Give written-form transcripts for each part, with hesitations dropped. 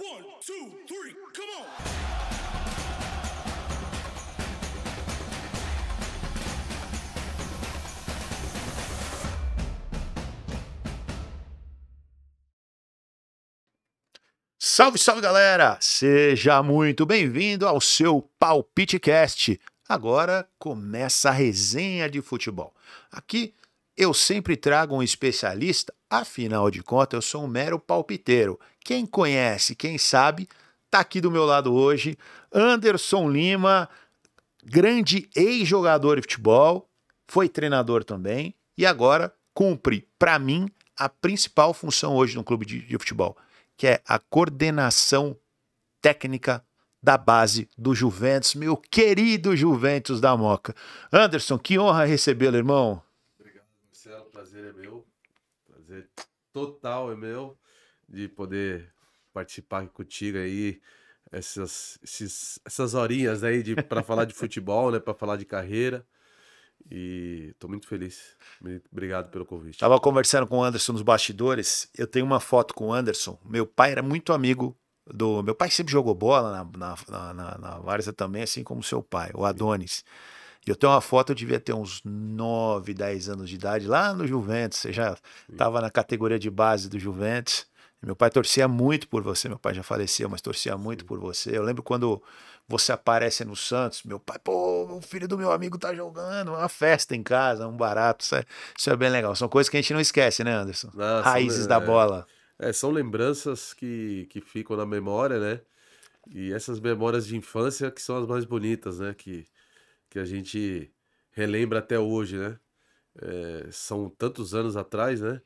One, two, three, come on! Salve, salve galera! Seja muito bem-vindo ao seu PalpiteCast. Agora começa a resenha de futebol. Aqui eu sempre trago um especialista, afinal de contas eu sou um mero palpiteiro. Quem conhece, quem sabe, tá aqui do meu lado hoje, Anderson Lima, grande ex-jogador de futebol, foi treinador também e agora cumpre, para mim, a principal função hoje no clube de futebol, que é a coordenação técnica da base do Juventus, meu querido Juventus da Moca. Anderson, que honra recebê-lo, irmão. Obrigado, Marcelo. Prazer é meu. Prazer total é meu de poder participar contigo aí, essas horinhas aí para falar de futebol, né? Para falar de carreira. E tô muito feliz. Obrigado pelo convite. Tava conversando com o Anderson nos bastidores. Eu tenho uma foto com o Anderson. Meu pai era muito amigo do. Meu pai sempre jogou bola na várzea também, assim como seu pai, o Adonis. E eu tenho uma foto, eu devia ter uns 9, 10 anos de idade, lá no Juventus. Você já estava na categoria de base do Juventus. E meu pai torcia muito por você. Meu pai já faleceu, mas torcia muito por você. Eu lembro quando você aparece no Santos, meu pai, pô, o filho do meu amigo tá jogando, uma festa em casa, um barato. Isso é bem legal. São coisas que a gente não esquece, né, Anderson? Ah, Raízes da bola. são lembranças que ficam na memória, né? E essas memórias de infância que são as mais bonitas, né? Que a gente relembra até hoje, né? São tantos anos atrás, né?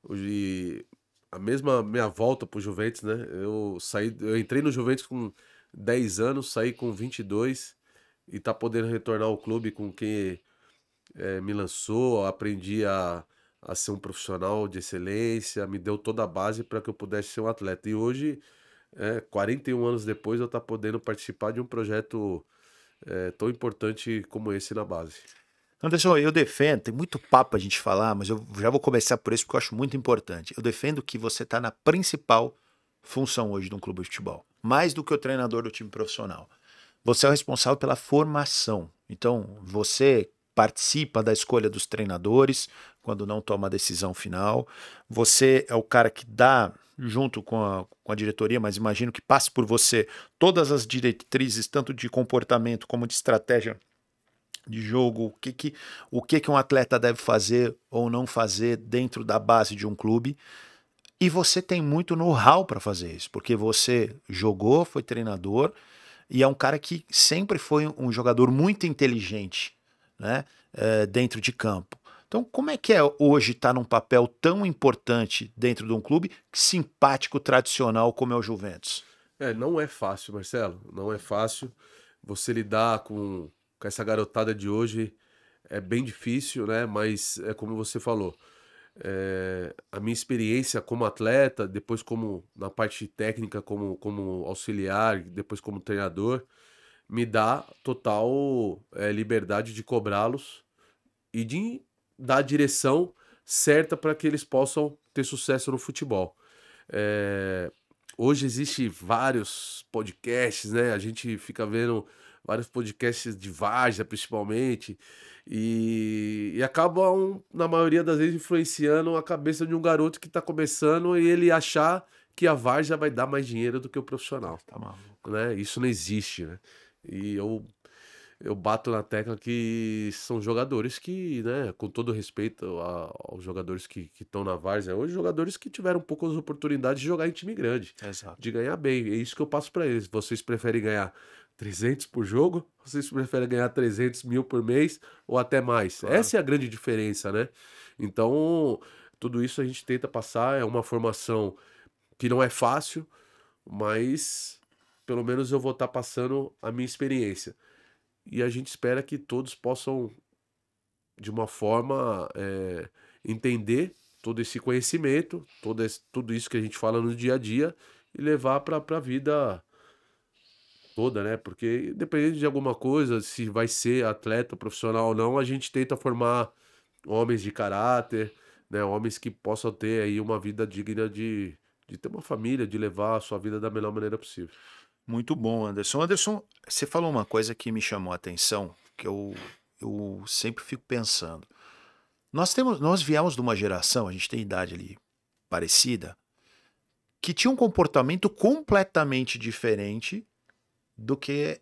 Hoje, a mesma minha volta pro Juventus, né? Eu entrei no Juventus com 10 anos, saí com 22 e tá podendo retornar ao clube com quem me lançou, aprendi a ser um profissional de excelência, me deu toda a base para que eu pudesse ser um atleta. E hoje, 41 anos depois, eu tá podendo participar de um projeto tão importante como esse na base. Anderson, eu defendo, tem muito papo a gente falar, mas eu já vou começar por isso porque eu acho muito importante. Eu defendo que você está na principal função hoje de um clube de futebol, mais do que o treinador do time profissional. Você é o responsável pela formação. Então, você participa da escolha dos treinadores quando não toma a decisão final. Você é o cara que dá, junto com a diretoria, mas imagino que passe por você todas as diretrizes, tanto de comportamento como de estratégia de jogo, o que um atleta deve fazer ou não fazer dentro da base de um clube. E você tem muito know-how para fazer isso, porque você jogou, foi treinador e é um cara que sempre foi um jogador muito inteligente, né, dentro de campo. Então, como é que é hoje estar num papel tão importante dentro de um clube simpático, tradicional como é o Juventus? Não é fácil, Marcelo. Não é fácil. Você lidar com essa garotada de hoje é bem difícil, né? Mas é como você falou. A minha experiência como atleta, depois como na parte técnica, como auxiliar, depois como treinador, me dá total liberdade de cobrá-los e de dar a direção certa para que eles possam ter sucesso no futebol. Eh, Hoje existe vários podcasts, né? A gente fica vendo vários podcasts de várzea, principalmente, e acabam, na maioria das vezes, influenciando a cabeça de um garoto que está começando e ele achar que a várzea vai dar mais dinheiro do que o profissional, Tá maluco. né? Isso não existe, né? E eu bato na tecla que são jogadores que, né, com todo respeito aos jogadores que estão na várzea hoje, jogadores que tiveram poucas oportunidades de jogar em time grande, Exato. de ganhar bem. É isso que eu passo para eles. Vocês preferem ganhar 300 por jogo? Vocês preferem ganhar 300 mil por mês ou até mais? Claro. Essa é a grande diferença, né? Então, tudo isso a gente tenta passar. É uma formação que não é fácil, mas pelo menos eu vou estar passando a minha experiência. E a gente espera que todos possam, de uma forma, entender todo esse conhecimento, tudo isso que a gente fala no dia a dia e levar para a vida toda, né? Porque independente de alguma coisa, se vai ser atleta profissional ou não, a gente tenta formar homens de caráter, né? Homens que possam ter aí uma vida digna de de ter uma família, de levar a sua vida da melhor maneira possível. Muito bom, Anderson. Anderson, você falou uma coisa que me chamou a atenção, que eu sempre fico pensando. Nós viemos de uma geração, a gente tem idade ali parecida, que tinha um comportamento completamente diferente do que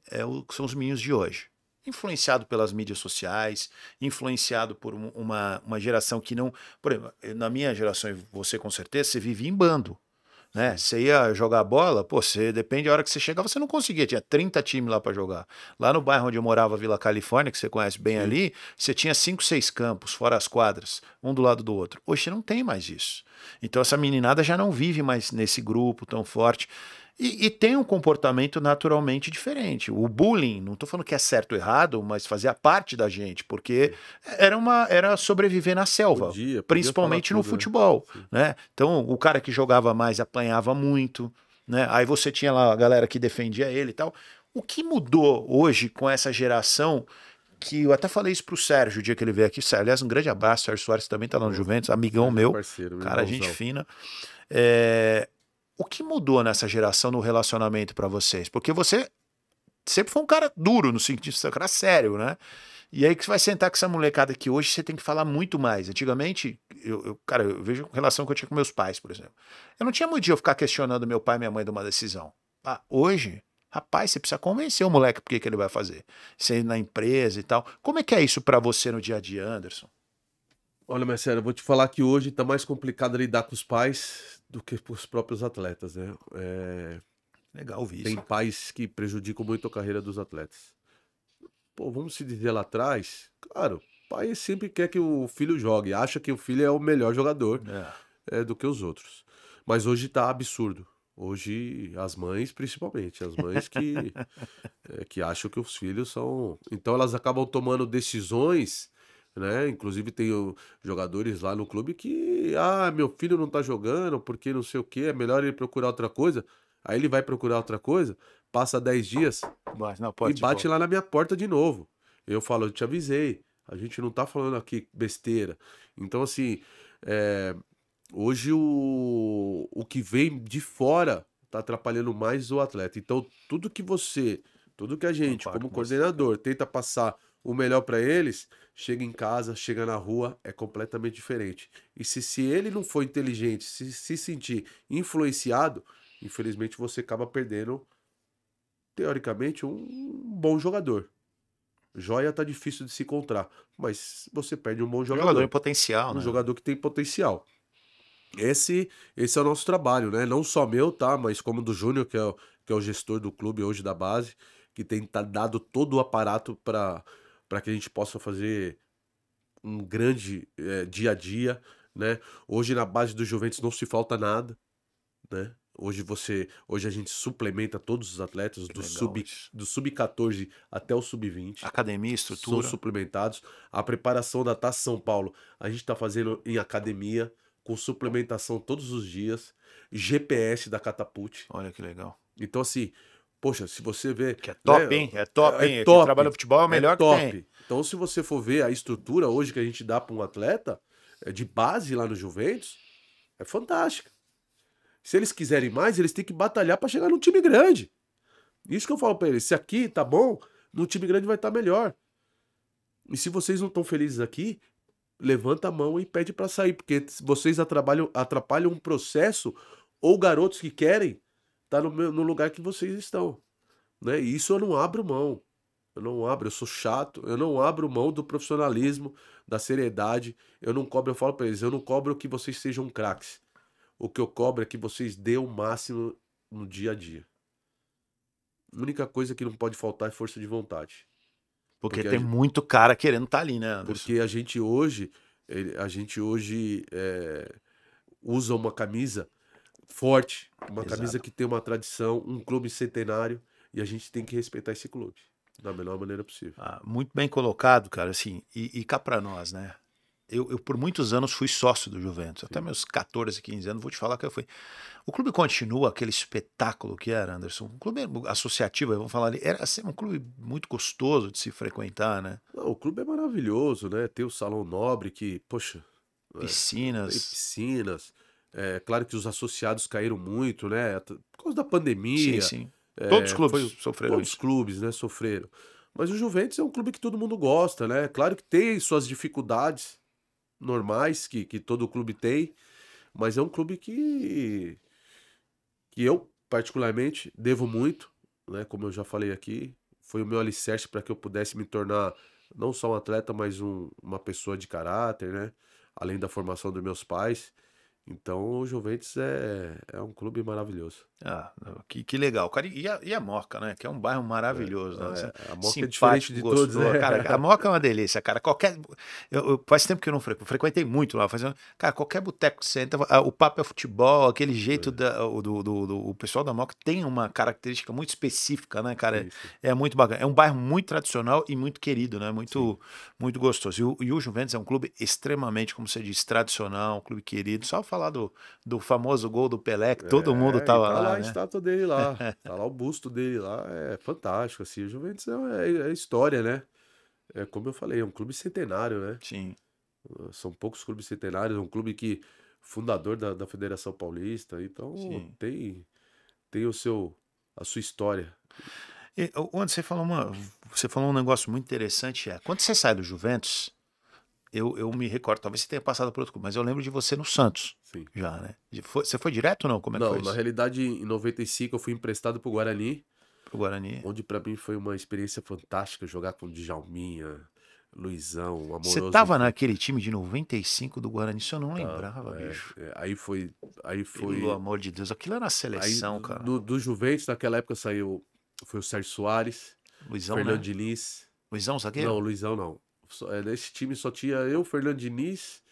são os meninos de hoje. Influenciado pelas mídias sociais, influenciado por uma geração que não... Por exemplo, na minha geração, e você com certeza, você vivia em bando. Né? Você ia jogar bola, pô, depende da hora que você chegava, você não conseguia, tinha 30 times lá para jogar. Lá no bairro onde eu morava, Vila Califórnia, que você conhece bem ali, você tinha 5, 6 campos, fora as quadras, um do lado do outro. Hoje você não tem mais isso. Então essa meninada já não vive mais nesse grupo tão forte. E tem um comportamento naturalmente diferente. O bullying, não estou falando que é certo ou errado, mas fazia parte da gente, porque era sobreviver na selva, Podia principalmente falar no tudo, futebol. né? Né? Então, o cara que jogava mais apanhava muito, né? Aí você tinha lá a galera que defendia ele e tal. O que mudou hoje com essa geração, que eu até falei isso pro Sérgio o dia que ele veio aqui, aliás, um grande abraço, Sérgio Soares também tá lá no Juventus, amigão Sérgio é meu, parceiro, cara, irmãozão. gente fina. O que mudou nessa geração no relacionamento pra vocês? Porque você sempre foi um cara duro, no sentido de ser um cara sério, né? E aí que você vai sentar com essa molecada aqui hoje, você tem que falar muito mais. Antigamente, cara, eu vejo a relação que eu tinha com meus pais, por exemplo. Eu não tinha muito dia eu ficar questionando meu pai e minha mãe de uma decisão. Hoje, rapaz, você precisa convencer o moleque por que ele vai fazer. Você ir na empresa e tal. Como é que é isso pra você no dia a dia, Anderson? Olha, Marcelo, eu vou te falar que hoje tá mais complicado lidar com os pais do que com os próprios atletas, né? Legal ouvir Tem isso. pais que prejudicam muito a carreira dos atletas. Pô, vamos se dizer lá atrás, claro, o pai sempre quer que o filho jogue, acha que o filho é o melhor jogador do que os outros. Mas hoje tá absurdo. Hoje, as mães, principalmente, as mães que acham que os filhos são. Então, elas acabam tomando decisões, né? Inclusive, tem jogadores lá no clube que, meu filho não tá jogando porque não sei o quê, é melhor ele procurar outra coisa. Aí ele vai procurar outra coisa, passa 10 dias Não, e pode, bate lá na minha porta de novo. Eu falo, eu te avisei, a gente não tá falando aqui besteira. Então, assim, é, hoje o que vem de fora tá atrapalhando mais o atleta. Então, tudo que a gente, Concordo como com você. coordenador, tenta passar o melhor para eles, chega em casa, chega na rua, é completamente diferente. E se ele não for inteligente, se sentir influenciado, infelizmente você acaba perdendo, teoricamente, um bom jogador. Joia tá difícil de se encontrar, mas você perde um bom Jogador em jogador. potencial, Um né? jogador que tem potencial. Esse é o nosso trabalho, né? Não só meu, tá? Mas como do Júnior, que é o gestor do clube hoje da base, que tem dado todo o aparato para que a gente possa fazer um grande dia a dia, né? Hoje na base do Juventus não se falta nada, né? Hoje a gente suplementa todos os atletas Que legal isso. do sub-14 até o sub-20. Academia, São estrutura. suplementados. A preparação da Taça São Paulo, a gente está fazendo em academia, com suplementação todos os dias. GPS da Catapult. Olha que legal. Então, assim, poxa, se você vê. Que é né, top, hein? É top, hein? Quem top. trabalha no futebol é o melhor que top. tem. Então, se você for ver a estrutura hoje que a gente dá para um atleta de base lá no Juventus, é fantástica. Se eles quiserem mais, eles têm que batalhar para chegar num time grande. Isso que eu falo para eles. Se aqui tá bom, no time grande vai estar melhor. E se vocês não estão felizes aqui, levanta a mão e pede para sair, porque vocês atrapalham um processo ou garotos que querem estar no lugar que vocês estão, né? E isso eu não abro mão. Eu sou chato, eu não abro mão do profissionalismo, da seriedade. Eu falo para eles, eu não cobro que vocês sejam craques. O que eu cobro é que vocês dêem o máximo no dia a dia. A única coisa que não pode faltar é força de vontade. Porque tem muito cara querendo estar ali, né, Anderson? Porque a gente hoje usa uma camisa forte, uma camisa que tem uma tradição, um clube centenário, e a gente tem que respeitar esse clube da melhor maneira possível. Muito bem colocado, cara, assim, e cá pra nós, né? Eu por muitos anos fui sócio do Juventus, até meus 14, 15 anos, vou te falar que eu fui. O clube continua aquele espetáculo que era, Anderson. Um clube associativo, vamos falar ali, era assim, um clube muito gostoso de se frequentar, né? Não, o clube é maravilhoso, né? Tem o Salão Nobre que, poxa... Piscinas. Tem piscinas, É claro que os associados caíram muito, né? Por causa da Sim, pandemia. sim. Todos os clubes Foi, sofreram todos os isso. clubes, né, sofreram. Mas o Juventus é um clube que todo mundo gosta, né? Claro que tem suas dificuldades normais que todo clube tem, mas é um clube que eu, particularmente, devo muito, né? Como eu já falei aqui, foi o meu alicerce para que eu pudesse me tornar não só um atleta, mas uma pessoa de caráter, né? Além da formação dos meus pais. Então, o Juventus é um clube maravilhoso. Ah, que legal, cara. E a Moca, né? Que é um bairro maravilhoso, né? A Moca é diferente Simpático, de todos, gostoso. né? Cara, a Moca é uma delícia, cara. Faz tempo que eu não frequentei muito lá. Cara, qualquer boteco que você entra, o papo é futebol, aquele jeito o pessoal da Moca tem uma característica muito específica, né, cara? Sim, sim, É muito bacana. É um bairro muito tradicional e muito querido, né? sim. Muito gostoso. E o Juventus é um clube extremamente, como você disse, tradicional, um clube querido. Só falar do famoso gol do Pelé, que todo mundo E tava tá lá lá, a né? estátua dele lá. Tá lá o busto dele lá. É fantástico, assim. O Juventus é história, né? É como eu falei, é um clube centenário, né? Sim. São poucos clubes centenários, é um clube que fundador da Federação Paulista, então Sim. tem a sua história. Onde você falou um negócio muito interessante, quando você sai do Juventus, eu me recordo, talvez você tenha passado por outro clube, mas eu lembro de você no Santos, Sim. já, né? Você foi direto ou não? Como é que Não, foi na isso? realidade, em 95 eu fui emprestado pro Guarani, Pro Guarani. onde pra mim foi uma experiência fantástica jogar com Djalminha, Luizão, Você Amoroso, tava enfim. naquele time de 95 do Guarani, isso eu não Tá, lembrava, bicho. aí Pelo foi, amor de Deus, aquilo era aí seleção, cara. do Juventus naquela época foi o Sérgio Soares, Luizão, Fernando né? Diniz. Luizão, Não, zagueiro? Luizão não. Nesse time só tinha eu, Fernando Diniz,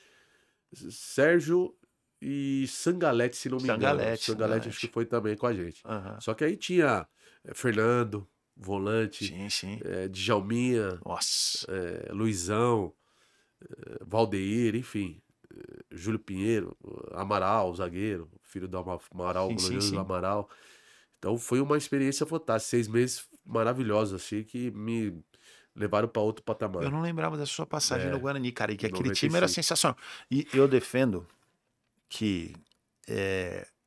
Sérgio e Sangalete, se não me engano. Sangalete acho que Sangalete. foi também com a gente. Aham. Só que aí tinha Fernando, volante, Sim, sim. Djalminha, Nossa. Luizão, Valdeir, enfim. Júlio Pinheiro, Amaral, zagueiro, filho do Amaral, Sim, sim, glorioso sim. Amaral. Então foi uma experiência fantástica, 6 meses maravilhosos, assim, que me levaram para outro Eu patamar. não lembrava dessa sua passagem no É, Guarani, cara, e que em aquele time era 95. sensacional. E eu defendo que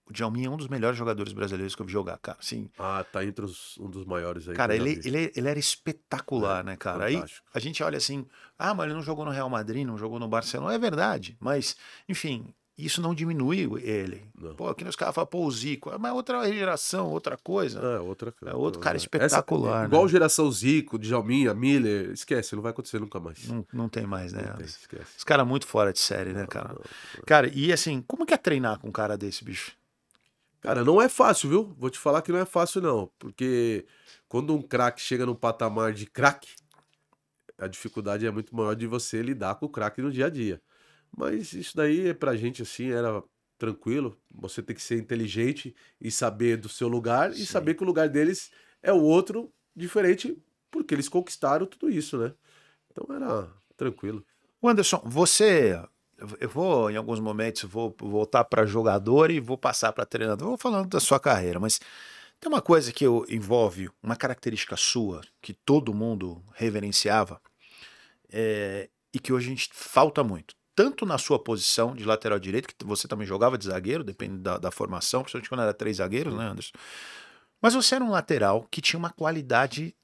o Djalminha é um dos melhores jogadores brasileiros que eu vi jogar, cara. Assim, Ah, tá entre um dos maiores aí que cara, eu já ele, vi. ele, ele era espetacular, né, cara? Aí Fantástico. a gente olha assim, mas ele não jogou no Real Madrid, não jogou no Barcelona. É verdade, mas, enfim, isso não diminui ele. Não. Pô, que nem os caras falam, pô, o Zico, mas outra geração, outra coisa. É, outra É coisa. outro cara Essa, espetacular, igual né? geração Zico, Djalminha, Miller, esquece, não vai acontecer nunca mais. Não tem mais, né? Não tem, esquece. Os caras muito fora de série, né, cara? Cara, e assim, como que é treinar com um cara desse, bicho? Cara, não é fácil, viu? Vou te falar que não é fácil, não. Porque quando um craque chega num patamar de craque, a dificuldade é muito maior de você lidar com o craque no dia a dia. Mas isso daí, pra gente, assim, era tranquilo. Você tem que ser inteligente e saber do seu lugar e Sim. saber que o lugar deles é o outro diferente, porque eles conquistaram tudo isso, né? Então era tranquilo. Anderson, eu vou, em alguns momentos, vou voltar para jogador e vou passar para treinador. Vou falando da sua carreira, mas tem uma coisa que envolve uma característica sua, que todo mundo reverenciava, e que hoje a gente falta muito. Tanto na sua posição de lateral direito, que você também jogava de zagueiro, depende da formação, principalmente quando era 3 zagueiros, né, Anderson? Mas você era um lateral que tinha uma qualidade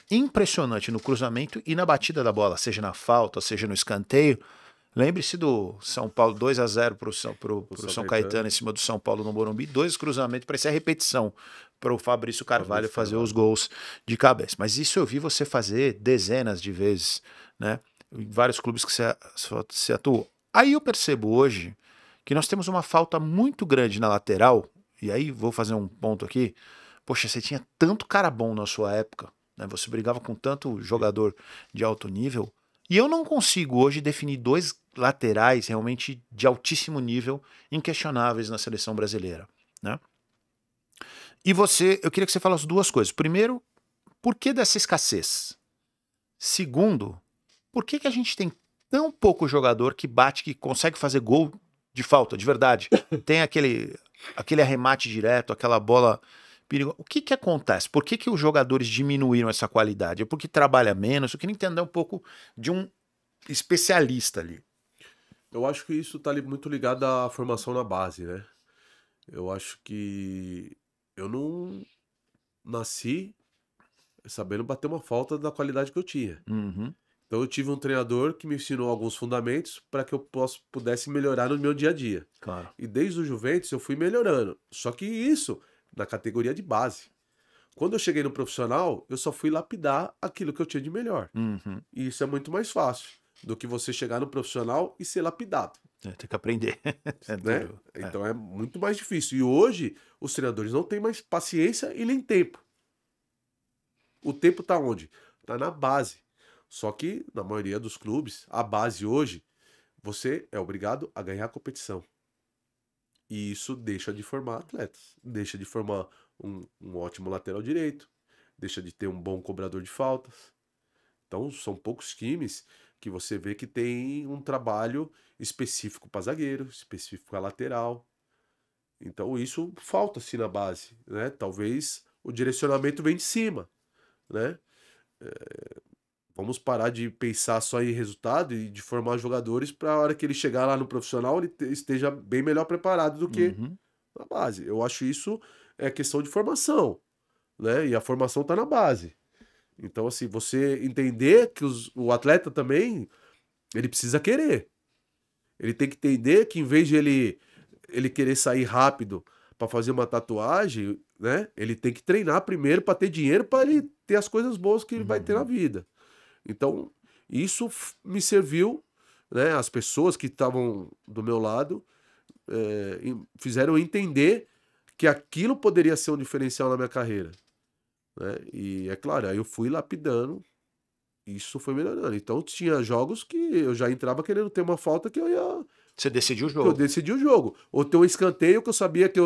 impressionante no cruzamento e na batida da bola, seja na falta, seja no escanteio. Lembre-se do São Paulo 2-0 para o São Caetano em cima do São Paulo no Morumbi, 2 cruzamentos, parecia repetição para o Fabrício Carvalho fazer os gols de cabeça. Mas isso eu vi você fazer dezenas de vezes, né? Em vários clubes que você atuou. Aí eu percebo hoje que nós temos uma falta muito grande na lateral, e aí vou fazer um ponto aqui. Poxa, você tinha tanto cara bom na sua época, né? Você brigava com tanto jogador de alto nível, e eu não consigo hoje definir 2 laterais realmente de altíssimo nível, inquestionáveis na seleção brasileira, né? E eu queria que você falasse 2 coisas. Primeiro, por que dessa escassez? Segundo, por que a gente tem tão pouco jogador que bate, que consegue fazer gol de falta, de verdade? Tem aquele arremate direto, aquela bola perigosa. O que acontece? Por que os jogadores diminuíram essa qualidade? É porque trabalha menos? Eu queria entender um pouco de um especialista ali. Eu acho que isso tá muito ligado à formação na base, né? Eu acho que eu não nasci sabendo bater uma falta da qualidade que eu tinha. Uhum, Então eu tive um treinador que me ensinou alguns fundamentos para que eu pudesse melhorar no meu dia a dia. claro. E desde o Juventus eu fui melhorando. Só que isso na categoria de base. Quando eu cheguei no profissional, eu só fui lapidar aquilo que eu tinha de melhor. Uhum. E isso é muito mais fácil do que você chegar no profissional e ser lapidado, Tem que aprender. É né? duro. Então é muito mais difícil. E hoje os treinadores não têm mais paciência e nem tempo. O tempo tá onde? Tá na base. Só que na maioria dos clubes, a base hoje, você é obrigado a ganhar a competição. E isso deixa de formar atletas, deixa de formar um ótimo lateral direito, deixa de ter um bom cobrador de faltas. Então, são poucos times que você vê que tem um trabalho específico para zagueiro, específico para lateral. Então, isso falta-se na base, né? Talvez o direcionamento vem de cima, né? Vamos parar de pensar só em resultado e de formar jogadores para a hora que ele chegar lá no profissional ele esteja bem melhor preparado do que Uhum. na base. Eu acho isso é questão de formação, né? E a formação está na base. Então, assim, você entender que o atleta também, ele precisa querer. Ele tem que entender que em vez de ele querer sair rápido para fazer uma tatuagem, né? Ele tem que treinar primeiro para ter dinheiro para ele ter as coisas boas que ele vai ter na Uhum. vida. Então, isso me serviu, né? As pessoas que estavam do meu lado fizeram eu entender que aquilo poderia ser um diferencial na minha carreira, né? E é claro, aí eu fui lapidando, isso foi melhorando. Então tinha jogos que eu já entrava querendo ter uma falta Você decidiu o que eu jogo. decidi o jogo. Ou ter um escanteio que eu sabia que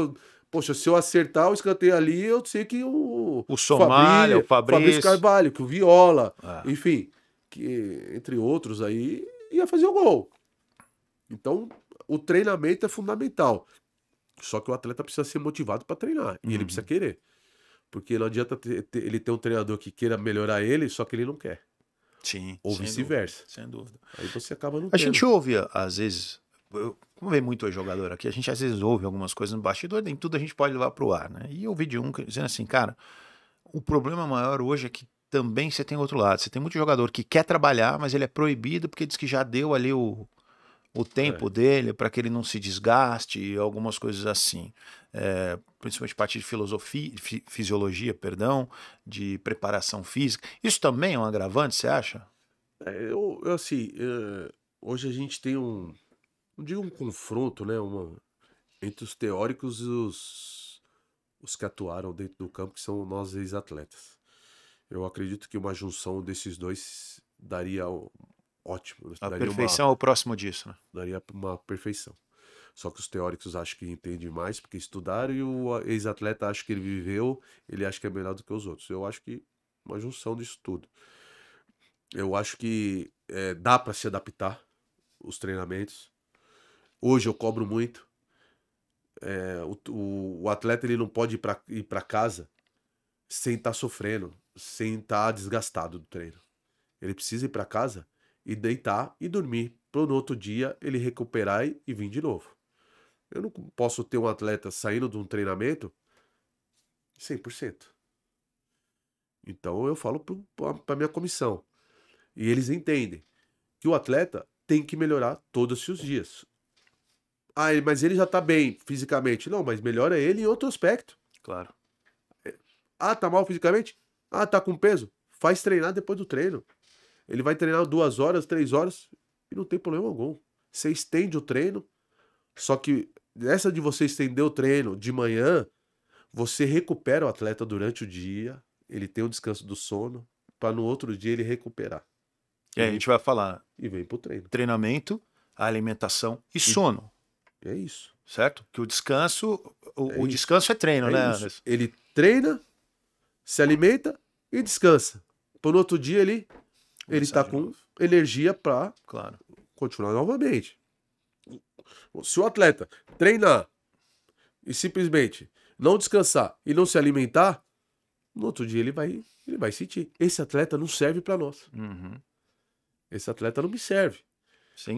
poxa, se eu acertar o escanteio ali, eu sei que O Somália, o Fabrício Fabrício. Carvalho, que o Viola, Ah, enfim, que entre outros aí, ia fazer o gol. Então, o treinamento é fundamental. Só que o atleta precisa ser motivado para treinar. E ele precisa uhum. querer. Porque não adianta ele ter um treinador que queira melhorar ele, só que ele não quer. Sim, Ou sem dúvida. vice-versa. Sem dúvida. Aí você acaba não A gente tendo. ouve, às vezes, como vem muito jogador aqui, a gente às vezes ouve algumas coisas no bastidor, nem tudo a gente pode levar pro ar, né? E eu ouvi de um dizendo assim, cara, o problema maior hoje é que também você tem outro lado. Você tem muito jogador que quer trabalhar, mas ele é proibido porque diz que já deu ali o É. tempo dele para que ele não se desgaste e algumas coisas assim. Principalmente parte de filosofia, fisiologia, perdão, de preparação física. Isso também é um agravante, você acha? Assim, hoje a gente tem não digo um confronto, né? Entre os teóricos e os que atuaram dentro do campo, que são nós ex-atletas. Eu acredito que uma junção desses dois daria ótimo, A daria perfeição é o próximo disso, né? daria uma perfeição. Só que os teóricos acham que entendem mais porque estudaram e o ex-atleta acha que ele viveu, ele acha que é melhor do que os outros. Eu acho que uma junção disso tudo. Eu acho que dá para se adaptar os treinamentos. Hoje eu cobro muito. O atleta ele não pode ir para casa sem estar sofrendo, sem estar desgastado do treino. Ele precisa ir para casa e deitar e dormir para no outro dia ele recuperar e vir de novo. Eu não posso ter um atleta saindo de um treinamento 100%. Então eu falo para minha comissão. E eles entendem que o atleta tem que melhorar todos os dias. Ah, mas ele já tá bem fisicamente. Não, mas melhora ele em outro aspecto. Claro. Ah, tá mal fisicamente? Ah, tá com peso? Faz treinar depois do treino. Ele vai treinar 2 horas, 3 horas e não tem problema algum. Você estende o treino, só que essa de você estender o treino de manhã, você recupera o atleta durante o dia, ele tem um descanso do sono, para no outro dia ele recuperar. E aí a gente vai falar E vem pro treino. treinamento, alimentação e sono, É isso. certo? Que o descanso, o isso. descanso é treino, É né, isso. Anderson? Ele treina, se alimenta e descansa. Por outro dia ele Começar tá de com novo. energia para Claro. continuar novamente. Se o atleta treinar e simplesmente não descansar e não se alimentar, no outro dia ele vai sentir. Esse atleta não serve para nós. Uhum. Esse atleta não me serve.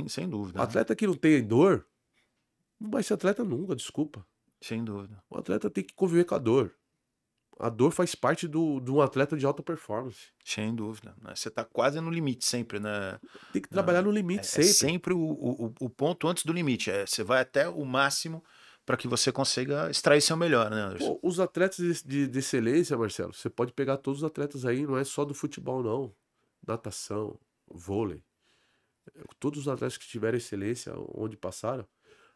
Sem dúvida. O atleta que não tem dor, não vai ser atleta nunca, desculpa. Sem dúvida. O atleta tem que conviver com a dor. A dor faz parte de um atleta de alta performance. Sem dúvida. Né? Você tá quase no limite sempre, né? Tem que trabalhar no limite É sempre. sempre o ponto antes do limite. Você vai até o máximo para que você consiga extrair seu melhor, né, Anderson? Pô, os atletas de excelência, Marcelo, você pode pegar todos os atletas aí, não é só do futebol, não. Natação, vôlei. Todos os atletas que tiveram excelência onde passaram,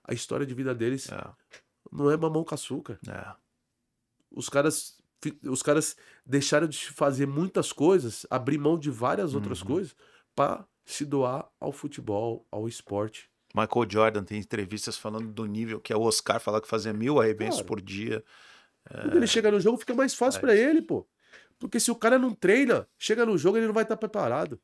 a história de vida deles não é mamão com açúcar. Os caras deixaram de fazer muitas coisas, abrir mão de várias outras coisas para se doar ao futebol, ao esporte. Michael Jordan tem entrevistas falando do nível que é o Oscar falar que fazia 1000 arremessos Cara, por dia. quando ele chega no jogo, fica mais fácil para ele, pô. Porque se o cara não treina, chega no jogo, ele não vai estar preparado.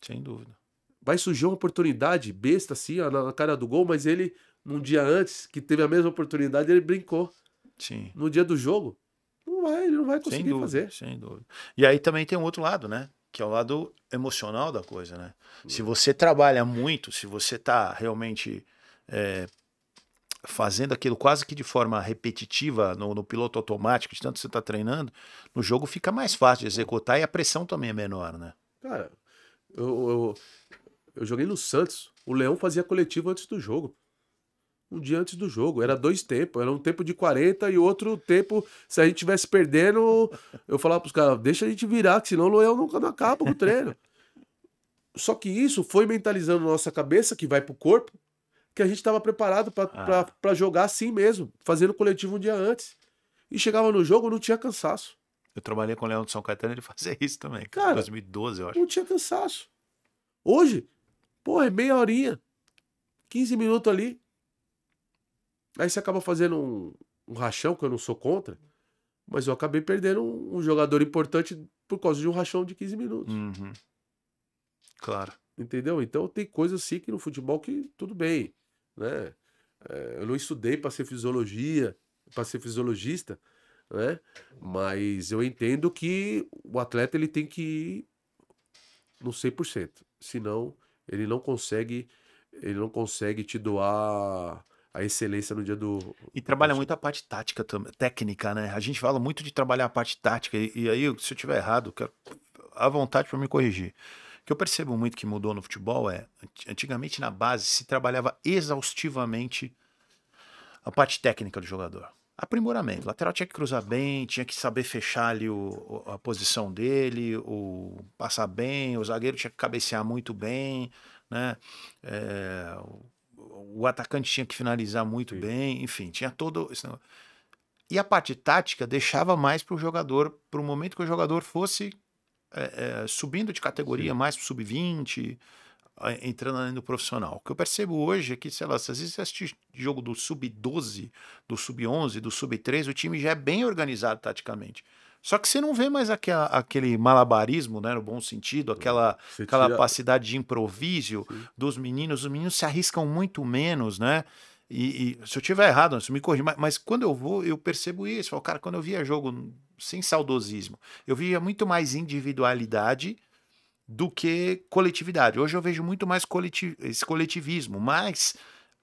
Sem dúvida. Vai surgir uma oportunidade besta assim, ó, na cara do gol, mas ele, num dia antes, que teve a mesma oportunidade, ele brincou. Sim. No dia do jogo, ele não vai Sem conseguir dúvida, fazer. sem dúvida. E aí também tem um outro lado, né? Que é o lado emocional da coisa, né? Se você trabalha muito, se você tá realmente fazendo aquilo quase que de forma repetitiva no piloto automático, de tanto que você tá treinando, no jogo fica mais fácil de executar e a pressão também é menor, né? Cara, eu joguei no Santos, o Leão fazia coletivo antes do jogo. Um dia antes do jogo. Era 2 tempos. Era um tempo de 40 e outro tempo, se a gente tivesse perdendo, eu falava pros caras, deixa a gente virar, que senão o Leão nunca não acaba com o treino. Só que isso foi mentalizando na nossa cabeça, que vai pro corpo, que a gente estava preparado pra jogar assim mesmo, fazendo coletivo um dia antes. E chegava no jogo, não tinha cansaço. Eu trabalhei com o Leão de São Caetano, ele fazia isso também. Cara, 2012, eu acho. Não tinha cansaço. Hoje, pô, é meia horinha, 15 minutos ali. Aí você acaba fazendo um rachão, que eu não sou contra, mas eu acabei perdendo um jogador importante por causa de um rachão de 15 minutos. Claro. Entendeu? Então tem coisas assim que no futebol que tudo bem, né? Eu não estudei para ser fisiologia, para ser fisiologista, né? Mas eu entendo que o atleta ele tem que ir no 100%, senão ele não consegue te doar a excelência no dia do... E trabalha muito a parte tática também, técnica, né? A gente fala muito de trabalhar a parte tática, e aí, se eu estiver errado, quero à vontade para me corrigir. O que eu percebo muito que mudou no futebol antigamente na base se trabalhava exaustivamente a parte técnica do jogador. Aprimoramento. O lateral tinha que cruzar bem, tinha que saber fechar ali a posição dele, passar bem, o zagueiro tinha que cabecear muito bem, né? O atacante tinha que finalizar muito bem, enfim, tinha todo esse negócio. E a parte tática deixava mais para o jogador, para o momento que o jogador fosse subindo de categoria, mais para o sub-20, entrando além do profissional. O que eu percebo hoje é que, sei lá, se às vezes você assiste jogo do sub-12, do sub-11, do sub-13, o time já é bem organizado taticamente. Só que você não vê mais aquele malabarismo, né, no bom sentido, aquela capacidade de improviso dos meninos. Os meninos se arriscam muito menos, né? E se eu estiver errado, me corrija, mas quando eu vou, eu percebo isso. Falo, cara, quando eu via jogo sem saudosismo, eu via muito mais individualidade do que coletividade. Hoje eu vejo muito mais esse coletivismo, mas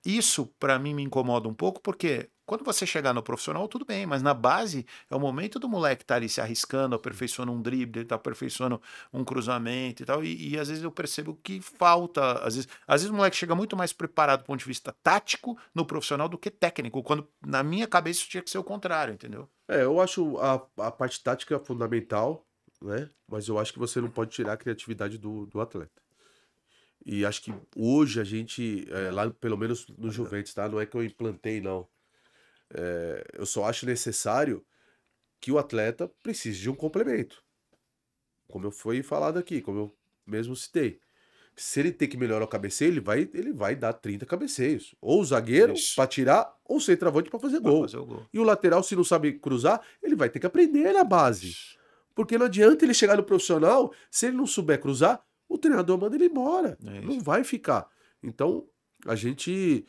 isso para mim me incomoda um pouco, porque quando você chegar no profissional, tudo bem, mas na base é o momento do moleque estar ali se arriscando, aperfeiçoando um drible, ele tá aperfeiçoando um cruzamento e tal, e às vezes eu percebo que falta, às vezes o moleque chega muito mais preparado do ponto de vista tático no profissional do que técnico, quando na minha cabeça isso tinha que ser o contrário, entendeu? Eu acho a parte tática fundamental, né? Mas eu acho que você não pode tirar a criatividade do atleta. E acho que hoje a gente, lá pelo menos no Juventus, tá? Não é que eu implantei, não. Eu só acho necessário que o atleta precise de um complemento. Como eu fui falado aqui, como eu mesmo citei. Se ele tem que melhorar o cabeceio, ele vai dar 30 cabeceios. Ou o zagueiro para tirar, ou o centroavante para fazer gol. E o lateral, se não sabe cruzar, ele vai ter que aprender na base. Porque não adianta ele chegar no profissional, se ele não souber cruzar, o treinador manda ele embora. Não vai ficar. Então, a gente,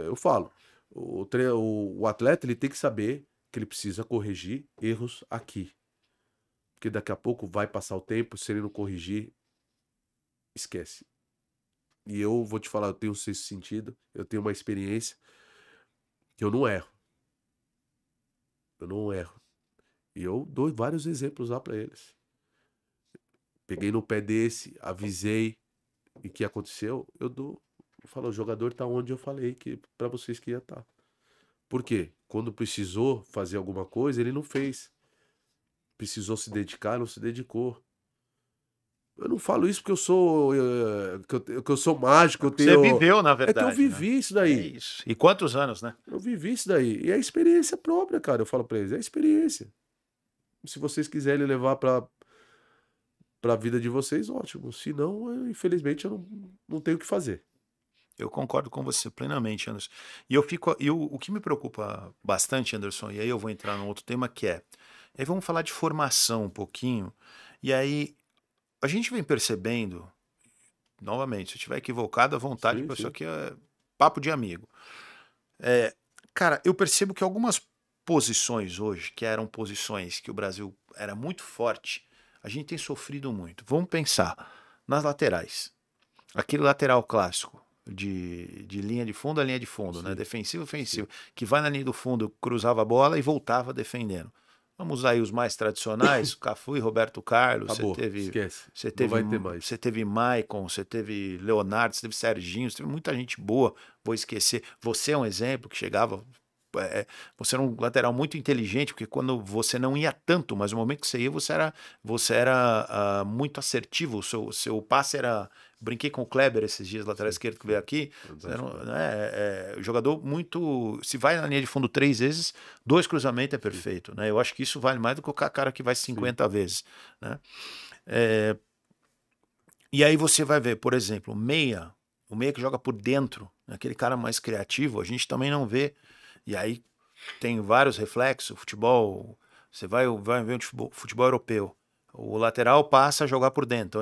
eu falo, o atleta ele tem que saber que ele precisa corrigir erros aqui. Porque daqui a pouco vai passar o tempo, se ele não corrigir, esquece. E eu vou te falar, eu tenho um sexto sentido, eu tenho uma experiência que eu não erro. Eu não erro. E eu dou vários exemplos lá pra eles. Peguei no pé desse, avisei. E o que aconteceu? Eu falo, o jogador tá onde eu falei que para vocês que ia estar. Por quê? Quando precisou fazer alguma coisa, ele não fez. Precisou se dedicar, não se dedicou. Eu não falo isso porque eu sou que eu sou mágico, eu Você tenho. viveu, na É que eu verdade, né? vivi isso É daí. isso. E quantos anos, né? Eu vivi isso daí. E é experiência própria, cara. Eu falo pra eles, é experiência. Se vocês quiserem levar pra vida de vocês, ótimo. Se não, infelizmente, eu não tenho o que fazer. Eu concordo com você plenamente, Anderson. E eu fico. O que me preocupa bastante, Anderson, e aí eu vou entrar num outro tema que é. Aí vamos falar de formação um pouquinho. E aí a gente vem percebendo, novamente, se eu estiver equivocado, à vontade, Sim, porque isso sim. aqui é papo de amigo. Cara, eu percebo que algumas posições hoje, que eram posições que o Brasil era muito forte, a gente tem sofrido muito. Vamos pensar nas laterais. Aquele lateral clássico de linha de fundo a linha de fundo, né? Sim, Defensivo, ofensivo, sim. que vai na linha do fundo, cruzava a bola e voltava defendendo. Vamos aí os mais tradicionais, Cafu e Roberto Carlos, Acabou. Esquece. você Não teve, vai ter mais. você teve Maicon, você teve Leonardo, você teve Serginho, você teve muita gente boa, vou esquecer. Você é um exemplo que chegava. Você era um lateral muito inteligente, porque quando você não ia tanto, mas no momento que você ia, você era muito assertivo, o seu passe era. Brinquei com o Kleber esses dias, lateral Sim, esquerdo que veio sim. aqui. Você era Fantástico. jogador muito. Se vai na linha de fundo 3 vezes, 2 cruzamentos é Sim, perfeito. Né? Eu acho que isso vale mais do que o cara que vai sim. 50 vezes. Né? É, e aí você vai ver, por exemplo, o meia que joga por dentro, né? Aquele cara mais criativo, a gente também não vê. E aí tem vários reflexos. Futebol, você vai ver um futebol europeu. O lateral passa a jogar por dentro. Então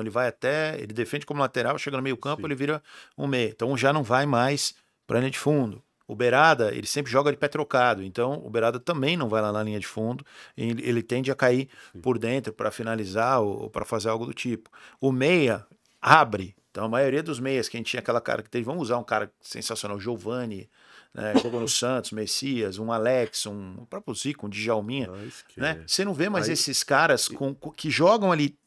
ele defende como lateral, chega no meio-campo, Sim. ele vira um meia. Então já não vai mais para a linha de fundo. O Berada, ele sempre joga de pé trocado. Então o Berada também não vai lá na linha de fundo. Ele tende a cair Sim. por dentro para finalizar ou para fazer algo do tipo. O meia abre. Então a maioria dos meias que a gente tinha aquela cara que teve, vamos usar um cara sensacional, Giovani, né? Jogou no Santos, Messias, um Alex, o próprio Zico, um Djalminha, Ah, né? esquece. Você não vê mais Aí, esses caras e- que jogam ali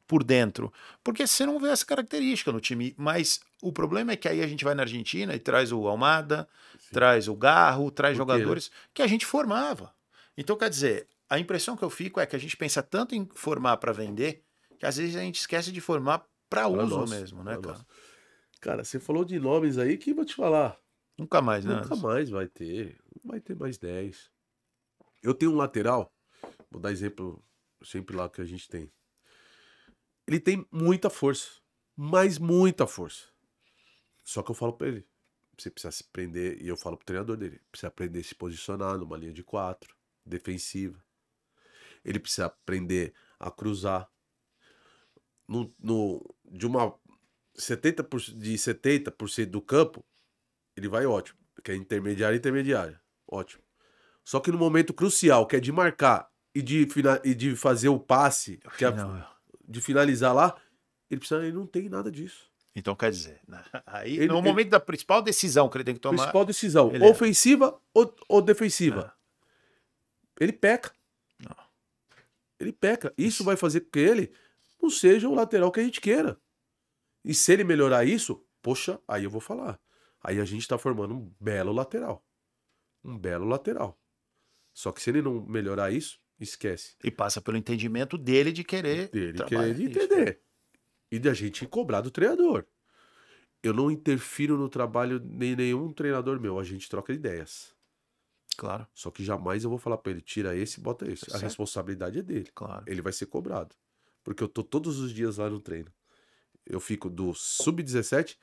por dentro, porque você não vê essa característica no time. Mas o problema é que aí a gente vai na Argentina e traz o Almada, sim. traz o Garro, traz Por quê, né? jogadores que a gente formava. Então, quer dizer, a impressão que eu fico é que a gente pensa tanto em formar para vender, que às vezes a gente esquece de formar para Para uso nós. mesmo, né, Para nós. cara? Cara, você falou de nomes aí que vou te falar. Nunca mais, né? Nunca mais vai ter. Não vai ter mais 10. Eu tenho um lateral. Vou dar exemplo sempre lá que a gente tem. Ele tem muita força. Mas muita força. Só que eu falo pra ele. Você precisa se prender. E eu falo pro treinador dele. Precisa aprender a se posicionar numa linha de 4. Defensiva. Ele precisa aprender a cruzar. De uma 70% do campo, ele vai ótimo. Que é intermediária. Ótimo. Só que no momento crucial, que é de marcar e de fazer o passe, que é Afinal, de finalizar lá, ele não tem nada disso. então, quer dizer, né? Aí, Ele, no ele- momento da principal decisão que ele tem que tomar, Principal decisão, ele erra. ofensiva ou defensiva. É. Ele peca. Não. Ele peca. Isso Isso. vai fazer com que ele não seja o lateral que a gente queira. E se ele melhorar isso, poxa, aí eu vou falar. Aí a gente tá formando um belo lateral. Um belo lateral. Só que se ele não melhorar isso, esquece. E passa pelo entendimento dele de querer Dele trabalhar querer isso. Né? entender. E da gente cobrar do treinador. Eu não interfiro no trabalho de nenhum treinador meu. A gente troca ideias. Claro, Só que jamais eu vou falar pra ele, tira esse e bota esse. A certo. responsabilidade é dele. Claro. Ele vai ser cobrado. Porque eu tô todos os dias lá no treino. Eu fico do sub-17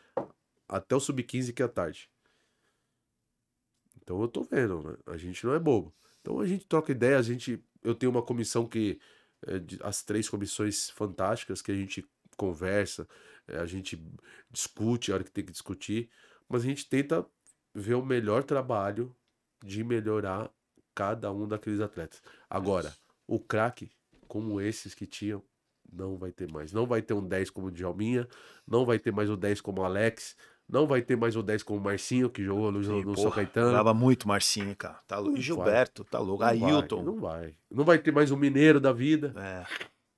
até o sub-15 que é à tarde. Então eu tô vendo, né? A gente não é bobo. Então a gente troca ideia, eu tenho uma comissão que as 3 comissões fantásticas que a gente conversa, a gente discute a hora que tem que discutir, mas a gente tenta ver o melhor trabalho de melhorar cada um daqueles atletas. Agora, o craque, como esses que tinham, Não vai ter mais. Não vai ter um 10 como o Djalminha, não vai ter mais um 10 como o Alex, não vai ter mais um 10 como o Marcinho, que jogou no São Porra, Caetano. jogava muito Marcinho, cara. Tá louco. Não E vai. Gilberto, tá louco. Não vai, Ailton. não vai. Não vai ter mais um Mineiro da vida. É,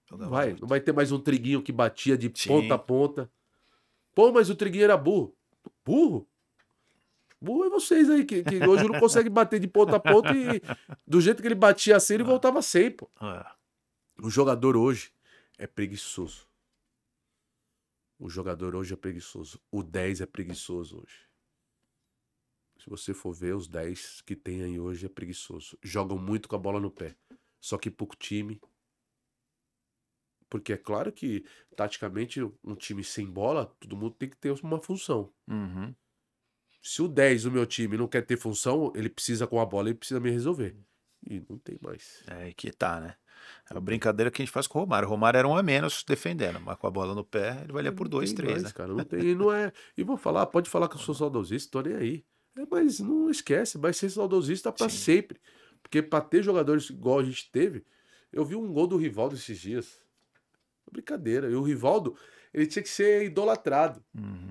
Não jogava vai. muito. Não vai ter mais um Triguinho que batia de Sim. ponta a ponta. Pô, mas o Triguinho era burro. Burro? Burro é vocês aí, que hoje não consegue bater de ponta a ponta e do jeito que ele batia assim, ele voltava sem, pô. É. O jogador hoje é preguiçoso. O jogador hoje é preguiçoso. O 10 é preguiçoso hoje. Se você for ver, os 10 que tem aí hoje é preguiçoso. Jogam muito com a bola no pé. Só que pouco time. Porque é claro que, taticamente, um time sem bola, todo mundo tem que ter uma função. Uhum. Se o 10 do meu time não quer ter função, ele precisa com a bola, ele precisa me resolver. E não tem mais. É aí que tá, né? É a brincadeira que a gente faz com o Romário. O Romário era um a menos defendendo, mas com a bola no pé, ele valia por Não 2, tem 3, mais, né? cara. Não tem. E não é. E vou falar, pode falar que eu sou saudosista, tô nem aí. Mas não esquece, vai ser saudosista pra Sim. sempre. Porque pra ter jogadores igual a gente teve, eu vi um gol do Rivaldo esses dias. Brincadeira. E o Rivaldo, ele tinha que ser idolatrado. Uhum.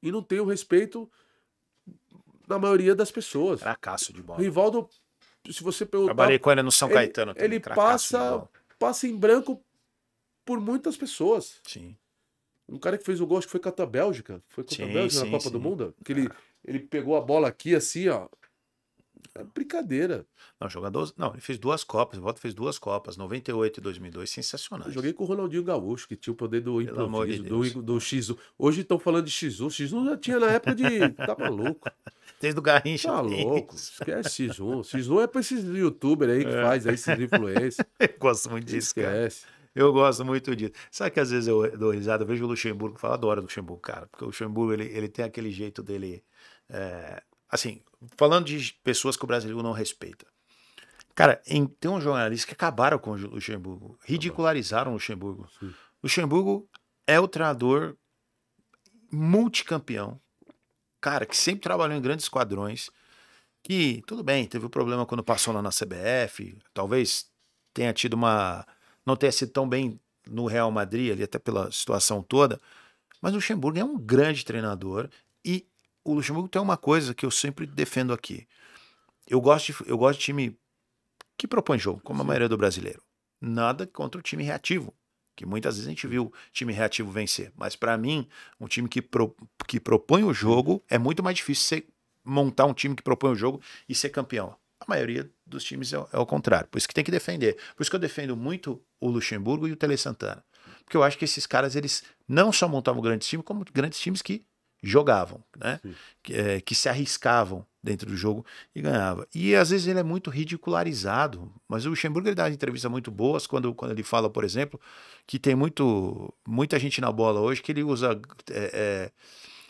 E não tem o respeito da maioria das pessoas. Cracaço de O bola. Rivaldo, se você perguntar. Trabalhei com ele no São ele- Caetano também. Ele Cracaço de bola. passa em branco por muitas pessoas. Sim. Um cara que fez o gol, acho que foi contra a Bélgica. Foi contra a Sim, Bélgica sim, na Copa do sim. Mundo. Que ele pegou a bola aqui assim, ó. É brincadeira. Não, jogador. Não, ele fez 2 Copas. O Volta fez 2 Copas, 98 e 2002. Eu Sensacionais. joguei com o Ronaldinho Gaúcho, que tinha o poder do Pelo amor de improviso, Deus. do X1. Hoje estão falando de X1. X1 já tinha na época de. Tá maluco. Desde o Garrincha. Tá tem louco. isso. Esquece X1. X1 é pra esses youtubers aí que faz aí, esses influencers. Eu gosto muito disso, cara. Esquece. Eu gosto muito disso. Sabe que às vezes eu dou risada, eu vejo o Luxemburgo, falo, adoro o Luxemburgo, cara, porque o Luxemburgo, ele tem aquele jeito dele, assim, falando de pessoas que o brasileiro não respeita. Cara, tem um jornalista que acabaram com o Luxemburgo, ridicularizaram o Luxemburgo. Sim. Luxemburgo é o treinador multicampeão, cara, que sempre trabalhou em grandes esquadrões, que, tudo bem, teve um problema quando passou lá na CBF, talvez tenha tido não tenha sido tão bem no Real Madrid, ali até pela situação toda, mas o Luxemburgo é um grande treinador e o Luxemburgo tem uma coisa que eu sempre defendo aqui. Eu gosto de time que propõe jogo, como a maioria do brasileiro. Nada contra o time reativo, que muitas vezes a gente viu o time reativo vencer. Mas para mim, um time que propõe o jogo, é muito mais difícil você montar um time que propõe o jogo e ser campeão. A maioria dos times é o contrário. Por isso que tem que defender. Por isso que eu defendo muito o Luxemburgo e o Tele Santana. Porque eu acho que esses caras, eles não só montavam grandes times, como grandes times que jogavam, né? Que se arriscavam dentro do jogo e ganhava. E às vezes ele é muito ridicularizado, mas o Luxemburgo ele dá entrevistas muito boas quando ele fala, por exemplo, que tem muita gente na bola hoje que ele usa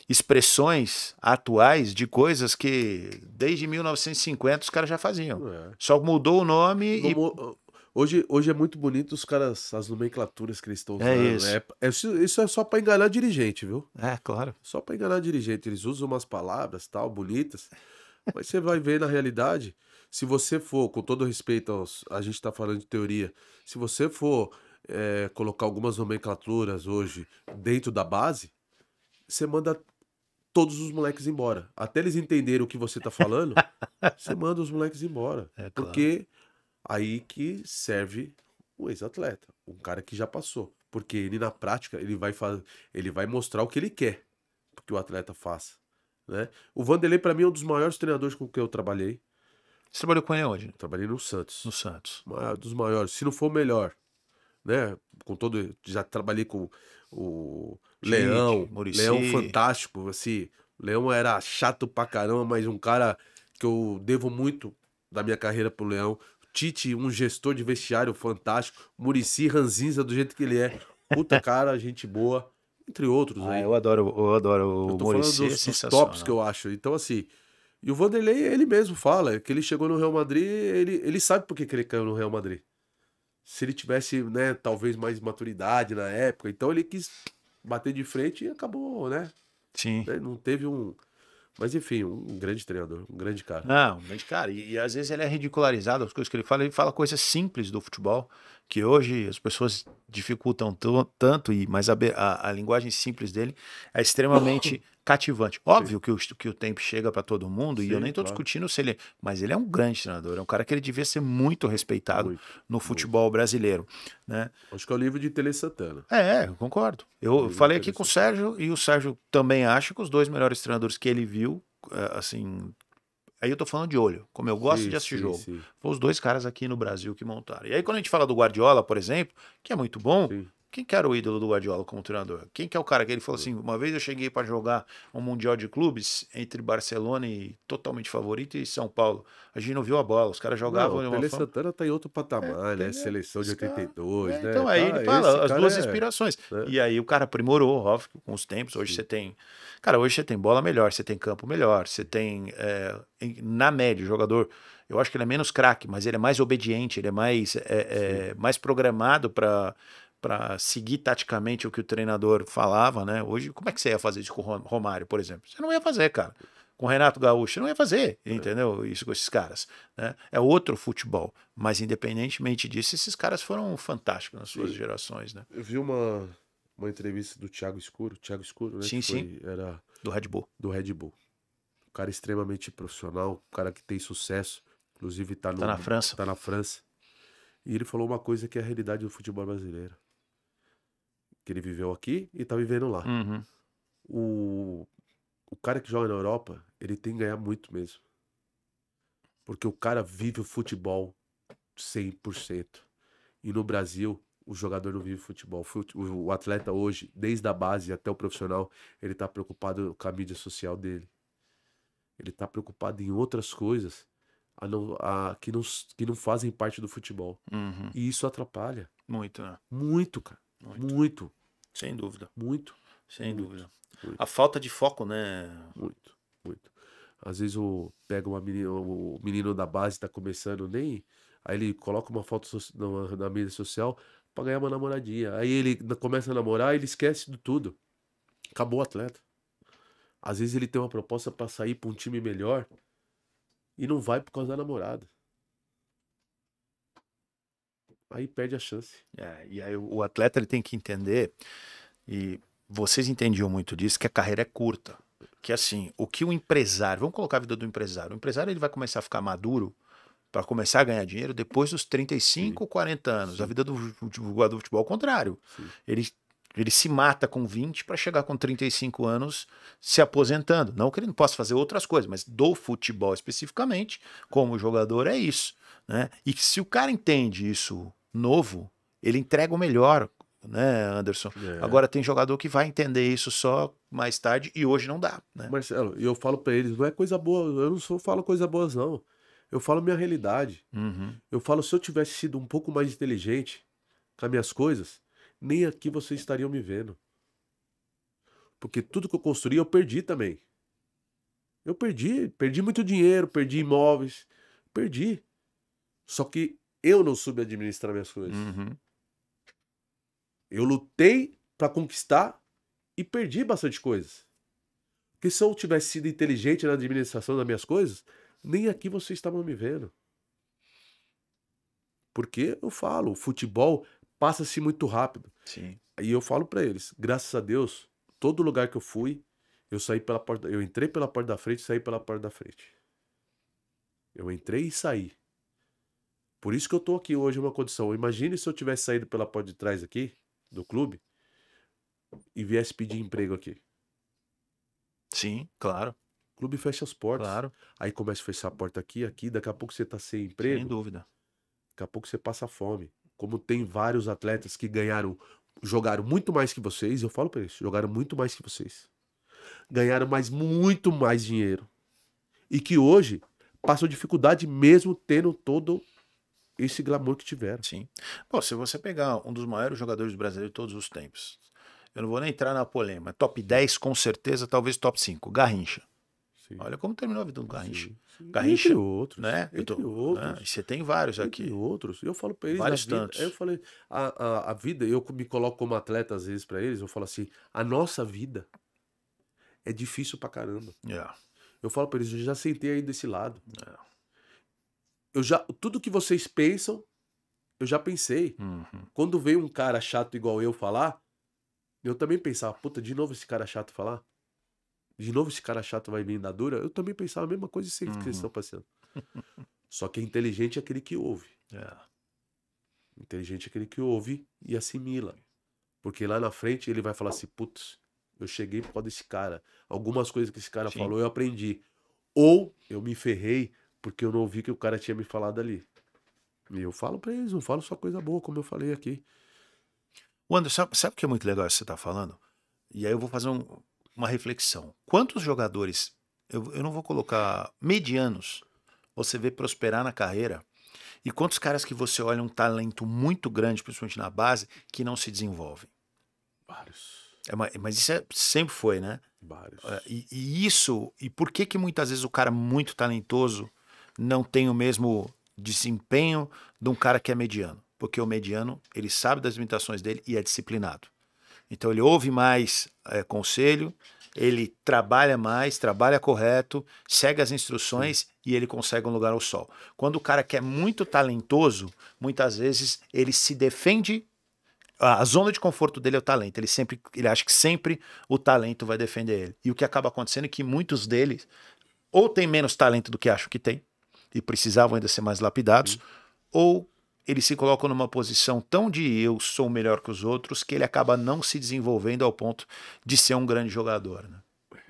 expressões atuais de coisas que desde 1950 os caras já faziam. É. Só mudou o nome e... Hoje é muito bonito os caras, as nomenclaturas que eles estão usando. isso. Né? Isso é só pra enganar dirigente, viu? É, claro. Só pra enganar dirigente. Eles usam umas palavras tal, bonitas. Mas você vai ver na realidade, se você for, com todo respeito a gente tá falando de teoria, se você for colocar algumas nomenclaturas hoje dentro da base, você manda todos os moleques embora. Até eles entenderem o que você tá falando, você manda os moleques embora. É, claro. Porque aí que serve o ex-atleta, um cara que já passou. Porque ele, na prática, ele vai mostrar o que ele quer que o atleta faça. Né? O Vanderlei, para mim, é um dos maiores treinadores com que eu trabalhei. Você trabalhou com ele onde? Eu trabalhei no Santos. No Santos. Dos maiores, se não for o melhor. Né? Já trabalhei com o Leão. Muricy. Leão fantástico. Assim, Leão era chato pra caramba, mas um cara que eu devo muito da minha carreira pro Leão. Tite, um gestor de vestiário fantástico. Muricy, ranzinza do jeito que ele é. Puta cara, gente boa. Entre outros aí. Eu adoro Eu o tô Muricy, falando dos tops que eu acho. Então, assim. E o Vanderlei, ele mesmo fala que ele chegou no Real Madrid, ele sabe por que ele caiu no Real Madrid. Se ele tivesse, né, talvez mais maturidade na época. Então ele quis bater de frente e acabou, né? Sim. Não teve Mas enfim, um grande treinador, um grande cara. Não, mas, cara, e às vezes ele é ridicularizado, as coisas que ele fala coisas simples do futebol, que hoje as pessoas dificultam tanto, mas a linguagem simples dele é extremamente cativante. Óbvio que o tempo chega para todo mundo, e eu Sim, nem estou claro. discutindo se ele. Mas ele é um grande treinador, é um cara que ele devia ser muito respeitado Muito, no futebol brasileiro, né? Acho que é o livro de Tele Santana. Eu concordo. Eu Livro falei de aqui com o Tele Sérgio, e o Sérgio também acha que os dois melhores treinadores que ele viu, assim. Aí eu tô falando de olho, como eu gosto Sim, de assistir sim, jogo. sim, Foi os dois caras aqui no Brasil que montaram. E aí quando a gente fala do Guardiola, por exemplo, que é muito bom, sim. quem que era o ídolo do Guardiola como treinador? Quem que é o cara que ele falou assim, uma vez eu cheguei para jogar um Mundial de Clubes entre Barcelona e totalmente favorito e São Paulo. A gente não viu a bola, os caras Não, jogavam o de uma Tele forma... Santana tá em outro patamar, né? Entendeu? Seleção de Esse cara- 82, né? Então aí ele Tá, esse fala as cara duas é, inspirações. né? E aí o cara aprimorou, óbvio, com os tempos. Hoje Sim. você tem. Cara, hoje você tem bola melhor, você tem campo melhor, você tem. Na média, o jogador. Eu acho que ele é menos craque, mas ele é mais obediente, ele é mais programado para seguir taticamente o que o treinador falava, né? Hoje, como é que você ia fazer isso com o Romário, por exemplo? Você não ia fazer, cara. Com o Renato Gaúcho, você não ia fazer, entendeu? Isso com esses caras, né? É outro futebol, mas independentemente disso, esses caras foram fantásticos nas suas Sim. gerações, né? Eu vi uma entrevista do Thiago Escuro, né? Sim, Que sim, era do Red Bull. do Red Bull. Um cara extremamente profissional, um cara que tem sucesso, inclusive tá Tá na França. tá na França. E ele falou uma coisa que é a realidade do futebol brasileiro. Que ele viveu aqui e tá vivendo lá. Uhum. O cara que joga na Europa, ele tem que ganhar muito mesmo. Porque o cara vive o futebol 100%. E no Brasil, o jogador não vive futebol. O atleta hoje, desde a base até o profissional, ele tá preocupado com a mídia social dele. Ele tá preocupado em outras coisas que não fazem parte do futebol. Uhum. E isso atrapalha. Muito, né? Muito, cara. Muito. Muito. Sem dúvida. Muito. Sem Muito. dúvida. Muito. A falta de foco, né? Muito. Muito. Às vezes pega o menino da base, tá começando, nem. Aí ele coloca uma foto na mídia social pra ganhar uma namoradinha. Aí ele começa a namorar e ele esquece de tudo. Acabou o atleta. Às vezes ele tem uma proposta pra sair pra um time melhor e não vai por causa da namorada. Aí perde a chance. E aí o atleta ele tem que entender, e vocês entendiam muito disso, que a carreira é curta. Que assim, o que o empresário, vamos colocar a vida do empresário. O empresário ele vai começar a ficar maduro para começar a ganhar dinheiro depois dos 35, Sim. 40 anos. Sim. A vida do jogador de futebol é o contrário. Sim. Ele se mata com 20 para chegar com 35 anos se aposentando. Não que ele não possa fazer outras coisas, mas do futebol especificamente, como jogador, é isso. Né? E se o cara entende isso novo, ele entrega o melhor, né, Anderson? É. Agora tem jogador que vai entender isso só mais tarde e hoje não dá. Né? Marcelo, e eu falo pra eles, não é coisa boa, eu não falo coisa boas, não. Eu falo minha realidade. Uhum. Eu falo, se eu tivesse sido um pouco mais inteligente com as minhas coisas, nem aqui vocês estariam me vendo. Porque tudo que eu construí, eu perdi também. Eu perdi muito dinheiro, perdi imóveis, perdi. Só que eu não soube administrar minhas coisas. Uhum. Eu lutei pra conquistar e perdi bastante coisas. Porque se eu tivesse sido inteligente na administração das minhas coisas, nem aqui vocês estavam me vendo. Porque eu falo, o futebol passa-se muito rápido. Sim. E eu falo pra eles, graças a Deus, todo lugar que eu fui, eu saí pela porta, eu entrei pela porta da frente e saí pela porta da frente. Eu entrei e saí. Por isso que eu tô aqui hoje uma condição. Imagine se eu tivesse saído pela porta de trás aqui, do clube, e viesse pedir emprego aqui. Sim, claro. O clube fecha as portas. Claro. Aí começa a fechar a porta aqui, daqui a pouco você tá sem Sem emprego, dúvida. daqui a pouco você passa fome. Como tem vários atletas que jogaram muito mais que vocês, eu falo pra eles, jogaram muito mais que vocês. Ganharam muito mais dinheiro. E que hoje passam dificuldade mesmo tendo todo esse glamour que tiveram. Sim. Pô, se você pegar um dos maiores jogadores brasileiros de todos os tempos, eu não vou nem entrar na polêmica, top 10 com certeza, talvez top 5, Garrincha. Sim. Olha como terminou a vida do Garrincha. Sim. Garrincha, Entre outros. né? Entre outros. Né? E você tem vários Entre aqui. outros. Eu falo pra eles, Vários a vida, tantos. eu falei, a vida, eu me coloco como atleta às vezes pra eles, eu falo assim, a nossa vida é difícil pra caramba. Yeah. Eu falo pra eles, eu já sentei aí desse lado. É. Tudo que vocês pensam, eu já pensei. Uhum. Quando veio um cara chato igual eu falar, eu também pensava, puta, de novo esse cara chato falar? De novo esse cara chato vai vir na dura? Eu também pensava a mesma coisa que vocês estão passando. Só que inteligente é aquele que ouve. É. Inteligente é aquele que ouve e assimila. Porque lá na frente ele vai falar assim, putz, eu cheguei por causa desse cara. Algumas coisas que esse cara Sim. falou eu aprendi. Ou eu me ferrei porque eu não ouvi que o cara tinha me falado ali. E eu falo pra eles, não falo só coisa boa, como eu falei aqui. Wander, sabe o que é muito legal isso que você está falando? E aí eu vou fazer uma reflexão. Quantos jogadores, eu não vou colocar medianos, você vê prosperar na carreira, e quantos caras que você olha um talento muito grande, principalmente na base, que não se desenvolvem? Vários. Mas isso sempre foi, né? Vários. E isso, e por que que muitas vezes o cara muito talentoso não tem o mesmo desempenho de um cara que é mediano? Porque o mediano, ele sabe das limitações dele e é disciplinado. Então ele ouve mais conselho, ele trabalha mais, trabalha correto, segue as instruções e ele consegue um lugar ao sol. Quando o cara que é muito talentoso, muitas vezes ele se defende. A zona de conforto dele é o talento. Ele acha que sempre o talento vai defender ele. E o que acaba acontecendo é que muitos deles ou têm menos talento do que acham que tem e precisavam ainda ser mais lapidados, ou eles se colocam numa posição tão de eu sou melhor que os outros que ele acaba não se desenvolvendo ao ponto de ser um grande jogador, né?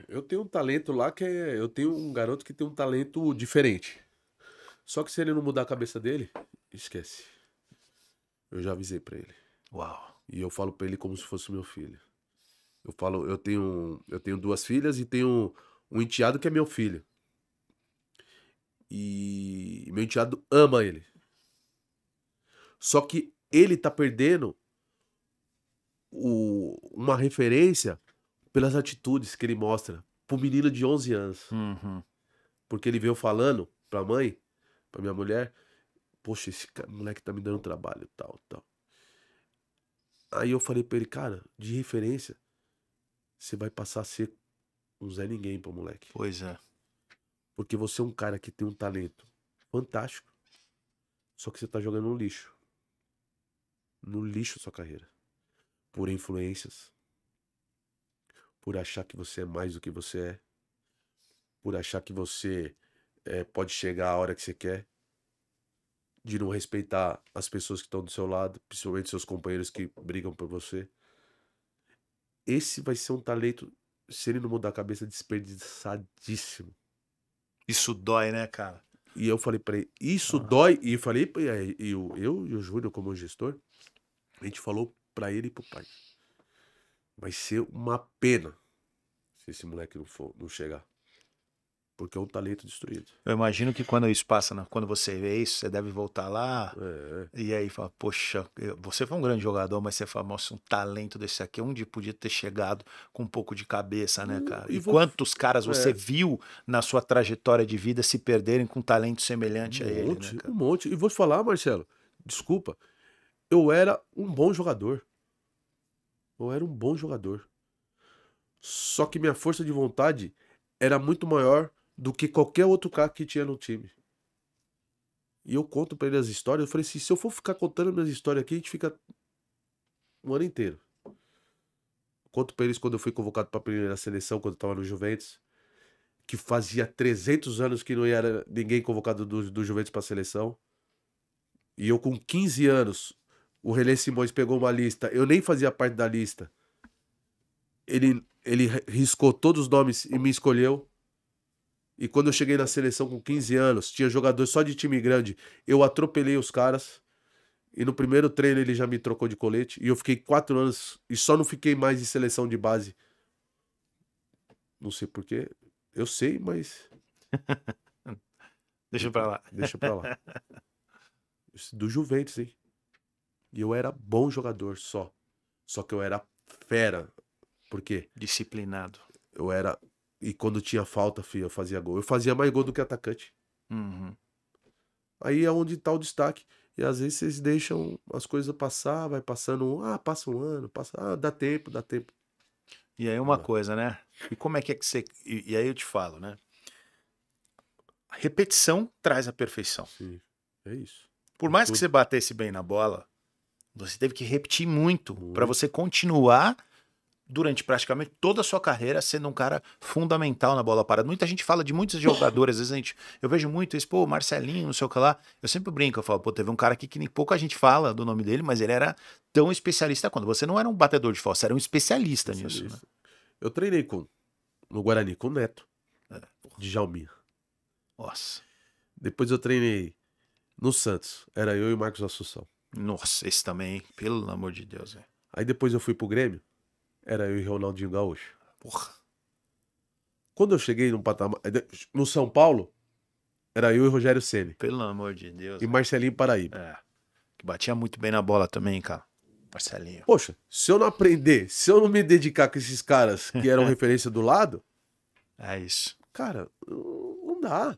Eu tenho um talento lá que é. Eu tenho um garoto que tem um talento diferente. Só que se ele não mudar a cabeça dele, esquece. Eu já avisei pra ele. Uau. E eu falo pra ele como se fosse meu filho. Eu falo, eu tenho duas filhas e tenho um enteado que é meu filho. E meu enteado ama ele. Só que ele tá perdendo uma referência pelas atitudes que ele mostra pro menino de 11 anos. Uhum. Porque ele veio falando pra mãe, pra minha mulher, poxa, moleque tá me dando trabalho, tal, tal. Aí eu falei pra ele, cara, de referência, você vai passar a ser um Zé Ninguém pro moleque. Pois é. Porque você é um cara que tem um talento fantástico, só que você tá jogando no lixo. No lixo sua carreira. Por influências. Por achar que você é mais do que você é. Por achar que você pode chegar a hora que você quer. De não respeitar as pessoas que estão do seu lado, principalmente seus companheiros que brigam por você. Esse vai ser um talento, se ele não mudar a cabeça, desperdiçadíssimo. Isso dói, né, cara? E eu falei pra ele, isso dói. E falei, eu e o Júnior, como gestor, a gente falou pra ele e pro pai. Vai ser uma pena se esse moleque não chegar. Porque é um talento destruído. Eu imagino que quando isso passa, quando você vê isso, você deve voltar lá É. e aí fala, poxa, você foi um grande jogador, mas você fala, nossa, um talento desse aqui, onde podia ter chegado com um pouco de cabeça, né, cara? E quantos caras você viu na sua trajetória de vida se perderem com um talento semelhante a ele, né, cara? Um monte. E vou te falar, Marcelo, desculpa, eu era um bom jogador. Eu era um bom jogador. Só que minha força de vontade era muito maior do que qualquer outro cara que tinha no time. E eu conto pra ele as histórias. Eu falei assim, se eu for ficar contando minhas histórias aqui, a gente fica um ano inteiro. Conto pra eles quando eu fui convocado pra primeira seleção, quando eu tava no Juventus. Que fazia 300 anos que não era ninguém convocado do Juventus pra seleção. E eu com 15 anos, o René Simões pegou uma lista. Eu nem fazia parte da lista. Ele riscou todos os nomes e me escolheu. E quando eu cheguei na seleção com 15 anos, tinha jogador só de time grande. Eu atropelei os caras. E no primeiro treino ele já me trocou de colete. E eu fiquei 4 anos e só não fiquei mais em seleção de base. Não sei porquê. Eu sei, mas... Deixa pra lá. Deixa pra lá. Do Juventus, hein? E eu era bom jogador só. Só que eu era fera. Por quê? Disciplinado. Eu era... E quando tinha falta, filho, eu fazia gol. Eu fazia mais gol do que atacante. Uhum. Aí é onde tá o destaque. E às vezes vocês deixam as coisas passar, vai passando... passa um ano, passa... dá tempo. E aí uma coisa, né? E como é que você... E aí eu te falo, né? A repetição traz a perfeição. Sim, é isso. Por mais que Tudo. você batesse bem na bola, você teve que repetir muito para Muito. você continuar durante praticamente toda a sua carreira sendo um cara fundamental na bola parada. Muita gente fala de muitos jogadores, às vezes eu vejo muito isso, pô, Marcelinho, não sei o que lá. Eu sempre brinco, eu falo, pô, teve um cara aqui que nem pouca gente fala do nome dele, mas ele era tão especialista quanto. Você não era um batedor de falta, você era um especialista nisso. Né? Eu treinei no Guarani com o Neto, É. de Jalminha. Nossa. Depois eu treinei no Santos, era eu e o Marcos Assunção. Nossa, esse também, pelo amor de Deus, velho. Aí depois eu fui pro Grêmio, era eu e Ronaldinho Gaúcho. Porra. Quando eu cheguei no São Paulo, era eu e Rogério Ceni Pelo amor de Deus. e Marcelinho Paraíba. É. Que batia muito bem na bola também, cara. Marcelinho. Poxa, se eu não aprender, se eu não me dedicar com esses caras que eram referência do lado, É isso. cara, não dá.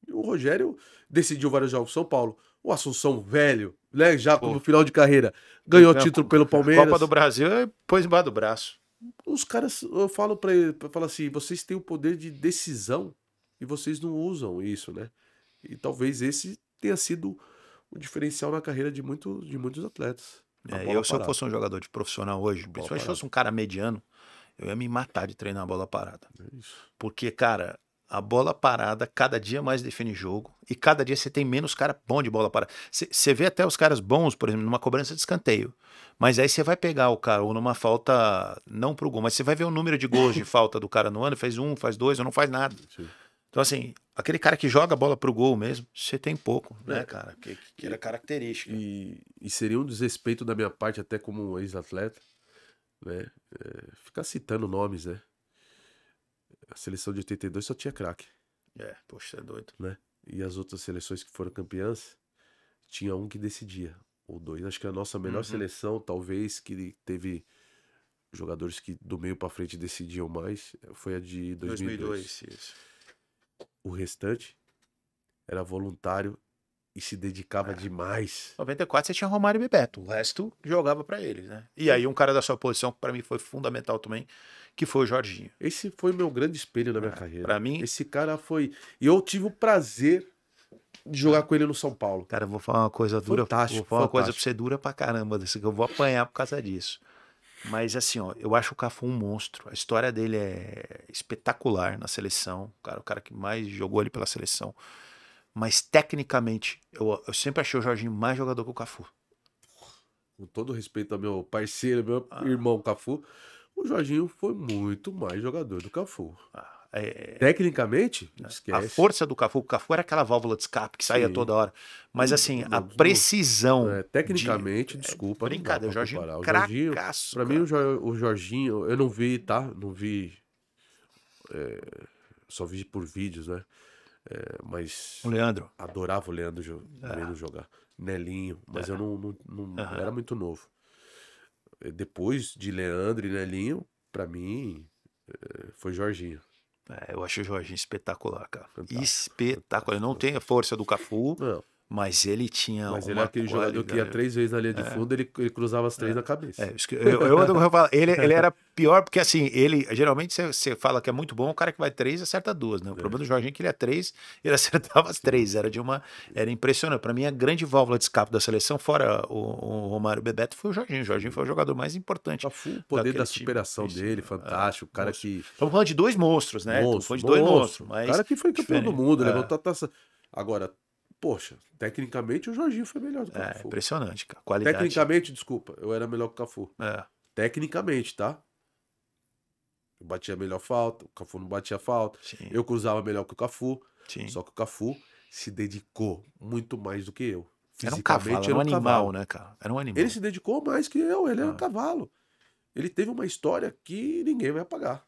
O Rogério decidiu vários jogos São Paulo. O Assunção velho, né, já como final de carreira, ganhou título pelo Palmeiras. Copa do Brasil, pôs embaixo do braço. Os caras, eu falo pra ele, eu falo assim, vocês têm o poder de decisão e vocês não usam isso, né? E talvez esse tenha sido o diferencial na carreira de muitos atletas. A bola Se eu parada. fosse um jogador de profissional hoje, principalmente se parada. fosse um cara mediano, eu ia me matar de treinar a bola parada. É isso. Porque, cara, a bola parada cada dia mais define jogo e cada dia você tem menos cara bom de bola parada. Você vê até os caras bons, por exemplo, numa cobrança de escanteio. Mas aí você vai pegar o cara, ou numa falta, não pro gol, mas você vai ver o número de gols de falta do cara no ano, faz um, faz dois, ou não faz nada. Sim. Então, assim, aquele cara que joga a bola pro gol mesmo, você tem pouco, né, cara? Que era característica. E seria um desrespeito da minha parte, até como um ex-atleta, né? Ficar citando nomes, né? A seleção de 82 só tinha craque, Poxa, você é doido. né? E as outras seleções que foram campeãs, tinha um que decidia, ou dois. Acho que a nossa melhor seleção, talvez, que teve jogadores que do meio pra frente decidiam mais, foi a de 2002. Isso. O restante era voluntário e se dedicava demais. 94 você tinha Romário e Bebeto, o resto jogava pra eles, né? E aí um cara da sua posição que pra mim foi fundamental também, que foi o Jorginho. Esse foi meu grande espelho na minha carreira. Pra mim, Esse cara foi... E eu tive o prazer de jogar com ele no São Paulo. cara, eu vou falar uma coisa dura, Fantástico, vou falar uma coisa pra fantástico. você dura pra caramba, desse que eu vou apanhar por causa disso. Mas assim, ó, eu acho o Cafu um monstro. A história dele é espetacular na seleção, cara, o cara que mais jogou ali pela seleção. Mas tecnicamente, eu sempre achei o Jorginho mais jogador que o Cafu. Com todo respeito ao meu parceiro, meu irmão Cafu, o Jorginho foi muito mais jogador do Cafu. Tecnicamente, esquece. A força do Cafu, o Cafu era aquela válvula de escape que saía Sim. toda hora. Mas assim, a Não, precisão. tecnicamente, desculpa, não dá Brincadeira, o pra Jorginho, comparar. O Jorginho, cracaço, pra cara. mim, o Jorginho, eu não vi, tá? Não vi. Só vi por vídeos, né? Mas O Leandro. adorava o Leandro vendo jogar. Nelinho, mas eu não era muito novo. Depois de Leandro e Nelinho, pra mim, foi Jorginho. Eu acho o Jorginho espetacular, cara. Fantástico, Espetacular. Ele não tem a força do Cafu, Não, mas ele tinha mas ele uma é aquele jogador que ia 3 vezes na linha de fundo, ele cruzava as 3 na cabeça. Eu falo, ele era pior porque assim, ele geralmente você fala que é muito bom, o cara que vai 3 acerta 2, né? O problema do Jorginho é que ele é 3, ele acertava as 3, era impressionante. Pra mim a grande válvula de escape da seleção, fora o Romário Bebeto, foi o Jorginho. O Jorginho foi o jogador mais importante. Cafu, o poder daquele da time. superação Isso, dele, fantástico, o cara monstro. que... Estamos falando de dois monstros, né? Estamos falando de dois monstros, mas O cara que foi campeão do diferente. mundo, levantou a taça. Agora, poxa, tecnicamente o Jorginho foi melhor do que o É Cafu. impressionante, cara. Qualidade. Tecnicamente, desculpa, eu era melhor que o Cafu. É. Tecnicamente, tá? Eu batia melhor falta, o Cafu não batia falta. Sim. Eu cruzava melhor que o Cafu. Sim. Só que o Cafu se dedicou muito mais do que eu. Era um Fisicamente, cavalo, era um animal, cavalo. né, cara? Era um animal. Ele se dedicou mais que eu, ele era um cavalo. Ele teve uma história que ninguém vai apagar.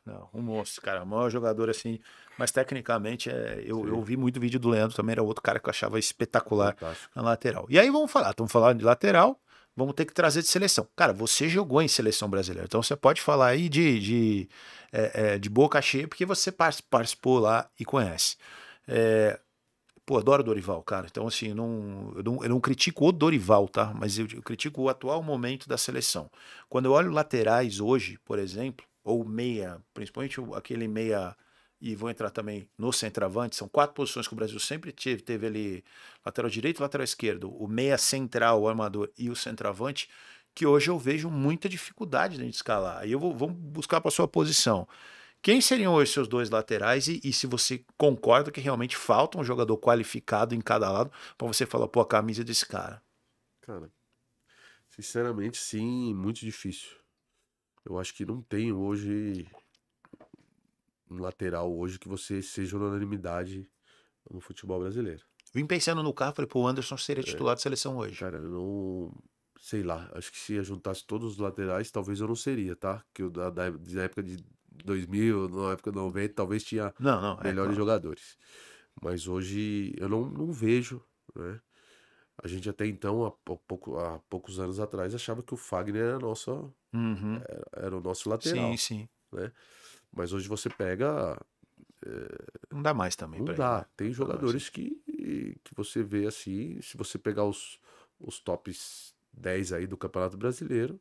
Não, um monstro, cara. O maior jogador, assim. Mas tecnicamente, eu vi muito vídeo do Leandro também, era outro cara que eu achava espetacular Fantástico. na lateral. E aí estamos falando de lateral, vamos ter que trazer de seleção. Cara, você jogou em seleção brasileira, então você pode falar aí de boca cheia, porque você participou lá e conhece. Pô, adoro o Dorival, cara. Então, assim, eu não critico o Dorival, tá? Mas eu critico o atual momento da seleção. Quando eu olho laterais hoje, por exemplo, ou meia, principalmente aquele meia e vou entrar também no centroavante, são 4 posições que o Brasil sempre teve ali, lateral direito, lateral esquerdo, o meia central, o armador e o centroavante, que hoje eu vejo muita dificuldade de escalar. Aí vamos buscar para sua posição. Quem seriam hoje seus 2 laterais e se você concorda que realmente falta um jogador qualificado em cada lado para você falar, pô, a camisa desse cara? Cara, sinceramente, sim, muito difícil. Eu acho que não tem hoje um lateral hoje que você seja unanimidade no futebol brasileiro. Vim pensando no carro, falei, pô, o Anderson seria titular de seleção hoje. Cara, eu não sei lá, acho que se eu juntasse todos os laterais, talvez eu não seria, tá? Que da época de 2000, na época de 90, talvez tinha Não, melhores jogadores. Mas hoje eu não vejo, né? A gente até então, há poucos anos atrás, achava que o Fagner Uhum. era o nosso lateral, Sim. né? Mas hoje você pega, Não dá mais também não pra ele, dá. né? Tem Não dá mais. jogadores que você vê assim, se você pegar os tops 10 aí do Campeonato Brasileiro,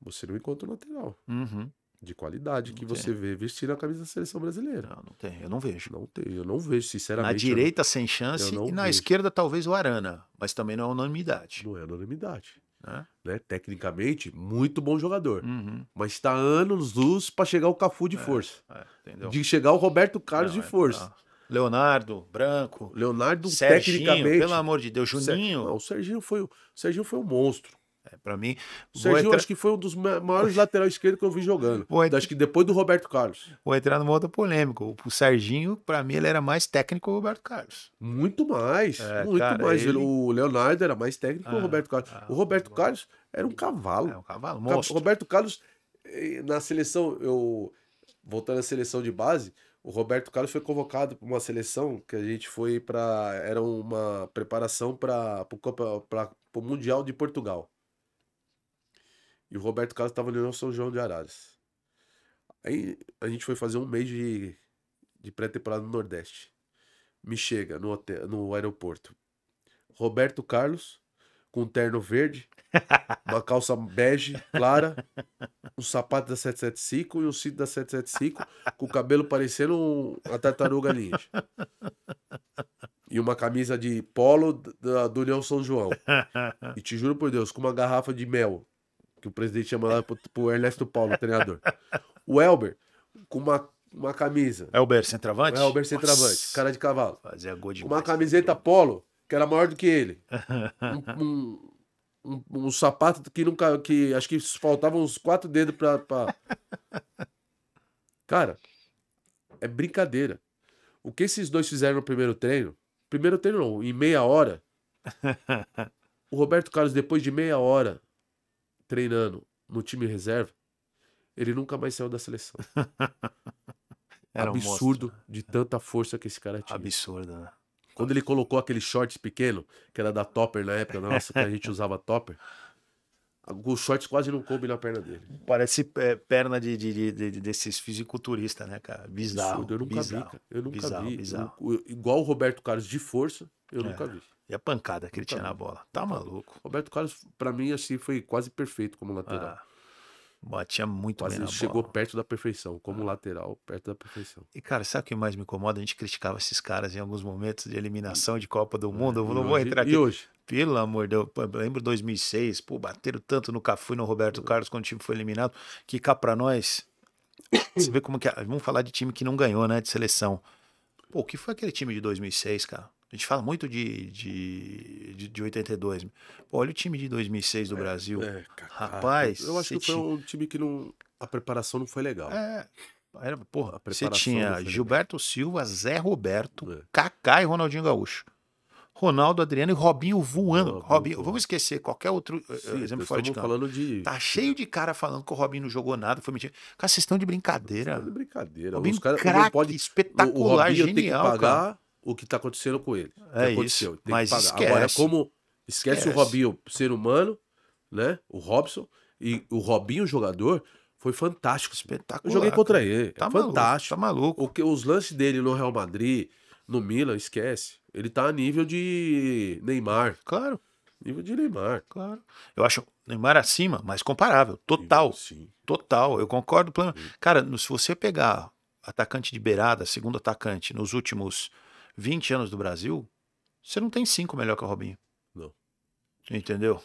você não encontra um lateral Uhum. de qualidade que Não você vê vestindo a camisa da seleção brasileira. Não tem, eu não vejo. Não tem, eu não vejo, Na sinceramente. direita, sem chance, não e na vejo. esquerda, talvez o Arana, mas também não é unanimidade. Não é unanimidade. Né? Né? Tecnicamente, muito bom jogador. Uhum. Mas está anos luz para chegar o Cafu de força. Entendeu? De chegar o Roberto Carlos Não, de força. Leonardo, Branco, Leonardo, Serginho, tecnicamente. pelo amor de Deus, Juninho. Não, o Serginho foi um monstro. Pra mim, O Serginho acho que foi um dos maiores lateral esquerdo que eu vi jogando. Acho que depois do Roberto Carlos. Vou entrar numa outra polêmica. O Serginho, pra mim, ele era mais técnico que o Roberto Carlos. Muito mais. Muito cara, mais. ele- O Leonardo era mais técnico que o Roberto Carlos. O Roberto Carlos era um cavalo. É um cavalo, monstro. Roberto Carlos, na seleção, voltando à seleção de base, o Roberto Carlos foi convocado para uma seleção que a gente foi para. Era uma preparação para o Mundial de Portugal. E o Roberto Carlos estava ali no São João de Araras. Aí a gente foi fazer um mês de pré-temporada no Nordeste. Me chega no aeroporto Roberto Carlos, com um terno verde, uma calça bege, clara, um sapato da 775 e um cinto da 775, com o cabelo parecendo uma tartaruga ninja. E uma camisa de polo do União São João. E te juro por Deus, com uma garrafa de mel, que o presidente chama lá pro Ernesto Paulo, o treinador. O Elber, com uma camisa. Elber, centroavante? Elber, centroavante, Nossa, cara de cavalo. fazia gol Com demais. uma camiseta polo, que era maior do que ele. Um sapato que acho que faltavam uns 4 dedos pra... Cara, é brincadeira. O que esses dois fizeram no primeiro treino não, em meia hora, o Roberto Carlos, depois de meia hora treinando no time reserva, ele nunca mais saiu da seleção. Era um Absurdo monstro. de tanta força que esse cara tinha. Absurdo, né? Quando ele colocou aquele shorts pequeno, que era da Topper na época, nossa, que a gente usava Topper, os shorts quase não coube na perna dele. Parece perna desses fisiculturistas, né, cara? Bizarro. Absurdo, eu nunca vi, cara. Eu nunca bizarro, vi. bizarro. Igual o Roberto Carlos de força, eu nunca vi. E a pancada que ele tinha na bola. Tá maluco. Roberto Carlos, pra mim, assim, foi quase perfeito como lateral. Batia muito bem Quase na chegou bola. perto da perfeição, como lateral, perto da perfeição. E, cara, sabe o que mais me incomoda? A gente criticava esses caras em alguns momentos de eliminação de Copa do Mundo. Eu não vou entrar aqui. E hoje? Pelo amor de Deus, pô, eu lembro 2006, pô, bateram tanto no Cafu e no Roberto Carlos quando o time foi eliminado, que cá pra nós, você vê como que é, vamos falar de time que não ganhou, né, de seleção. Pô, o que foi aquele time de 2006, cara? A gente fala muito de 82. Pô, olha o time de 2006 do Brasil. Rapaz, eu acho que foi um time que a preparação não foi legal. Porra, você preparação não tinha foi Gilberto Silva, Zé Roberto, É. Kaká e Ronaldinho Gaúcho. Ronaldo, Adriano e Robinho voando. Robinho Robinho, voando. vamos esquecer qualquer outro Sim, exemplo fora de estamos campo. falando de... Tá cheio de cara falando que o Robinho não jogou nada, foi mentira. Cara, vocês estão de brincadeira. de brincadeira. Robinho Os caras craque, não podem... espetacular, o Robinho genial, tem que pagar cara. o que tá acontecendo com ele. O que É aconteceu. isso, Tem mas que pagar. esquece. Agora, como esquece o Esquece. Robinho ser humano, né? O Robson. E o Robinho, jogador, foi fantástico. Espetacular. Eu joguei contra cara. ele. Tá É maluco, fantástico. tá maluco. Os lances dele no Real Madrid, no Milan, esquece. Ele tá a nível de Neymar. Claro, Nível de Neymar. claro. Eu acho o Neymar acima, mas comparável. Total. Sim. Total. Eu concordo. Cara, se você pegar atacante de beirada, segundo atacante, nos últimos 20 anos do Brasil, você não tem 5 melhor que o Robinho. Não. Entendeu?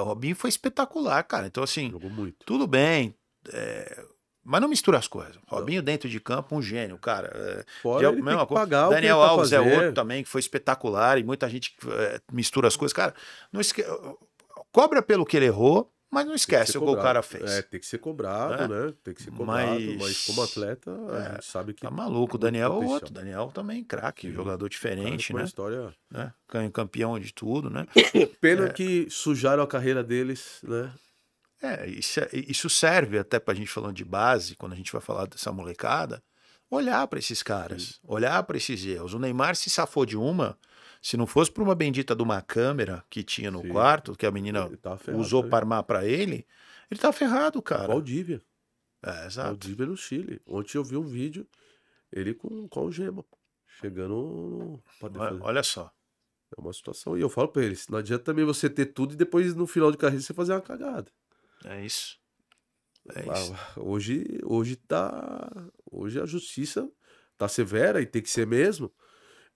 O Robinho foi espetacular, cara. Então, assim, Jogou muito. tudo bem, mas não mistura as coisas. Robinho dentro de campo, um gênio, cara. Fora ele tem que pagar Daniel o que ele tá Alves é fazendo. outro também, que foi espetacular, e muita gente mistura as coisas. Cara, não cobra pelo que ele errou, mas não esquece o gol que o cara fez. Tem que ser cobrado, né? Tem que ser cobrado, mas como atleta, a gente sabe que... Tá maluco, o muito Daniel é potencial. outro. Daniel também, craque, jogador diferente, Cara, com né? uma história... Campeão de tudo, né? Pena que sujaram a carreira deles, né? Isso serve até pra gente falando de base, quando a gente vai falar dessa molecada, olhar pra esses caras, olhar pra esses erros. O Neymar se safou de uma, se não fosse por uma bendita de uma câmera que tinha no quarto, que a menina Ele tava ferrado usou também. pra armar pra ele tá ferrado, cara. Valdívia. Exato. Valdívia no Chile. Ontem eu vi um vídeo, ele com algema, chegando pra defesa. Olha só. É uma situação. E eu falo pra eles, não adianta também você ter tudo e depois no final de carreira você fazer uma cagada. É isso. Isso. Hoje a justiça tá severa e tem que ser mesmo.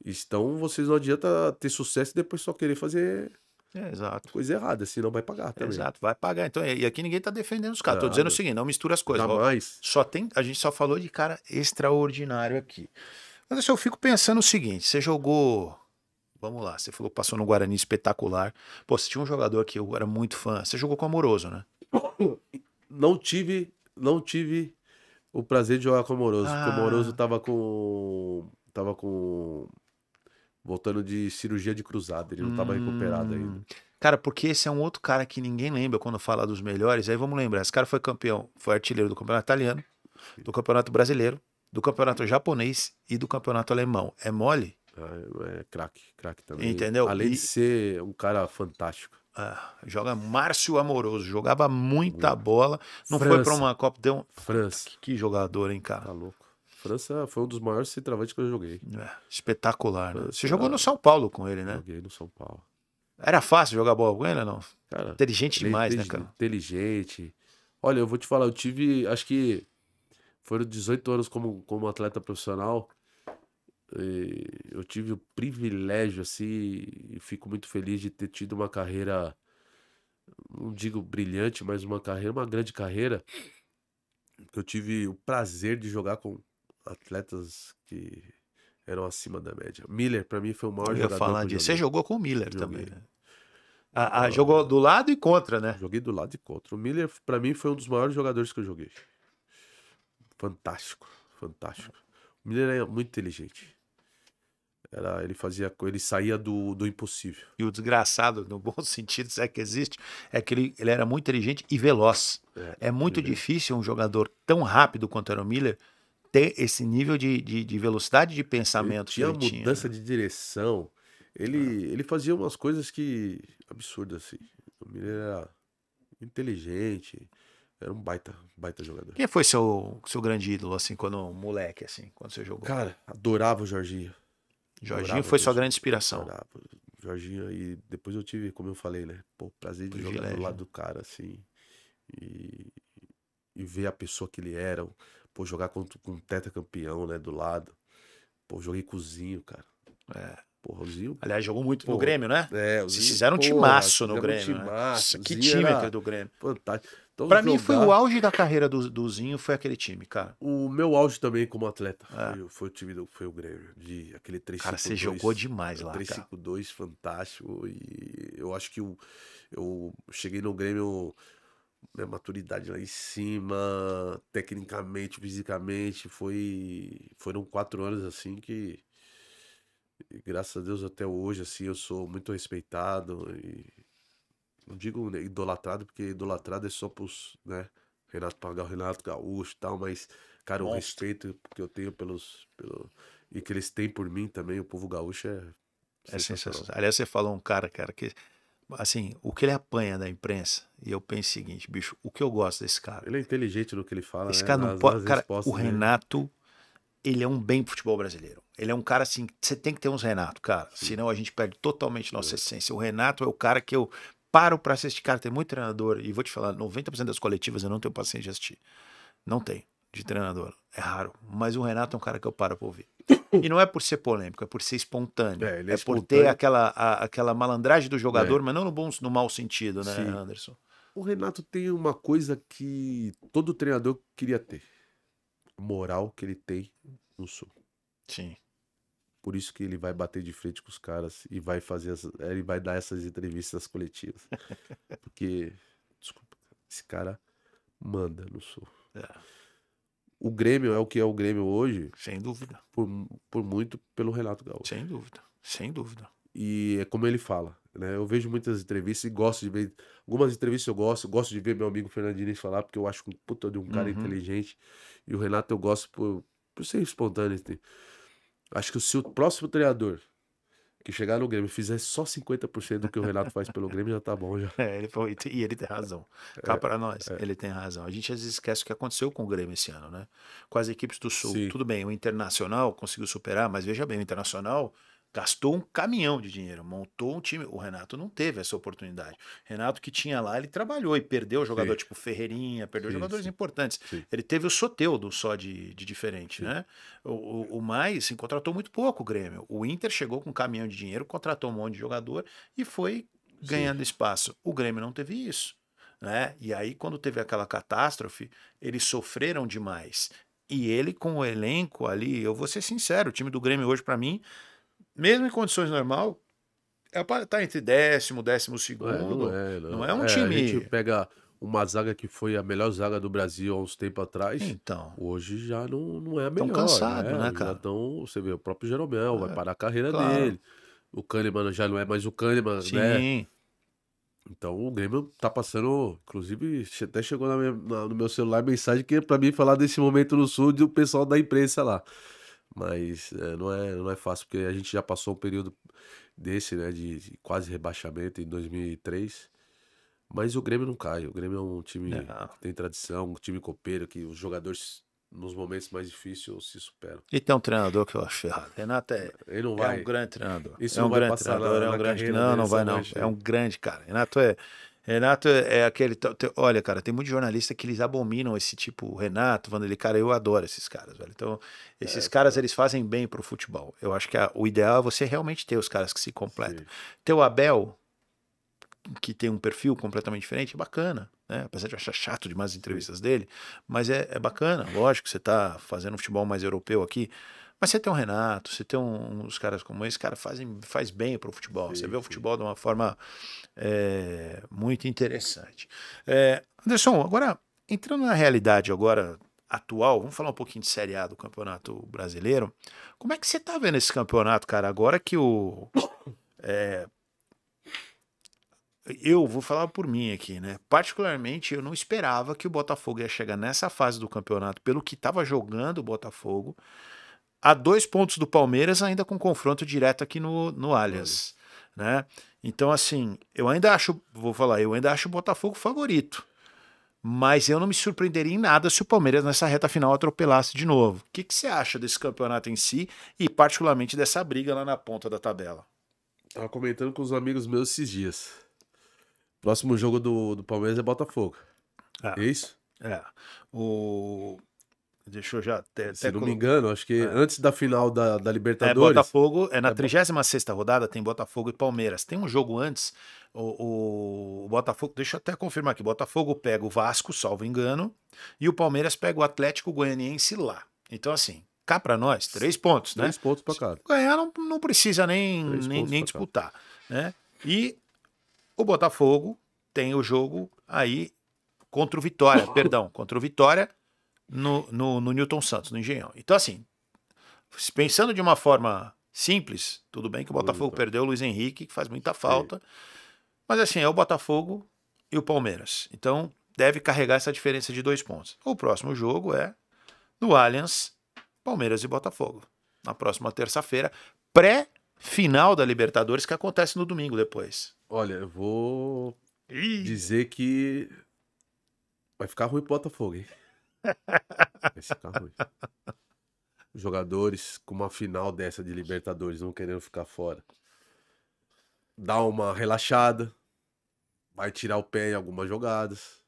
Então vocês não adianta ter sucesso e depois só querer fazer Exato. coisa errada, senão vai pagar também. Exato, vai pagar. Então, e aqui ninguém tá defendendo os caras. Tô Nada. dizendo o seguinte, não mistura as coisas. Jamais. A gente só falou de cara extraordinário aqui. Mas eu fico pensando o seguinte, você jogou... Vamos lá, você falou que passou no Guarani espetacular. Pô, você tinha um jogador que eu era muito fã. Você jogou com o Amoroso, né? Não tive o prazer de jogar com o Amoroso, porque o Amoroso tava com voltando de cirurgia de cruzado, ele não tava recuperado ainda. Cara, porque esse é um outro cara que ninguém lembra quando fala dos melhores. Aí vamos lembrar, esse cara foi campeão, foi artilheiro do campeonato italiano, do campeonato brasileiro, do campeonato japonês e do campeonato alemão. É mole? É craque também. Entendeu? Além de ser um cara fantástico. Joga Márcio Amoroso, jogava muita bola. Não foi pra uma Copa, deu França. Que jogador, hein, cara? Tá louco. França foi um dos maiores centroavantes que eu joguei. Espetacular, né? Você jogou no São Paulo com ele, né? Joguei no São Paulo. Era fácil jogar bola com ele ou não? Cara, inteligente demais, né, cara? Inteligente. Olha, eu vou te falar, eu tive, acho que foram 18 anos como atleta profissional. E eu tive o privilégio, assim, e fico muito feliz de ter tido uma carreira, não digo brilhante, mas uma grande carreira. Eu tive o prazer de jogar com atletas que eram acima da média. Miller, pra mim, foi o maior jogador falar que eu disso. joguei. Você jogou com o Miller Joguei. também, né? Jogou do lado e contra, né? Joguei do lado e contra. O Miller, pra mim, foi um dos maiores jogadores que eu joguei. Fantástico. O Miller é muito inteligente. Ele saía do impossível. E o desgraçado, no bom sentido, se é que existe, é que ele era muito inteligente e veloz. É muito difícil um jogador tão rápido quanto era o Miller ter esse nível de velocidade de pensamento que ele tinha. Mudança de direção. Ele fazia umas coisas absurdas, assim. O Miller era inteligente. Era um baita jogador. Quem foi seu grande ídolo, assim, quando moleque, assim, quando você jogou? Cara, adorava o Jorginho. Jorginho foi sua grande inspiração. Adorava. Jorginho, e depois eu tive, como eu falei, né? Pô, prazer de jogar do lado do cara, assim. E ver a pessoa que ele era. Pô, jogar com um tetracampeão, né? Do lado. Pô, joguei com o Zinho, cara. Porra, o Zinho... Aliás, jogou muito no Grêmio, né? O Vocês Zinho, fizeram um timaço no Grêmio. Timaço, Né? Que Zinho time era aquele do Grêmio. Fantástico. Então, pra mim foi o auge da carreira do Zinho, foi aquele time, cara. O meu auge também como atleta foi o Grêmio. Aquele 3-5-2. Cara, você jogou demais lá, 3-5-2 fantástico. E eu acho que eu cheguei no Grêmio, minha maturidade lá em cima, tecnicamente, fisicamente, foram 4 anos assim que, graças a Deus, até hoje, assim, eu sou muito respeitado e não digo idolatrado, porque idolatrado é só pros, né, Renato Gaúcho e tal, mas, cara, o respeito que eu tenho e que eles têm por mim também, o povo gaúcho é sensacional. Aliás, você falou um cara que, assim, o que ele apanha da imprensa, e eu penso o seguinte, bicho, o que eu gosto desse cara... Ele é inteligente no que ele fala, esse né? cara não pode... Cara, o dele. Renato, ele é um bem pro futebol brasileiro. Ele é um cara, assim, você tem que ter uns Renato, cara, senão a gente perde totalmente nossa essência. O Renato é o cara que eu paro pra assistir. Cara, tem muito treinador, e vou te falar, 90% das coletivas eu não tenho paciência de assistir. Não tenho. de treinador. É raro. Mas o Renato é um cara que eu paro pra ouvir. E não é por ser polêmico, é por ser espontâneo. Ele É é por ter espontâneo. aquela malandragem do jogador, É, mas não no mau sentido, né, sim. Anderson? O Renato tem uma coisa que todo treinador queria ter. A moral que ele tem no Sul. Sim. Por isso que ele vai bater de frente com os caras e vai fazer ele vai dar essas entrevistas coletivas. Porque, desculpa, esse cara manda no Sul. É, O Grêmio é o que é o Grêmio hoje, sem dúvida. por, por muito pelo Renato Gaúcho. Sem dúvida. Sem dúvida. E é como ele fala, né? Eu vejo muitas entrevistas e gosto de ver. Algumas entrevistas eu gosto de ver meu amigo Fernando Diniz falar, porque eu acho um puta de um cara Uhum. inteligente. E o Renato eu gosto por ser espontâneo. Assim. Acho que se o próximo treinador que chegar no Grêmio e fizer só 50% do que o Renato faz pelo Grêmio, já tá bom já. Ele foi, e ele tem razão. Cá para nós, ele tem razão. A gente às vezes esquece o que aconteceu com o Grêmio esse ano, né? Com as equipes do Sul. Sim, Tudo bem, o Internacional conseguiu superar, mas veja bem, o Internacional gastou um caminhão de dinheiro, montou um time. O Renato não teve essa oportunidade. Renato que tinha lá, ele trabalhou e perdeu jogador sim, tipo Ferreirinha, perdeu sim, jogadores sim, importantes. sim, Ele teve o Soteldo só de diferente, sim, né? O mais, assim, contratou muito pouco o Grêmio. O Inter chegou com um caminhão de dinheiro, contratou um monte de jogador e foi sim. ganhando espaço. O Grêmio não teve isso, né? E aí, quando teve aquela catástrofe, eles sofreram demais. E ele, com o elenco ali, eu vou ser sincero, o time do Grêmio hoje, para mim, mesmo em condições normal, tá entre décimo Não segundo. é, Não não. é um É, a gente time. pega uma zaga que foi a melhor zaga do Brasil há uns tempos atrás, Então, hoje já não é a tão melhor, cansado, né? né, Já cara? estão, você vê, o próprio Jeromel vai É, parar a carreira claro. dele, o Kahneman já não é mais o Kahneman, né? Sim. Então o Grêmio tá passando, inclusive até chegou no meu celular mensagem que é pra mim falar desse momento no Sul do pessoal da imprensa lá. Mas não é fácil, porque a gente já passou um período desse, né, de quase rebaixamento em 2003. Mas o Grêmio não cai. O Grêmio é um time Não. que tem tradição, um time copeiro, que os jogadores, nos momentos mais difíceis, se superam. E tem um treinador que eu acho ferrado. Renato Ele não é um vai. grande treinador. Isso É não um vai grande passar treinador, é um na grande. carreira Não, dele, não essa vai não. mancha É aí. um grande cara. Renato é aquele. Olha, cara, tem muitos jornalistas que eles abominam esse tipo, Renato, Vanderlei, cara, eu adoro esses caras, velho. Então, esses É, caras, eles fazem bem pro futebol. Eu acho que o ideal é você realmente ter os caras que se completam. sim, Ter o Abel, que tem um perfil completamente diferente, é bacana, né? Apesar de eu achar chato demais as sim, entrevistas dele, mas é bacana. Lógico, você tá fazendo um futebol mais europeu aqui, mas você tem um Renato, você tem uns caras como esse, cara faz bem pro futebol. Você sim, vê o sim. futebol de uma forma muito interessante. Anderson, agora, entrando na realidade agora atual, vamos falar um pouquinho de Série A do Campeonato Brasileiro. Como é que você tá vendo esse campeonato, cara? Agora que eu vou falar por mim aqui, né? Particularmente, eu não esperava que o Botafogo ia chegar nessa fase do campeonato, pelo que estava jogando o Botafogo, a 2 pontos do Palmeiras, ainda com confronto direto aqui no Olha, Allianz, né? Então, assim, eu ainda acho, vou falar, eu ainda acho o Botafogo favorito, mas eu não me surpreenderia em nada se o Palmeiras nessa reta final atropelasse de novo. O que você acha desse campeonato em si e particularmente dessa briga lá na ponta da tabela? tava comentando com os amigos meus esses dias. Próximo jogo do Palmeiras é Botafogo. É, É isso? é. O... Deixa eu já Se até não me colocar. engano, acho que antes da final da Libertadores. Botafogo, na É, 36ª rodada tem Botafogo e Palmeiras. Tem um jogo antes, o Botafogo, deixa eu até confirmar aqui, Botafogo pega o Vasco, salvo engano, e o Palmeiras pega o Atlético Goianiense lá. Então assim, cá pra nós, 3 pontos, né? 3 pontos pra Se cá. ganhar não precisa nem, 3 pontos nem pra cá. disputar, né? E o Botafogo tem o jogo aí contra o Vitória, perdão, contra o Vitória no Newton Santos, no Engenhão. Então assim, pensando de uma forma simples, tudo bem que o Boa Botafogo vitória. perdeu o Luiz Henrique, que faz muita Sim. falta, mas assim, é o Botafogo e o Palmeiras. Então, deve carregar essa diferença de 2 pontos. O próximo jogo é no Allianz, Palmeiras e Botafogo. Na próxima terça-feira, pré-final da Libertadores, que acontece no domingo depois. Olha, eu vou Ih, dizer que vai ficar ruim pro Botafogo, hein? Vai ficar ruim. Os jogadores com uma final dessa de Libertadores não querendo ficar fora. Dá uma relaxada. Vai tirar o pé em algumas jogadas.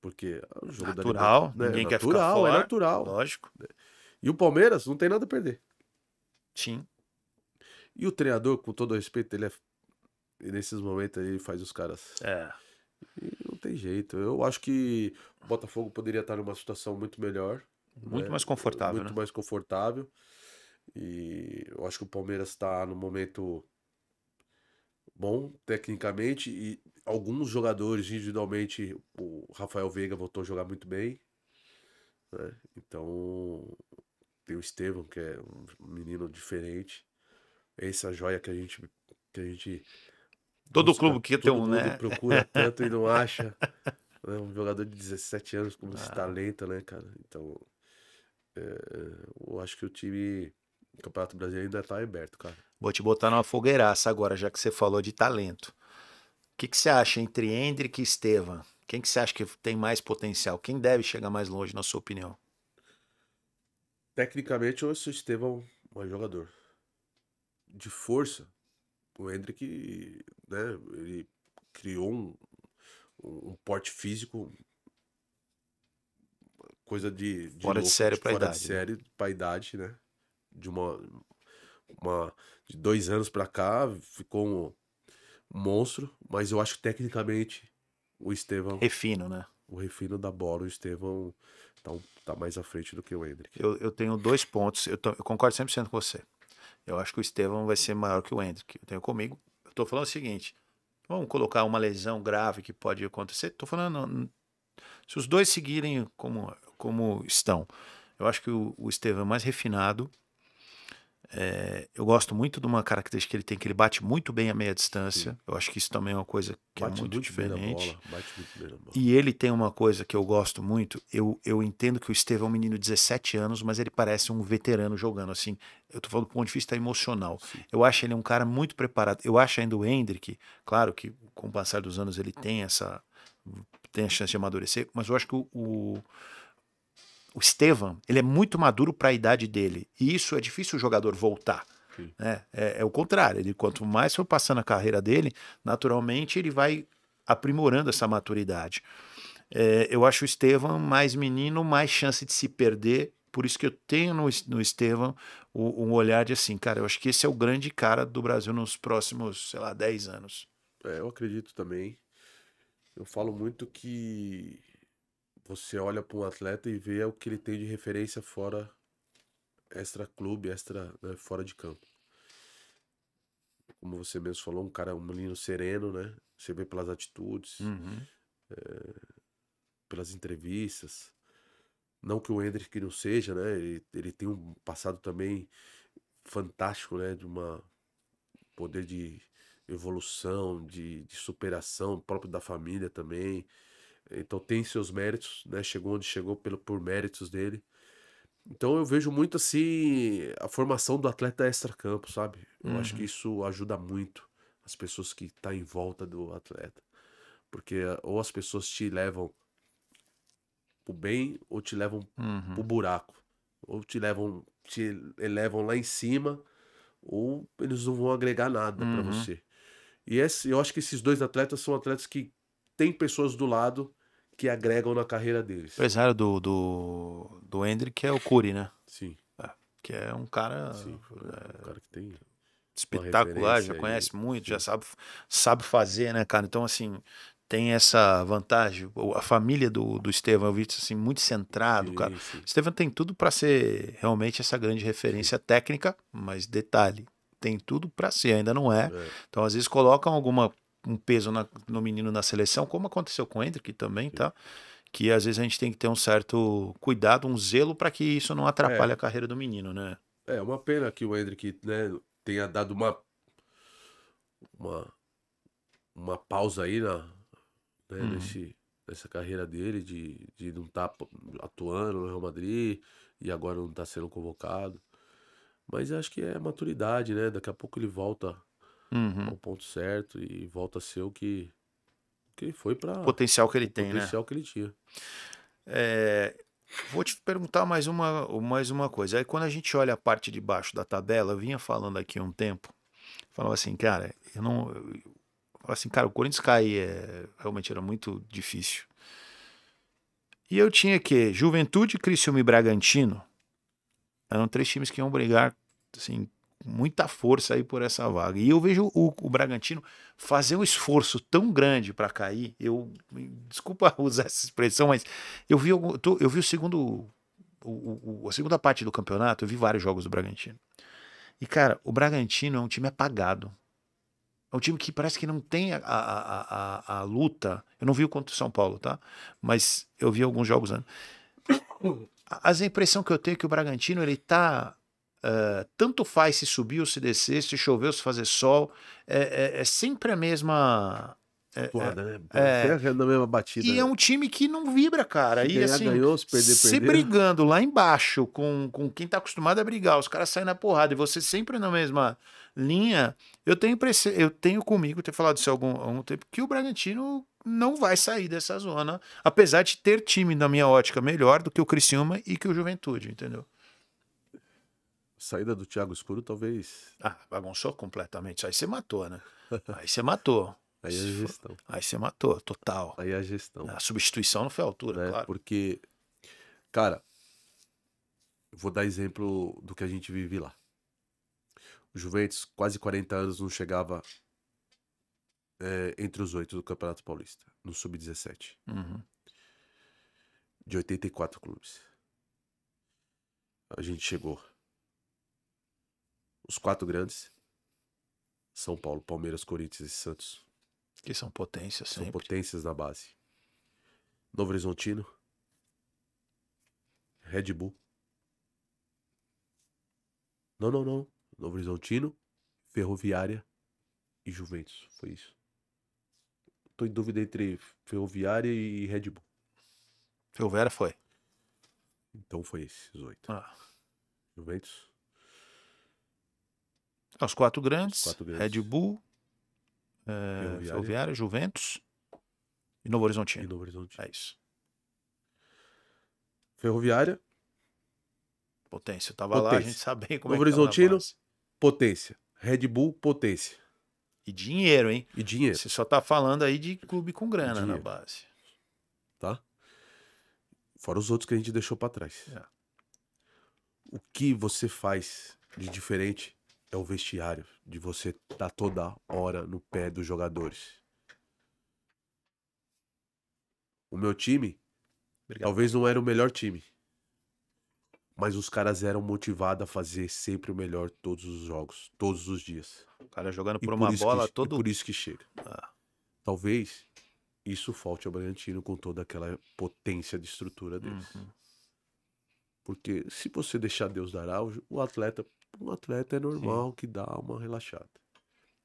Porque o jogo da Natural, Libertadores, né, ninguém é quer ficar natural, é fora. natural. Lógico. E o Palmeiras não tem nada a perder. Sim. E o treinador, com todo o respeito, e nesses momentos aí ele faz os caras. É. E não tem jeito. Eu acho que o Botafogo poderia estar numa situação muito melhor, Muito né? mais confortável, Muito né? mais confortável. E eu acho que o Palmeiras está no momento bom, tecnicamente, e alguns jogadores individualmente, o Rafael Veiga voltou a jogar muito bem, né? Então, tem o Estevão, que é um menino diferente. Essa joia que a gente Todo busca, clube que tem todo um, mundo né? procura tanto e não acha, né? Um jogador de 17 anos com esse Ah, talento, né, cara? Então, eu acho que o Campeonato Brasileiro ainda tá aberto, cara. vou te botar numa fogueiraça agora, já que você falou de talento. O que você acha entre Endrick e Estevam? Quem que você acha que tem mais potencial? Quem deve chegar mais longe, na sua opinião? Tecnicamente, eu acho o Estevão mais jogador. De força, o Hendrick, né, ele criou um porte físico, coisa de Fora de louco, série de pra fora de idade, né? série pra idade, né? De uma de 2 anos pra cá, ficou um monstro, mas eu acho que tecnicamente o Estevão, Refino, né? o refino da bola, o Estevão tá mais à frente do que o Hendrick. Eu tenho 2 pontos, eu concordo 100% com você. Eu acho que o Estevam vai ser maior que o Endrick. Eu tenho comigo. Eu tô falando o seguinte: vamos colocar uma lesão grave que pode acontecer. Tô falando, se os dois seguirem como estão, eu acho que o Estevam é mais refinado. Eu gosto muito de uma característica que ele tem, que ele bate muito bem a meia Sim. distância. Eu acho que isso também é uma coisa que é Bate muito muito bem na diferente. bola, bate muito bem na bola. E ele tem uma coisa que eu gosto muito. Eu entendo que o Estevão é um menino de 17 anos, mas ele parece um veterano jogando. Assim, eu tô falando do ponto de vista emocional. Sim. Eu acho ele um cara muito preparado. Eu acho ainda o Endrick, claro que com o passar dos anos ele tem a chance de amadurecer, mas eu acho que o Estevam, ele é muito maduro para a idade dele. E isso é difícil o jogador voltar. Sim. Né? É o contrário. Ele, quanto mais for passando a carreira dele, naturalmente ele vai aprimorando essa maturidade. Eu acho o Estevam mais menino, mais chance de se perder. Por isso que eu tenho no Estevam um olhar de assim, cara, eu acho que esse é o grande cara do Brasil nos próximos, sei lá, 10 anos. Eu acredito também. Eu falo muito que você olha para um atleta e vê o que ele tem de referência fora, extra-clube, né, fora de campo. Como você mesmo falou, um menino sereno, né? Você vê pelas atitudes, Uhum. pelas entrevistas. Não que o Endrick não seja, né? Ele tem um passado também fantástico, né? De uma poder de evolução, de superação, próprio da família também. Então tem seus méritos, né? Chegou onde chegou por méritos dele. Então eu vejo muito assim a formação do atleta extra-campo, sabe? Eu acho que Uhum. isso ajuda muito as pessoas que estão em volta do atleta. Porque ou as pessoas te levam pro bem ou te levam pro Uhum. buraco. Ou te elevam lá em cima, ou eles não vão agregar nada pra Uhum. você. Eu acho que esses dois atletas são atletas que têm pessoas do lado que agregam na carreira O deles. empresário do Hendrick é o Curi, né? Sim, Que é um cara sim. É um cara que tem uma espetacular, já referência aí. conhece muito, já Sim, sabe fazer, né, cara? Então, assim, tem essa vantagem. A família do Estevão, eu vi isso assim, muito centrado, cara. sim, sim, O Estevão tem tudo para ser realmente essa grande sim. referência técnica, mas detalhe, tem tudo para ser, ainda não é. É, Então, às vezes, colocam um peso no menino na seleção, como aconteceu com o Hendrick também, sim. tá? Que às vezes a gente tem que ter um certo cuidado, um zelo para que isso não atrapalhe É, a carreira do menino, né? é uma pena que o Endrick, né, tenha dado uma, uma pausa aí né, Uhum. nessa carreira dele de não estar atuando no Real Madrid e agora não estar sendo convocado. Mas acho que é maturidade, né? Daqui a pouco ele volta Uhum. ao ponto certo e volta a ser o que ele foi O para potencial que ele o tem, né? potencial que ele tinha. É, vou te perguntar mais uma coisa. Aí quando a gente olha a parte de baixo da tabela, eu vinha falando aqui um tempo, falava assim, cara, falava assim, cara, o Corinthians cair realmente era muito difícil. E eu tinha que Juventude, Criciúma e Bragantino. Eram 3 times que iam brigar, assim, com muita força aí por essa vaga. E eu vejo o Bragantino fazer um esforço tão grande para cair. Desculpa usar essa expressão, mas eu vi o segundo, a segunda parte do campeonato. Eu vi vários jogos do Bragantino. E cara, o Bragantino é um time apagado. É um time que parece que não tem a luta. Eu não vi o contra o São Paulo, tá? Mas eu vi alguns jogos antes. A impressão que eu tenho é que o Bragantino, ele tá... tanto faz se subir ou se descer, se chover ou se fazer sol. É sempre a mesma... Toada, né? Sempre na mesma batida. E é um time que não vibra, cara. Se E ganhar, assim, ganhou, se perder, se perdeu. brigando lá embaixo com quem tá acostumado a brigar, os caras saem na porrada e você sempre na mesma linha, eu tenho comigo, ter falado isso há algum tempo, que o Bragantino não vai sair dessa zona, apesar de ter time, na minha ótica, melhor do que o Criciúma e que o Juventude, entendeu? Saída do Thiago Escuro, talvez. Bagunçou completamente. Aí você matou, né? Aí você matou. Aí é a gestão. Aí você matou, total. Aí é a gestão. A substituição não foi à altura, Né? claro. Porque, cara, eu vou dar exemplo do que a gente vive lá. O Juventus, quase 40 anos, não chegava entre os 8 do Campeonato Paulista, no Sub-17. Uhum. De 84 clubes. A gente chegou. Os 4 grandes: São Paulo, Palmeiras, Corinthians e Santos. Que são potências sempre. São potências na base. Novo Horizontino, Red Bull. Não. Novo Horizontino, Ferroviária e Juventus. Foi isso. Tô em dúvida entre Ferroviária e Red Bull. Ferroviária foi. Então foi esses 8. Juventus. Os 4 grandes. 4 grandes. Red Bull, Ferroviária, Juventus e Novo Horizontino. E Novo Horizontino. É isso. Ferroviária. Potência. Eu tava lá, a gente sabe bem como Novo é que tava na Horizontino, base. potência. Red Bull, potência. E dinheiro, hein? E dinheiro. Você só tá falando aí de clube com grana na Dinheiro. base. Tá? Fora os outros que a gente deixou pra trás. O que você faz de diferente é o vestiário, de você estar toda hora no pé dos jogadores. O meu time, talvez não era o melhor time, mas os caras eram motivados a fazer sempre o melhor todos os jogos, todos os dias. O cara jogando por uma bola todo... E por isso que chega. Talvez isso falte ao Bragantino com toda aquela potência de estrutura deles. Porque se você deixar Deus dará, um atleta é normal que dá uma relaxada.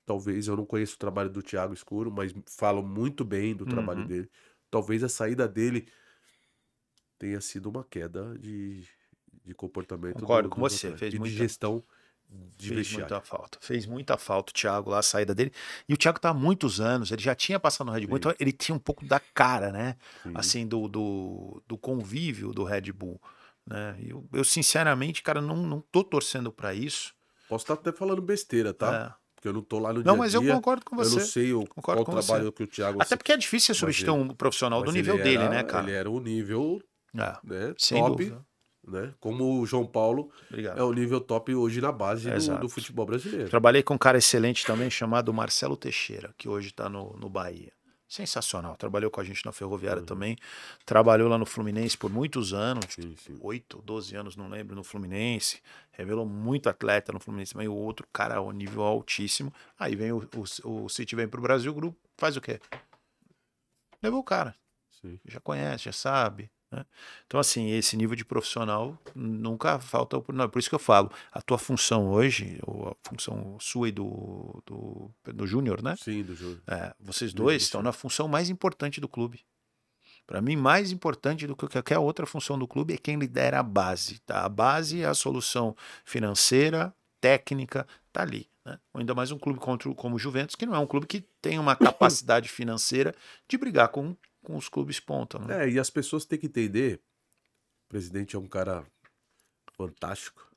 Talvez, eu não conheço o trabalho do Thiago Escuro, mas falo muito bem do trabalho dele. Talvez a saída dele tenha sido uma queda de comportamento. Concordo com você. De gestão de vestiário. Fez muita falta o Thiago lá, a saída dele. E o Thiago tá há muitos anos, ele já tinha passado no Red Bull, então ele tinha um pouco da cara, né? Sim. Assim, do convívio do Red Bull. Né? Eu sinceramente, cara, não tô torcendo pra isso. Posso estar até falando besteira, tá? Porque eu não tô lá no dia a dia. Não, mas eu concordo com você. Eu não sei qual o trabalho que o Thiago... Até porque é difícil você substituir um profissional do nível dele, né, cara? Ele era um nível sem top, dúvida. Né? Como o João Paulo é o nível top hoje na base do futebol brasileiro. Trabalhei com um cara excelente também chamado Marcelo Teixeira, que hoje tá no Bahia. Sensacional. Trabalhou com a gente na Ferroviária também. Trabalhou lá no Fluminense por muitos anos. 8, 12 anos, não lembro, no Fluminense. Revelou muito atleta no Fluminense. Mas o outro cara, o nível altíssimo. Aí vem o City vem pro Brasil, o grupo faz o quê? Levou o cara. Sim. Já conhece, já sabe. Né? Então, assim, esse nível de profissional nunca falta. Não, por isso que eu falo, a tua função hoje, ou a função sua e do Júnior, né? Sim, do Júnior. Vocês dois estão na função mais importante do clube. Para mim, mais importante do que qualquer outra função do clube é quem lidera a base. Tá? A base é a solução financeira, técnica, tá ali. Né? Ainda mais um clube como o Juventus, que não é um clube que tem uma capacidade financeira de brigar com os clubes ponta. Né? E as pessoas têm que entender, o presidente é um cara fantástico,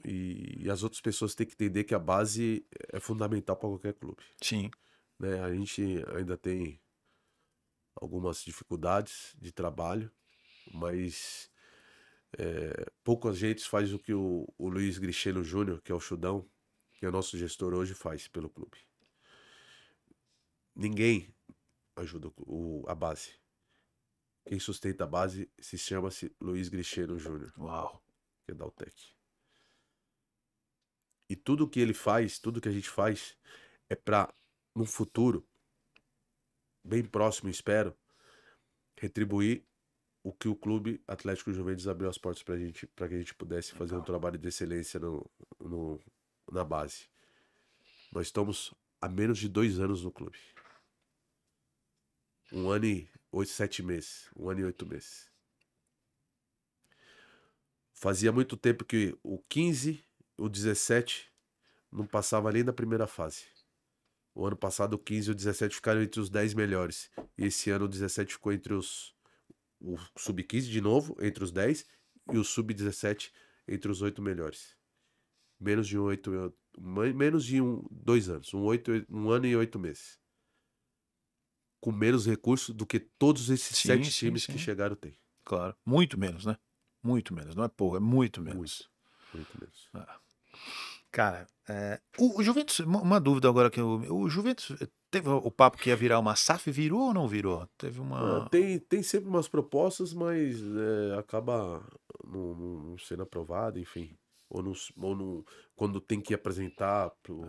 e as outras pessoas têm que entender que a base é fundamental para qualquer clube. Sim. Né? A gente ainda tem algumas dificuldades de trabalho, mas pouca gente faz o que o Luiz Gricheno Júnior, que é o Chudão, que é o nosso gestor hoje, faz pelo clube. Ninguém ajuda a base. Quem sustenta a base chama-se Luiz Gricheno Júnior, Uau. que é da Altec. E tudo que ele faz, tudo que a gente faz, é para, no futuro, bem próximo, espero, retribuir o que o Clube Atlético Juventus abriu as portas pra gente, para que a gente pudesse fazer um trabalho de excelência na base. Nós estamos há menos de 2 anos no clube. 1 ano e 7 meses. 1 ano e 8 meses. Fazia muito tempo que o 15, o 17 não passava nem da primeira fase. O ano passado o 15 e o 17 ficaram entre os 10 melhores. E esse ano o 17 ficou entre o sub-15 de novo, entre os 10, e o sub-17 entre os 8 melhores. Menos de 2 anos. 1 ano e 8 meses. Com menos recursos do que todos esses 7 times que chegaram têm. Claro. Muito menos, né? Muito menos. Não é pouco, é muito menos. Muito menos. Cara, o Juventus, uma dúvida agora que o Juventus teve o papo que ia virar uma SAF, virou ou não virou? Teve uma... Tem sempre umas propostas, mas acaba não sendo aprovado, enfim. Quando tem que apresentar pro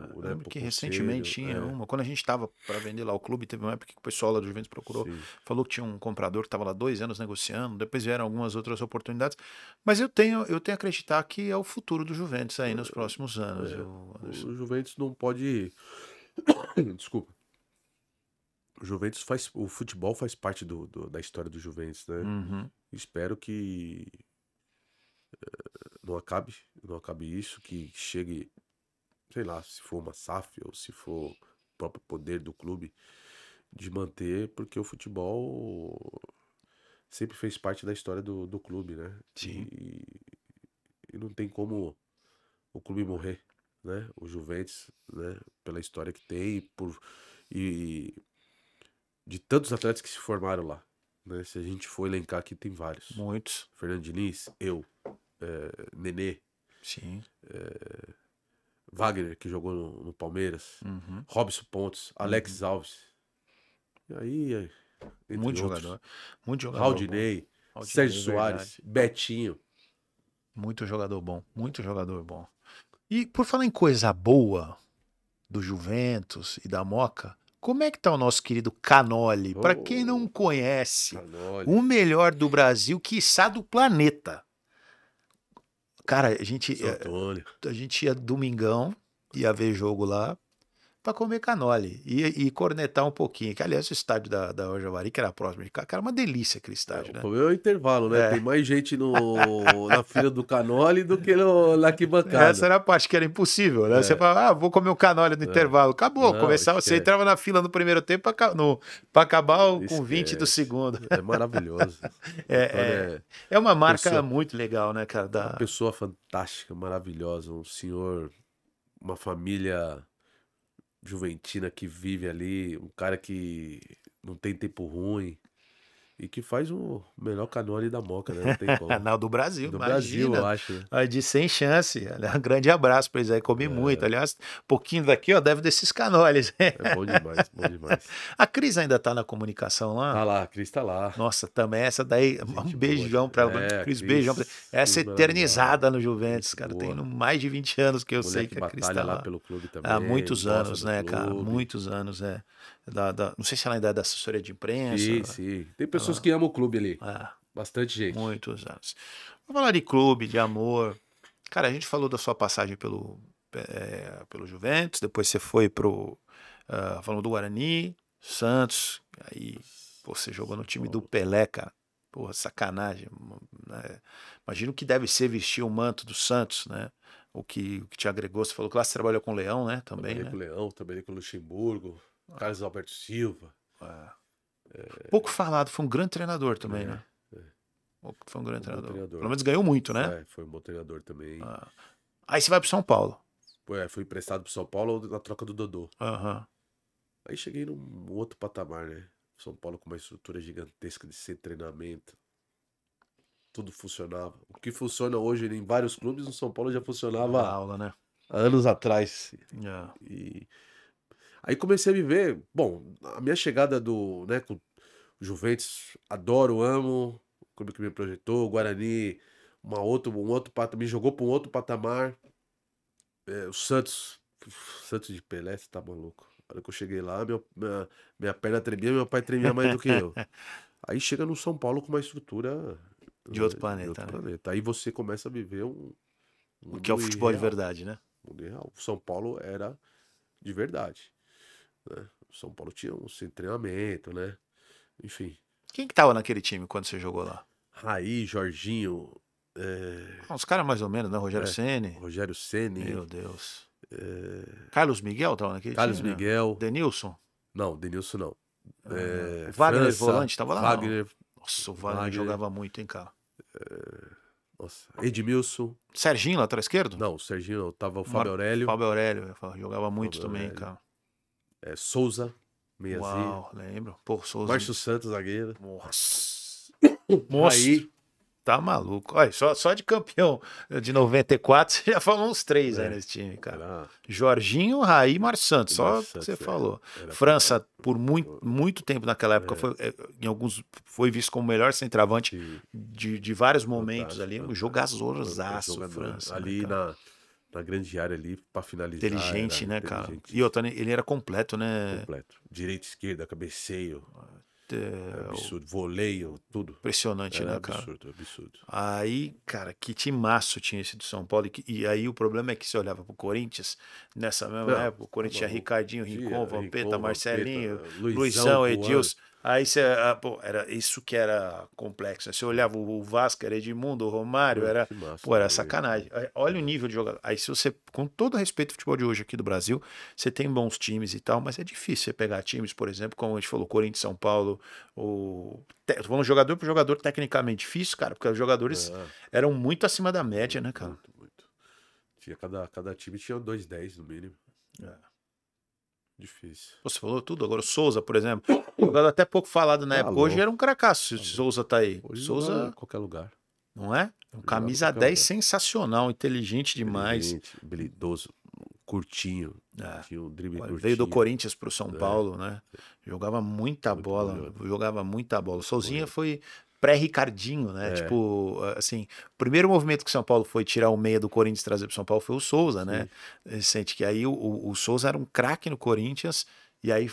que recentemente tinha uma. Quando a gente estava para vender lá o clube, teve uma época que o pessoal lá do Juventus procurou, falou que tinha um comprador que estava lá 2 anos negociando, depois vieram algumas outras oportunidades. Mas eu tenho a acreditar que é o futuro do Juventus aí nos próximos anos. O Juventus não pode. Desculpa. O futebol faz parte da história do Juventus, né? Uhum. Espero que não acabe isso, que chegue, sei lá, se for uma SAF ou se for o próprio poder do clube de manter, porque o futebol sempre fez parte da história do clube, né? Sim. E não tem como o clube morrer, né? O Juventus, né? Pela história que tem e de tantos atletas que se formaram lá, né? Se a gente for elencar aqui, tem vários. Muitos. Fernando Diniz, Nenê. Sim. Wagner, que jogou no Palmeiras. Uhum. Robson Pontes, Alex Alves. E aí, muito outros. jogador. Muito jogador. Raudinei, Sérgio Soares, Betinho. Muito jogador bom. Muito jogador bom. E por falar em coisa boa do Juventus e da Moca, como é que tá o nosso querido Canoli? Para quem não conhece, Canoli. o melhor do Brasil, quiçá do planeta. Cara, a gente ia domingão, ia ver jogo lá, pra comer canole e cornetar um pouquinho. Que, aliás, o estádio da Javari, que era próximo de cá, era uma delícia aquele estádio, né? O problema é o intervalo, né? Tem mais gente na fila do canole do que na arquibancada. Essa era a parte que era impossível, né? Você fala, vou comer um canole no intervalo. Acabou, você entrava na fila no primeiro tempo pra acabar com 20 do segundo. É maravilhoso. É uma marca muito legal, né, cara? Uma pessoa fantástica, maravilhosa, um senhor, uma família juventina que vive ali, um cara que não tem tempo ruim e que faz o melhor canole da Moca, né? Não tem como. Não, do Brasil, do imagina. Brasil, eu acho. Né? De sem chance. Um grande abraço pra eles aí, comi muito. Aliás, um pouquinho daqui, ó, deve desses canoles. É bom demais, bom demais. A Cris ainda tá na comunicação lá? Tá lá, a Cris tá lá. Nossa, também essa daí, um beijão pra ela. Cris, beijão pra essa eternizada no Juventus, cara. Tem mais de 20 anos que eu sei que a Cris tá lá. Pelo clube também. Há muitos anos, né, cara? Muitos anos, não sei se ela ainda é da assessoria de imprensa. Sim. Tem pessoas que amam o clube ali. Bastante gente. Muitos anos. Vamos falar de clube, de amor. Cara, a gente falou da sua passagem pelo Juventus, depois você foi falando do Guarani, Santos, aí você jogou no time do Pelé, cara. Porra, sacanagem. Né? Imagina o que deve ser vestir o manto do Santos, né? O que te agregou. Você falou que lá você trabalhou com o Leão, né? Também, trabalhei com o Leão, trabalhei com o Luxemburgo, Carlos Alberto Silva. Pouco falado, foi um grande treinador também, né? Foi um grande treinador. Pelo menos ganhou muito, né? Foi um bom treinador também. Aí você vai pro São Paulo. Fui emprestado pro São Paulo na troca do Dodô. Uhum. Aí cheguei num outro patamar, né? São Paulo com uma estrutura gigantesca de sem treinamento. Tudo funcionava. O que funciona hoje em vários clubes, no São Paulo já Na funcionava aula, né? há anos atrás. É. E aí comecei a viver. Bom, a minha chegada né, com o Juventus, adoro, amo. O clube que me projetou, o Guarani, um outro patamar, me jogou para um outro patamar. O Santos de Pelé, você tá maluco. A hora que eu cheguei lá, minha perna tremia, meu pai tremia mais do que eu. Aí chega no São Paulo com uma estrutura De outro de planeta, outro né? planeta. Aí você começa a viver um O que é o mundo futebol de irreal, verdade, né? mundo irreal. O São Paulo era de verdade, né? O São Paulo tinha um sem treinamento, né? Enfim. Quem que tava naquele time quando você jogou lá? Raí, Jorginho, Uns caras mais ou menos, né? Rogério É. Ceni. Rogério Ceni, Meu Deus. Carlos Miguel tava naquele Carlos time? Né? Miguel. Denilson. Não, Denilson não. O Wagner França, Volante tava lá? Não? Wagner, Nossa, o Wagner Wagner. jogava muito, hein, cara? nossa, Edmilson. Serginho, lateral esquerdo? Não, o Serginho não. Tava o Fábio Aurélio. Fábio Aurélio, eu ia falar, jogava muito Fábio também, Aurélio. cara. Souza, Meiazi. Uau, lembro. Pô, Souza. Márcio Santos, zagueiro. Nossa. Raí. Tá maluco. Olha, só de campeão de 94, você já falou uns 3 aí nesse time, cara. Era... Jorginho, Raí e Márcio Santos, só Márcio o que você Santos, falou. era França, por muito tempo naquela época, em alguns foi visto como o melhor centroavante de vários momentos ali. Um jogadorzaço, França. Ali né, na grande área ali, pra finalizar. inteligente, era né, cara? inteligente. E outra, ele era completo, né? Completo. Direita, esquerda, cabeceio. É, Absurdo. Voleio, tudo. impressionante, Era né, cara? absurdo. Aí, cara, que timaço tinha esse do São Paulo. E aí o problema é que você olhava pro Corinthians, nessa mesma Não, época, o Corinthians tinha maluco. Ricardinho, Rincon, Tinha Vampeta, Rincon, Marcelinho, Vampeta, Luizão, Puan. Edilson. Aí você, pô, era isso que era complexo. Né? Você olhava o Vasco, era Edmundo, o Romário, era, Que massa, pô, era né? sacanagem. Olha o nível de jogador. Aí se você, com todo respeito ao futebol de hoje aqui do Brasil, você tem bons times e tal, mas é difícil você pegar times, por exemplo, como a gente falou, Corinthians, São Paulo, vamos jogador por jogador tecnicamente difícil, cara, porque os jogadores eram muito acima da média, né, cara? Muito. Tinha, cada time tinha 2,10 no mínimo. Difícil. Você falou tudo. Agora o Souza, por exemplo, jogador até pouco falado na época. Hoje louco. era um cracaço. Se o Souza tá aí. Hoje Souza, joga em qualquer lugar. não é? Um Jogava camisa em qualquer 10 lugar. sensacional, inteligente demais. Inteligente, habilidoso, curtinho. É. Tinha um drible Olha, curtinho. veio do Corinthians pro São Paulo, né? Jogava muita Muito bola. goleador. Jogava muita bola. O Souzinha goleador. foi pré-Ricardinho, né? É. Tipo, assim, o primeiro movimento que o São Paulo foi tirar o meia do Corinthians e trazer pro São Paulo foi o Souza, né? Sente que aí o Souza era um craque no Corinthians. E aí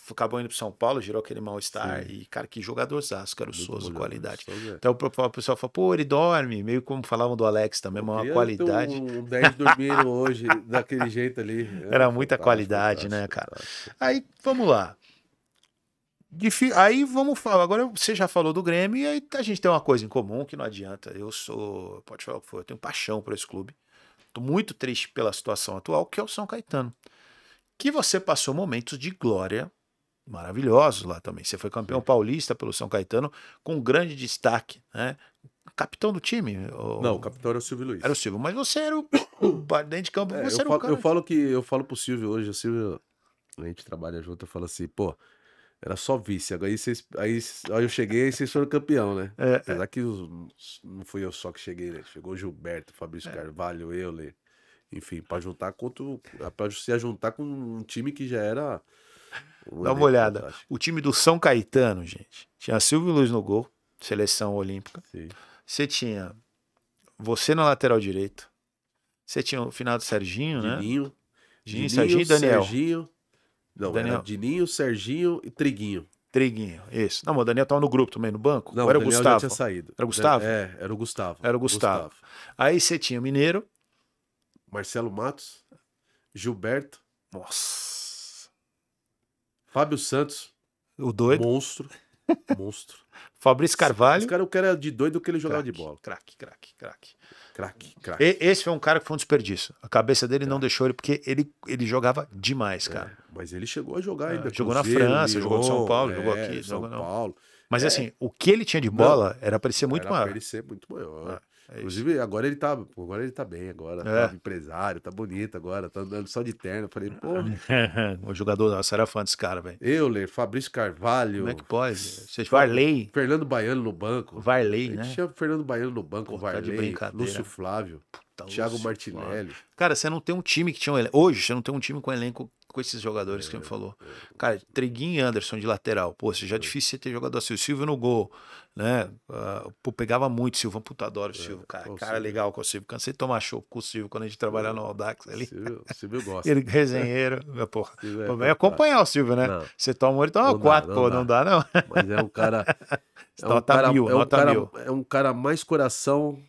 acabou indo pro São Paulo, gerou aquele mal-estar. E, cara, que jogadorzaço, cara, o Muito Souza, goleador. qualidade. Souza é. Então o pessoal fala, pô, ele dorme, meio como falavam do Alex também, mas uma Queria qualidade. ter um 10 dormindo hoje, daquele jeito ali. Era muita fantástico, qualidade, né, fantástico, cara? fantástico. Aí, vamos lá. Aí vamos falar. Agora você já falou do Grêmio e aí a gente tem uma coisa em comum que não adianta. Pode falar o que for, eu tenho paixão por esse clube. Tô muito triste pela situação atual, que é o São Caetano. Que você passou momentos de glória maravilhosos lá também. Você foi campeão paulista pelo São Caetano com grande destaque, né? Capitão do time? Não, o capitão era o Silvio Luiz. Era o Silvio, mas você era o dentro de campo, você era o cara. Eu falo pro Silvio hoje, o Silvio, a gente trabalha junto, eu falo assim, pô, era só vice, agora aí eu cheguei e vocês foram campeão, né? Apesar que não fui eu só que cheguei, né? Chegou o Gilberto, Fabrício Carvalho, Euler, enfim, pra se juntar com um time que já era... Dá uma olhada. O time do São Caetano, gente, tinha Silvio Luiz no gol, seleção olímpica. Sim. Você tinha você na lateral direito. Você tinha o final do Serginho, né? Dininho, Serginho e Daniel. Serginho, não, Daniel. era Dininho, Serginho e Triguinho. Triguinho, isso. Não, mas o Daniel tava no grupo também, no banco? Não, Ou era o o Daniel Gustavo? já tinha saído. Era o Gustavo? Era o Gustavo. Era o Gustavo. Aí você tinha o Mineiro. Marcelo Matos, Gilberto, Nossa. Fábio Santos, O doido. monstro. Fabrício Carvalho. Esse cara, o cara era de doido que ele jogava de bola. Craque. Craque. Esse foi um cara que foi um desperdício. A cabeça dele não deixou ele, porque ele jogava demais, cara. Mas ele chegou a jogar ainda. Jogou na Cruzeiro, França, Lyon, jogou no São Paulo, jogou aqui. São Paulo. Mas assim, o que ele tinha de bola era pra ele ser muito Era maior. pra ele ser muito maior. Inclusive, agora ele tá bem, agora. É. Tá empresário, tá bonito agora, tá andando só de terno. Eu falei, pô, O jogador, nossa, era fã desse cara, velho. Euler, Fabrício Como é que Carvalho, pode? Vocês Varley. Fernando Baiano no banco. Varley, A gente né? tinha Fernando Baiano no banco, Pô, tá de Varley, brincadeira. Lúcio Flávio, Tá, Thiago Lúcio, Martinelli. Cara, você não tem um time que tinha um elenco. Hoje, você não tem um time com elenco com esses jogadores que você falou. Cara, Treguinho e Anderson de lateral. Pô, já é difícil você ter jogador assim. O Silvio no gol, né? Pô, pegava muito o Silvio. Puta, adoro o Silvio. Cara, o cara Silvio. legal com o Silvio. Cansei de tomar show com o Silvio quando a gente trabalhava no Audax ali. Silvio gosta. Ele resenheiro. Porra, Silvio é pô, vem fantástico. acompanhar o Silvio, né? Não. Você toma um, ele toma Não dá, quatro. não Pô, dá. não dá, não. Mas é um cara. Nota mil, nota mil. É um cara mais coração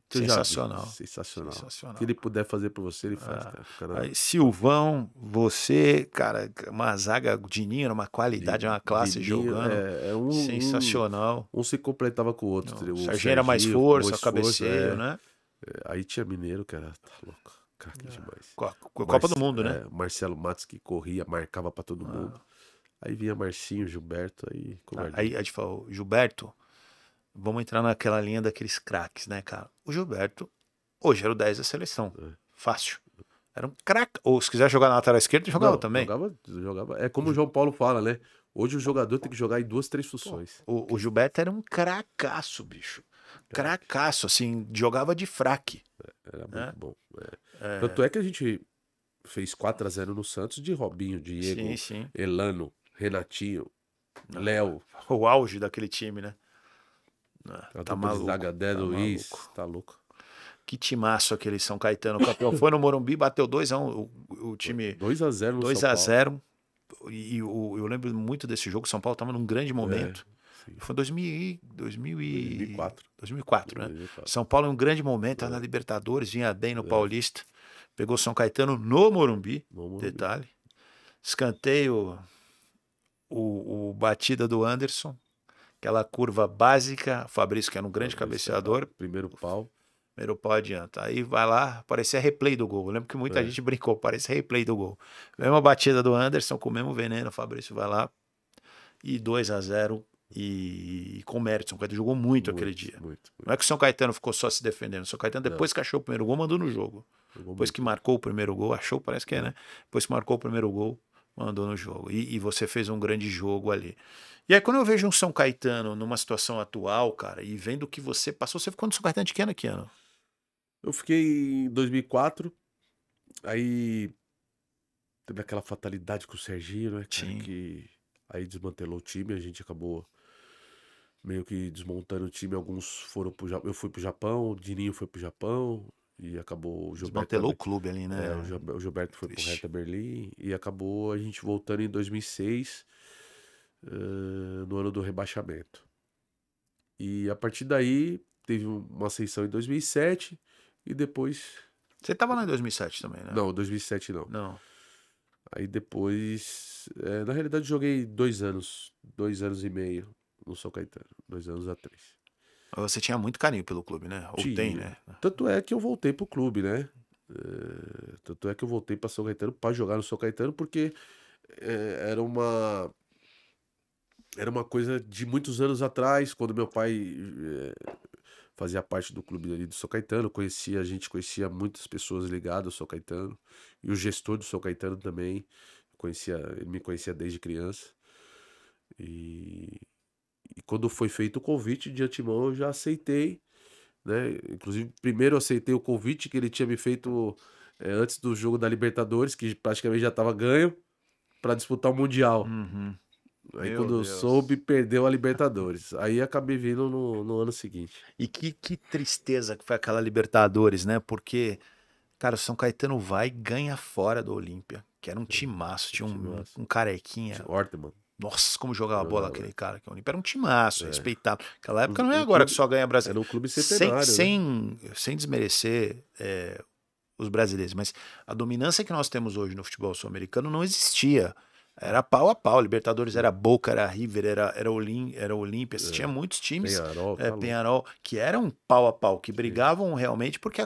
que eu já vi. Sensacional. Sensacional. Sensacional. O que ele puder fazer por você, ele faz, cara. Fica na- Aí, Silvão, você, cara, uma zaga, Dininho, era uma qualidade, uma classe Dininho, jogando. Sensacional. Um se completava com o outro. Não, O o Serginho era mais Serginho, força, mais cabeceio, força, né? Aí tinha Mineiro, que era tá louco. Craque demais. Com a Copa do Mundo, né? Marcelo Matos que corria, marcava pra todo mundo. Aí vinha Marcinho, Gilberto, aí covardia. Aí a gente falou, Gilberto, vamos entrar naquela linha daqueles craques, né, cara? O Gilberto, hoje era o 10 da seleção. Fácil. Era um craque. Ou se quiser jogar na lateral esquerda, jogava Não, também. Jogava. É como o João Paulo fala, né? Hoje o jogador tem que jogar em 2, 3 funções. O Gilberto era um cracaço, bicho. Cracaço, assim, jogava de fraque. Era muito bom. Tanto é que a gente fez 4-0 no Santos de Robinho, Diego, Sim, sim. Elano, Renatinho, Léo. O auge daquele time, né? A Tá dupla de maluco. zaga, Dé tá Luiz. maluco. Tá louco. Que timaço aquele São Caetano. O campeão foi no Morumbi, bateu 2-1. O time 2-0 no São Paulo. 2-0. E eu lembro muito desse jogo. O São Paulo estava num grande momento. Sim. Foi 2004. 2004, né? 2004. São Paulo em um grande momento, tava na Libertadores, vinha bem no Paulista. Pegou São Caetano no Morumbi, detalhe. Escanteio, o batida do Anderson, aquela curva básica, Fabrício, que era um grande cabeceador. Primeiro pau. Primeiro pau adianta. Aí vai lá, parecia replay do gol. Eu lembro que muita gente brincou, parecia replay do gol. Mesma batida do Anderson, com o mesmo veneno, o Fabrício vai lá. E 2-0 e com mérito. São Caetano jogou muito aquele dia. Muito. Não é que o São Caetano ficou só se defendendo. O São Caetano, depois que achou o primeiro gol, mandou no jogo. Depois que marcou o primeiro gol, achou, parece que é, né? Depois que marcou o primeiro gol, mandou no jogo. E você fez um grande jogo ali. E aí, quando eu vejo um São Caetano numa situação atual, cara, e vendo o que você passou, você ficou no São Caetano de que ano a que ano? Eu fiquei em 2004. Aí teve aquela fatalidade com o Serginho, né? Cara, Sim. que aí desmantelou o time. A gente acabou meio que desmontando o time. Alguns foram pro Japão. Eu fui pro Japão, o Dininho foi pro Japão. E acabou o Gilberto. Desmantelou o clube ali, né? O Gilberto foi pro Triste. Hertha Berlim. E acabou a gente voltando em 2006, no ano do rebaixamento. E a partir daí teve uma ascensão em 2007 e depois... Você tava lá em 2007 também, né? Não, 2007 não. Não. Aí depois... na realidade joguei 2 anos e meio no São Caetano. 2 anos a 3. Você tinha muito carinho pelo clube, né? Ou Tinha. tem, né? Tanto é que eu voltei pro clube, né? Tanto é que eu voltei para São Caetano para jogar no São Caetano porque era uma coisa de muitos anos atrás, quando meu pai fazia parte do clube ali do São Caetano, a gente conhecia muitas pessoas ligadas ao São Caetano, e o gestor do São Caetano também, ele me conhecia desde criança. E quando foi feito o convite de antemão, eu já aceitei, né? Inclusive, primeiro eu aceitei o convite que ele tinha me feito antes do jogo da Libertadores, que praticamente já estava ganho, para disputar o Mundial. Uhum. Aí Meu quando eu Deus. soube, perdeu a Libertadores. Aí acabei vindo no ano seguinte. E que tristeza que foi aquela Libertadores, né? Porque, cara, o São Caetano vai e ganha fora do Olímpia, que era um timaço, tinha um carequinha. Orteman. Nossa, como jogava bola aquele cara que é o Olímpia. Era um timaço, respeitado. Naquela época não é O agora clube- que só ganha brasileiro. Era um clube centenário. Sem desmerecer os brasileiros, mas a dominância que nós temos hoje no futebol sul-americano não existia. Era pau a pau. Libertadores era Boca, era River, era Olímpia. Você tinha muitos times, Penharol, Penharol, que eram pau a pau, que brigavam realmente porque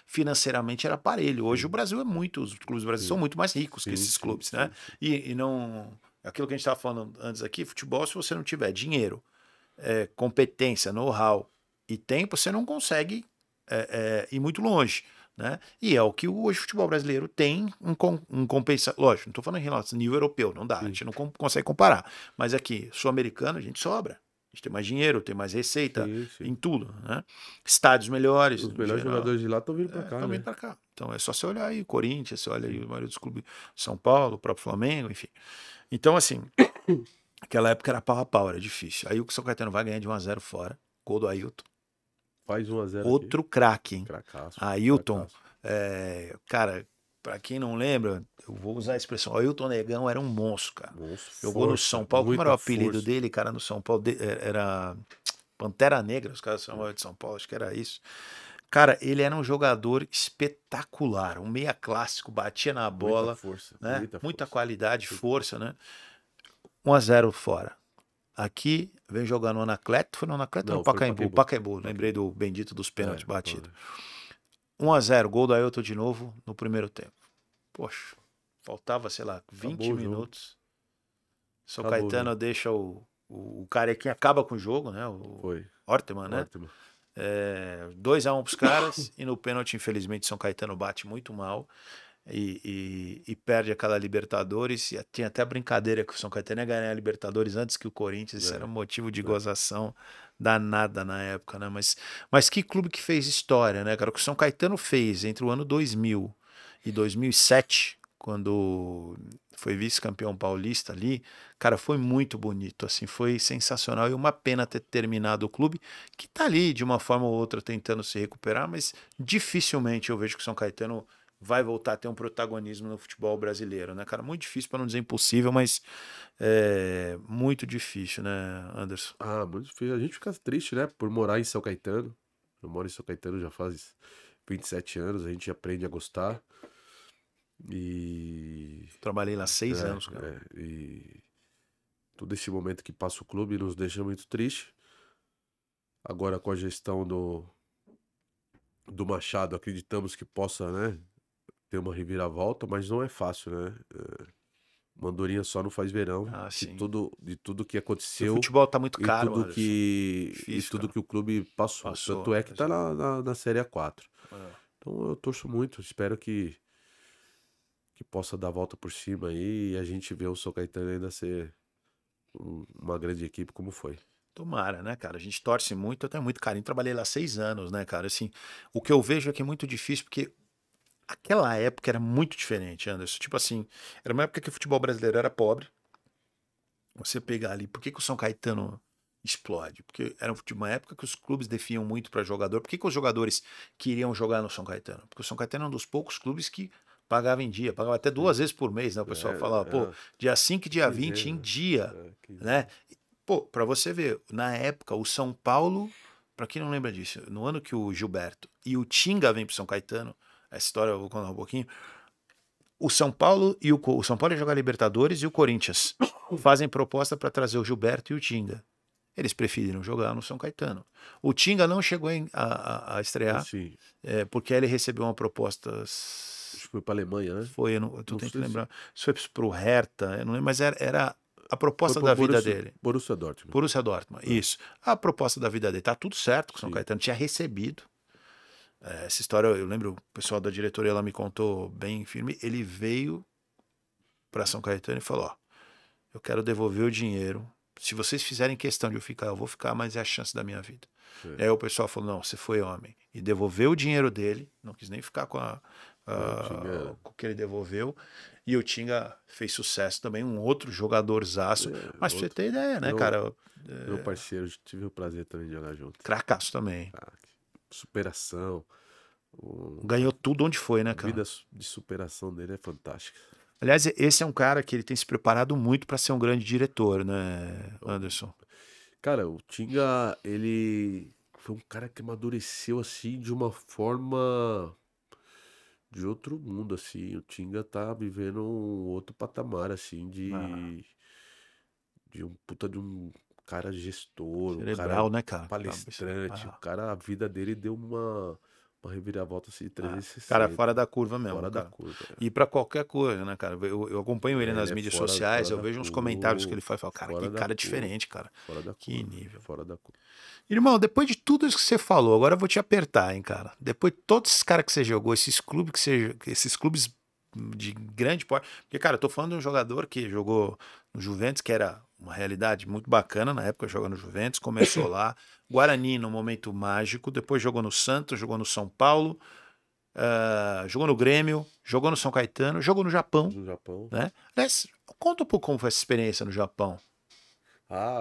financeiramente era parelho. Hoje o Brasil é muito, os clubes do Brasil são muito mais ricos que esses clubes, né? E não. Aquilo que a gente estava falando antes aqui, futebol, se você não tiver dinheiro, competência, know-how, e tempo, você não consegue ir muito longe. Né? E é o que hoje o futebol brasileiro tem um compensa. Lógico, não estou falando em relação ao nível europeu, não dá, a Sim. gente não consegue comparar. Mas aqui, sul-americano, a gente sobra. A gente tem mais dinheiro, tem mais receita Sim, sim. em tudo. Né? Estádios melhores. Os em melhores geral. jogadores de lá estão vindo pra cá, Estão né? vindo para cá. Então é só você olhar aí o Corinthians, você olha aí a maioria dos clubes, São Paulo, o próprio Flamengo, enfim. Então, assim, aquela época era pau a pau, era difícil. Aí o São Caetano vai ganhar de 1-0 fora, gol do Ailton. Faz 1-0 aqui. Outro craque, hein? Cracaço. Ailton, cracaço. cara, pra quem não lembra, eu vou usar a expressão, o Ailton Negão era um monstro, cara. Monstro, Jogou no força, São Paulo, como muita era o apelido força. dele, cara, no São Paulo? Era Pantera Negra, os caras chamavam de São Paulo, acho que era isso. Cara, ele era um jogador espetacular, um meia clássico, batia na bola, Muita força, né? muita Muita força. qualidade, força, né? 1-0 fora. Aqui, vem jogar no Anacleto, foi no Anacleto ou Não, no foi no Pacaembu? Pacaembu. Pacaembu, lembrei do bendito dos pênaltis É, batido. pô, 1-0, gol do Ailton de novo no primeiro tempo. Poxa, faltava, sei lá, 20 Acabou o jogo. minutos. São Acabou o Caetano jogo. deixa o cara que acaba com o jogo, né? O Foi. Orteman, né? Ótimo. 2-1 pros caras e no pênalti, infelizmente, São Caetano bate muito mal e perde aquela Libertadores. E tinha até a brincadeira que o São Caetano ia ganhar a Libertadores antes que o Corinthians. Isso era um motivo de gozação danada na época, né? Mas que clube que fez história, né, cara? O que o São Caetano fez entre o ano 2000 e 2007, quando foi vice-campeão paulista ali, cara, foi muito bonito, assim, foi sensacional. E uma pena ter terminado o clube, que tá ali de uma forma ou outra tentando se recuperar, mas dificilmente eu vejo que o São Caetano vai voltar a ter um protagonismo no futebol brasileiro, né, cara? Muito difícil, para não dizer impossível, mas muito difícil, né, Anderson? Ah, muito difícil. A gente fica triste, né? Por morar em São Caetano. Eu moro em São Caetano já faz 27 anos, a gente aprende a gostar. E. Trabalhei lá 6 anos, cara. E todo esse momento que passa o clube nos deixa muito triste. Agora com a gestão do Machado, acreditamos que possa, né, ter uma reviravolta, mas não é fácil, né? Mandorinha só não faz verão. Ah, De sim. tudo que O aconteceu futebol tá muito e caro, tudo Anderson. que Difícil, cara. o clube passou. Passou, Tanto é que tá exato. na Série A4. É. Então eu torço muito, espero que possa dar a volta por cima aí e a gente ver o São Caetano ainda ser uma grande equipe como foi. Tomara, né, cara? A gente torce muito, eu tenho muito carinho. Trabalhei lá 6 anos, né, cara? Assim, o que eu vejo é que é muito difícil, porque aquela época era muito diferente, Anderson. Tipo assim, era uma época que o futebol brasileiro era pobre. Você pegar ali, por que que o São Caetano explode? Porque era uma época que os clubes defiam muito para jogador. Por que que os jogadores queriam jogar no São Caetano? Porque o São Caetano é um dos poucos clubes que pagava em dia, pagava até 2 vezes por mês, né? O pessoal falava, pô, dia 5 e dia 20 em dia, né? Pô, pra você ver, na época, o São Paulo, pra quem não lembra disso, no ano que o Gilberto e o Tinga vêm pro São Caetano, essa história eu vou contar um pouquinho, o São Paulo o São Paulo ia jogar Libertadores e o Corinthians fazem proposta para trazer o Gilberto e o Tinga. Eles preferiram jogar no São Caetano. O Tinga não chegou a estrear, Assim, porque ele recebeu uma proposta. acho que foi pra Alemanha, né? Foi, eu tô Não tentando sei se- lembrar. Isso foi pro Hertha, eu não lembro, mas era a proposta Foi da pro vida dele. Borussia Dortmund. Borussia Dortmund, isso. A proposta da vida dele. Tá tudo certo que o São Sim. Caetano tinha recebido. Essa história, eu lembro, o pessoal da diretoria lá me contou bem firme. Ele veio para São Caetano e falou: ó, eu quero devolver o dinheiro. Se vocês fizerem questão de eu ficar, eu vou ficar, mas é a chance da minha vida. É. E aí o pessoal falou: não, você foi homem. E devolveu o dinheiro dele, não quis nem ficar com com o que ele devolveu. E o Tinga fez sucesso também, um outro jogadorzaço. Mas pra você ter ideia, né, cara? Meu parceiro, tive o prazer também de jogar junto. Cracaço também. Superação. Ganhou tudo onde foi, né, A cara? vida de superação dele é fantástica. Aliás, esse é um cara que ele tem se preparado muito para ser um grande diretor, né, Anderson? Cara, o Tinga, ele foi um cara que amadureceu assim de uma forma de outro mundo, assim. O Tinga tá vivendo um outro patamar, assim, de um puta de um cara gestor, um cara Cerebral, né, cara? palestrante. O cara, a vida dele deu uma reviravolta assim de 360. Cara, fora da curva mesmo, Fora cara. da curva. E pra qualquer coisa, né, cara? Eu acompanho ele nas Ele é mídias fora, sociais, fora eu da vejo uns curva. comentários que ele faz e falo, cara, Fora que da cara curva. diferente, cara. Fora da Que curva. nível. Fora da curva. Irmão, depois de tudo isso que você falou, agora eu vou te apertar, hein, cara. Depois de todos esses caras que você jogou, esses clubes de grande porte. Porque, cara, eu tô falando de um jogador que jogou no Juventus, que era uma realidade muito bacana na época, jogando no Juventus, começou lá. Guarani no momento mágico, depois jogou no Santos, jogou no São Paulo, jogou no Grêmio, jogou no São Caetano, jogou no Japão, No Japão. né? Aliás, conta um pouco como foi essa experiência no Japão.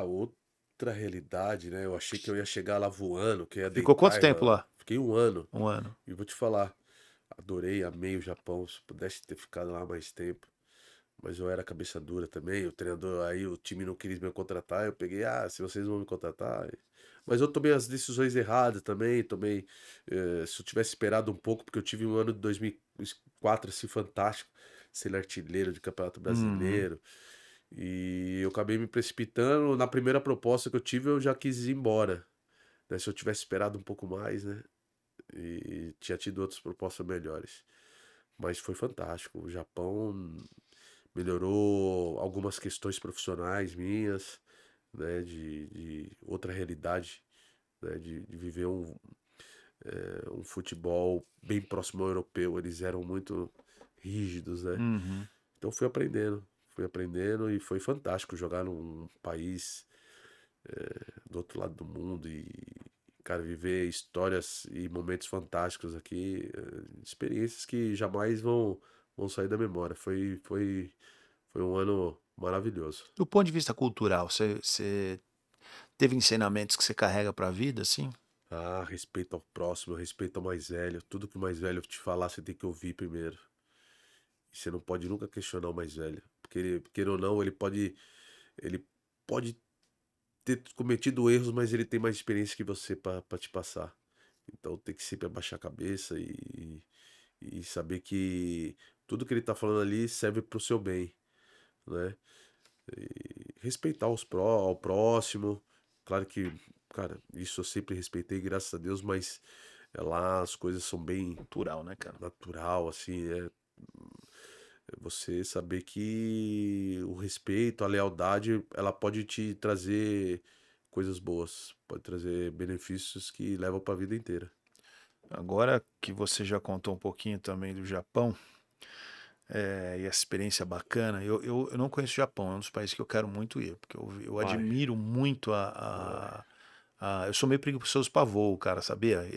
Outra realidade, né? Eu achei que eu ia chegar lá voando, que ia Ficou quanto deitar. tempo lá? Fiquei 1 ano. Um ano. E vou te falar, adorei, amei o Japão. Se pudesse ter ficado lá mais tempo. Mas eu era cabeça dura também. O treinador, aí o time não queria me contratar. Eu peguei, se vocês vão me contratar. Mas eu tomei as decisões erradas também. Se eu tivesse esperado um pouco, porque eu tive um ano de 2004 assim, fantástico. Ser artilheiro de Campeonato Brasileiro. E eu acabei me precipitando. Na primeira proposta que eu tive, eu já quis ir embora. Né? Se eu tivesse esperado um pouco mais, né? E tinha tido outras propostas melhores. Mas foi fantástico. O Japão melhorou algumas questões profissionais minhas, né? De outra realidade, né? De viver um futebol bem próximo ao europeu. Eles eram muito rígidos, né? Uhum. Então fui aprendendo e foi fantástico jogar num país do outro lado do mundo e, cara, viver histórias e momentos fantásticos aqui, experiências que jamais vão sair da memória. Foi um ano maravilhoso. Do ponto de vista cultural, você teve ensinamentos que você carrega pra vida, assim? Respeito ao próximo, respeito ao mais velho. Tudo que o mais velho te falar, você tem que ouvir primeiro. E você não pode nunca questionar o mais velho. Porque, queira ou não, ele pode ter cometido erros, mas ele tem mais experiência que você para te passar. Então tem que sempre abaixar a cabeça e saber que tudo que ele tá falando ali serve pro seu bem, né? E respeitar ao próximo. Claro que, cara, isso eu sempre respeitei, graças a Deus, mas lá as coisas são bem Cultural, né, cara? natural, assim, você saber que o respeito, a lealdade, ela pode te trazer coisas boas, pode trazer benefícios que levam para a vida inteira. Agora que você já contou um pouquinho também do Japão, e essa experiência bacana, eu não conheço o Japão, é um dos países que eu quero muito ir, porque eu Vai. admiro muito eu sou meio preguiçoso para voo, cara, sabia?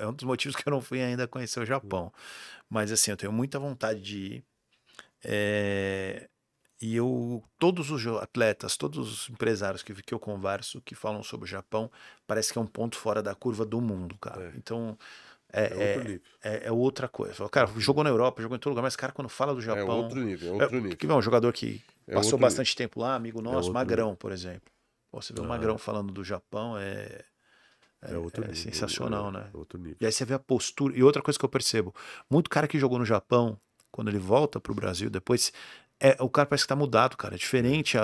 É um dos motivos que eu não fui ainda conhecer o Japão. Mas assim, eu tenho muita vontade de ir. E todos os atletas, todos os empresários que eu converso, que falam sobre o Japão, parece que é um ponto fora da curva do mundo, cara. Então, É outro nível. é outra coisa. Fala, cara, jogou na Europa, jogou em todo lugar, mas, cara, quando fala do É Japão. outro nível, é outro nível. Que é um jogador que É passou outro bastante tempo lá, amigo nosso, outro Magrão, por exemplo. Pô, você vê o Ah, Magrão falando do Japão, é outro nível. sensacional, né? É outro nível. E aí você vê a postura. E outra coisa que eu percebo: muito cara que jogou no Japão, quando ele volta pro Brasil, depois, o cara parece que tá mudado, cara. É diferente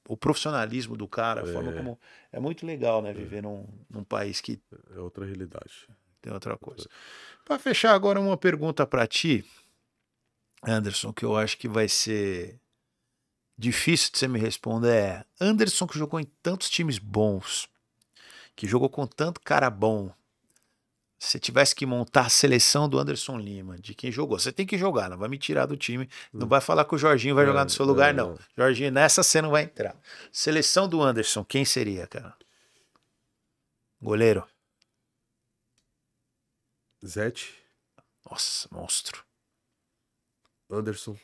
o profissionalismo do cara, a forma como. É muito legal, né? Viver num país que É outra realidade. tem outra coisa. Para fechar agora, uma pergunta para ti, Anderson, que eu acho que vai ser difícil de você me responder é: Anderson, que jogou em tantos times bons, que jogou com tanto cara bom, se tivesse que montar a seleção do Anderson Lima, de quem jogou, você tem que jogar, não vai me tirar do time, não vai falar que o Jorginho vai jogar no seu lugar, não. Jorginho, nessa você não vai entrar. Seleção do Anderson, quem seria, cara? Goleiro? Zete, Nossa, monstro. Anderson,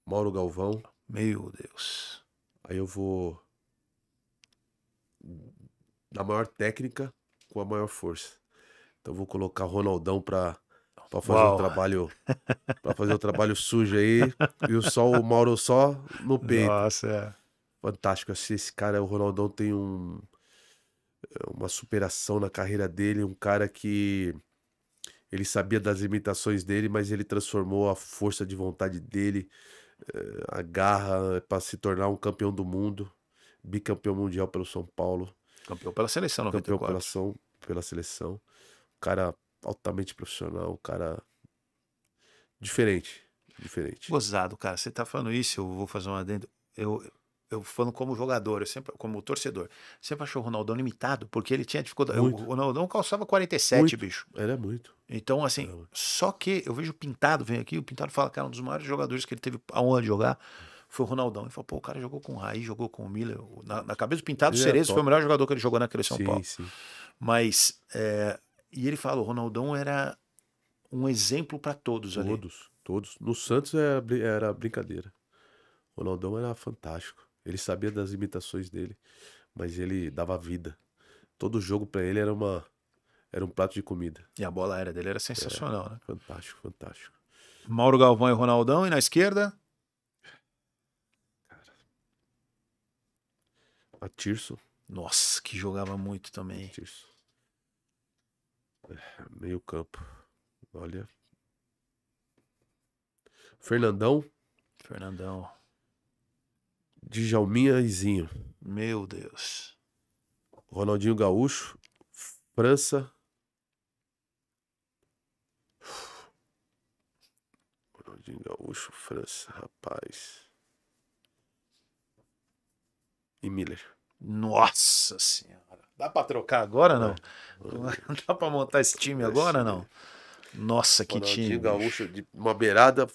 Mauro Galvão. Meu Deus. Aí eu vou da maior técnica com a maior força. Então eu vou colocar o Ronaldão para fazer o trabalho, para fazer o trabalho sujo aí e o Mauro só no peito. Nossa. Fantástico, assim, esse cara, o Ronaldão tem uma superação na carreira dele, um cara que ele sabia das limitações dele, mas ele transformou a força de vontade dele, a garra para se tornar um campeão do mundo, bicampeão mundial pelo São Paulo. Campeão pela seleção, Campeão 94. pela seleção. Um cara altamente profissional, um cara diferente. Gozado, cara. Você tá falando isso, eu vou fazer um adendo. Eu falando como jogador, eu sempre, como torcedor, sempre achei o Ronaldão limitado, porque ele tinha dificuldade. O Muito. Ronaldão calçava 47, Muito. bicho. Era muito. Então, assim, só que eu vejo o Pintado, vem aqui, o Pintado fala que era um dos maiores jogadores que ele teve a honra de jogar, foi o Ronaldão. Ele falou, pô, o cara jogou com o Raí, jogou com o Miller. Na cabeça do Pintado, o Ele era Cerezo foi o top. melhor jogador que ele jogou naquele São Sim, Paulo. sim. Mas, e ele fala, o Ronaldão era um exemplo para todos ali. Todos. No Santos era brincadeira. O Ronaldão era fantástico. Ele sabia das imitações dele, mas ele dava vida. Todo jogo pra ele era um prato de comida. E a bola aérea dele era sensacional, né? Fantástico. Mauro Galvão e Ronaldão, e na esquerda? A Tirso. Nossa, que jogava muito também. Tirso. Meio campo. Olha. Fernandão. Djalminha e Zinho. Meu Deus. Ronaldinho Gaúcho. França. Ronaldinho Gaúcho, França, rapaz. E Miller. Nossa senhora. Dá pra trocar agora, não? Não dá pra montar esse time agora, não? Nossa, que Ronaldinho time. Gaúcho de uma beirada,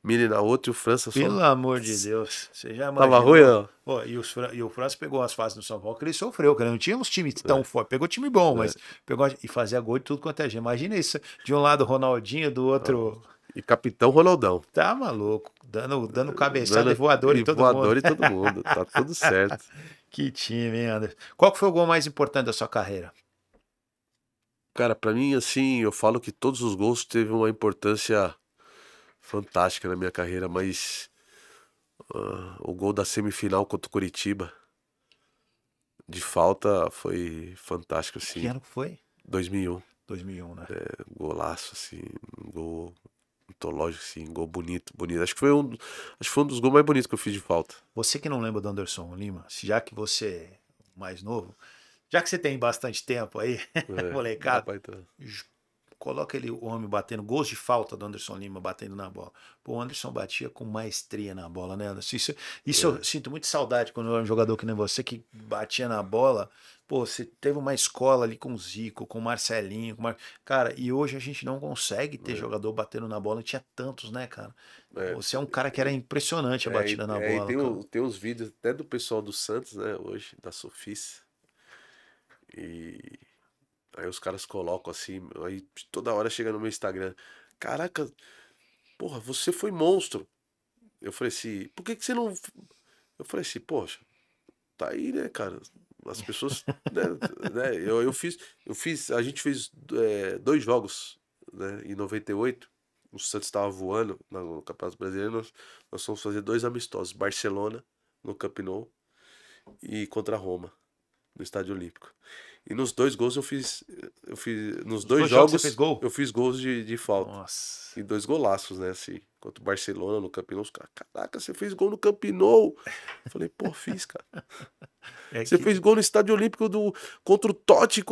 Miller na outra e o França só. Pelo amor de Deus. Você já Tava imaginou? ruim, ó. Pô, e o França pegou as fases no São Paulo que ele sofreu, que ele não tinha uns times tão fortes. Pegou time bom, mas pegou e fazia gol de tudo quanto é gente. Imagina isso. De um lado Ronaldinho, do outro. E capitão Ronaldão. Tá maluco. Dando cabeçada e voador em todo mundo. E todo mundo. Tá tudo certo. Que time, hein, Anderson? Qual que foi o gol mais importante da sua carreira? Cara, pra mim, assim, eu falo que todos os gols teve uma importância fantástica na minha carreira, mas o gol da semifinal contra o Coritiba, de falta, foi fantástico, assim. Que ano que foi? 2001. 2001, né? Golaço, assim, um gol mitológico, assim, um gol bonito. Acho que foi um dos gols mais bonitos que eu fiz de falta. Você que não lembra do Anderson Lima, já que você é mais novo, já que você tem bastante tempo aí, molecado, coloca o homem batendo gols de falta do Anderson Lima batendo na bola. Pô, o Anderson batia com maestria na bola, né, Anderson? Isso eu sinto muito saudade quando eu era um jogador que nem você, que batia na bola. Pô, você teve uma escola ali com o Zico, com o Marcelinho, cara, e hoje a gente não consegue ter jogador batendo na bola. Tinha tantos, né, cara? Você é um cara que era impressionante a batida na bola. Tem uns vídeos até do pessoal do Santos, né, hoje, da Sofis. E aí os caras colocam assim, aí toda hora chega no meu Instagram, caraca, porra, você foi monstro. Eu falei assim, por que você não... Eu falei assim, poxa, tá aí, né, cara, as pessoas, né, eu fiz, a gente fez 2 jogos, né, em 98, o Santos tava voando no Campeonato Brasileiro, nós fomos fazer 2 amistosos, Barcelona, no Camp Nou, e contra a Roma, no Estádio Olímpico. E nos 2 gols eu fiz nos 2 jogos você fez gol? eu fiz gols de falta. Nossa. E 2 golaços, né, assim, contra o Barcelona no Camp Nou, os caras, caraca, você fez gol no Camp Nou. Eu falei, pô, fiz, cara. Você fez gol no Estádio Olímpico contra o Totti,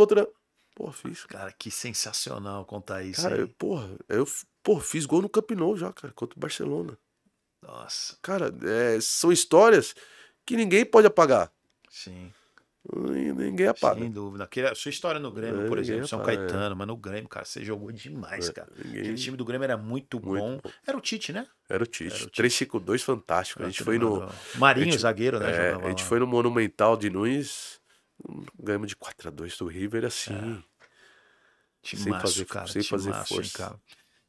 pô, fiz. Cara, que sensacional contar isso, Cara, eu fiz gol no Camp Nou já, cara, contra o Barcelona. Nossa. Cara, são histórias que ninguém pode apagar. Sim. Ninguém apaga. Sem dúvida. A sua história no Grêmio, por exemplo, São Caetano, mas no Grêmio, cara, você jogou demais, cara. Aquele time do Grêmio era muito bom. Era o Tite, né? Era o Tite. 3-5-2, fantástico. A gente foi no... Marinho, zagueiro, né? A gente foi no Monumental de Nunes, ganhamos de 4-2 do River, assim. Timaço, cara. Sem fazer força. Cara.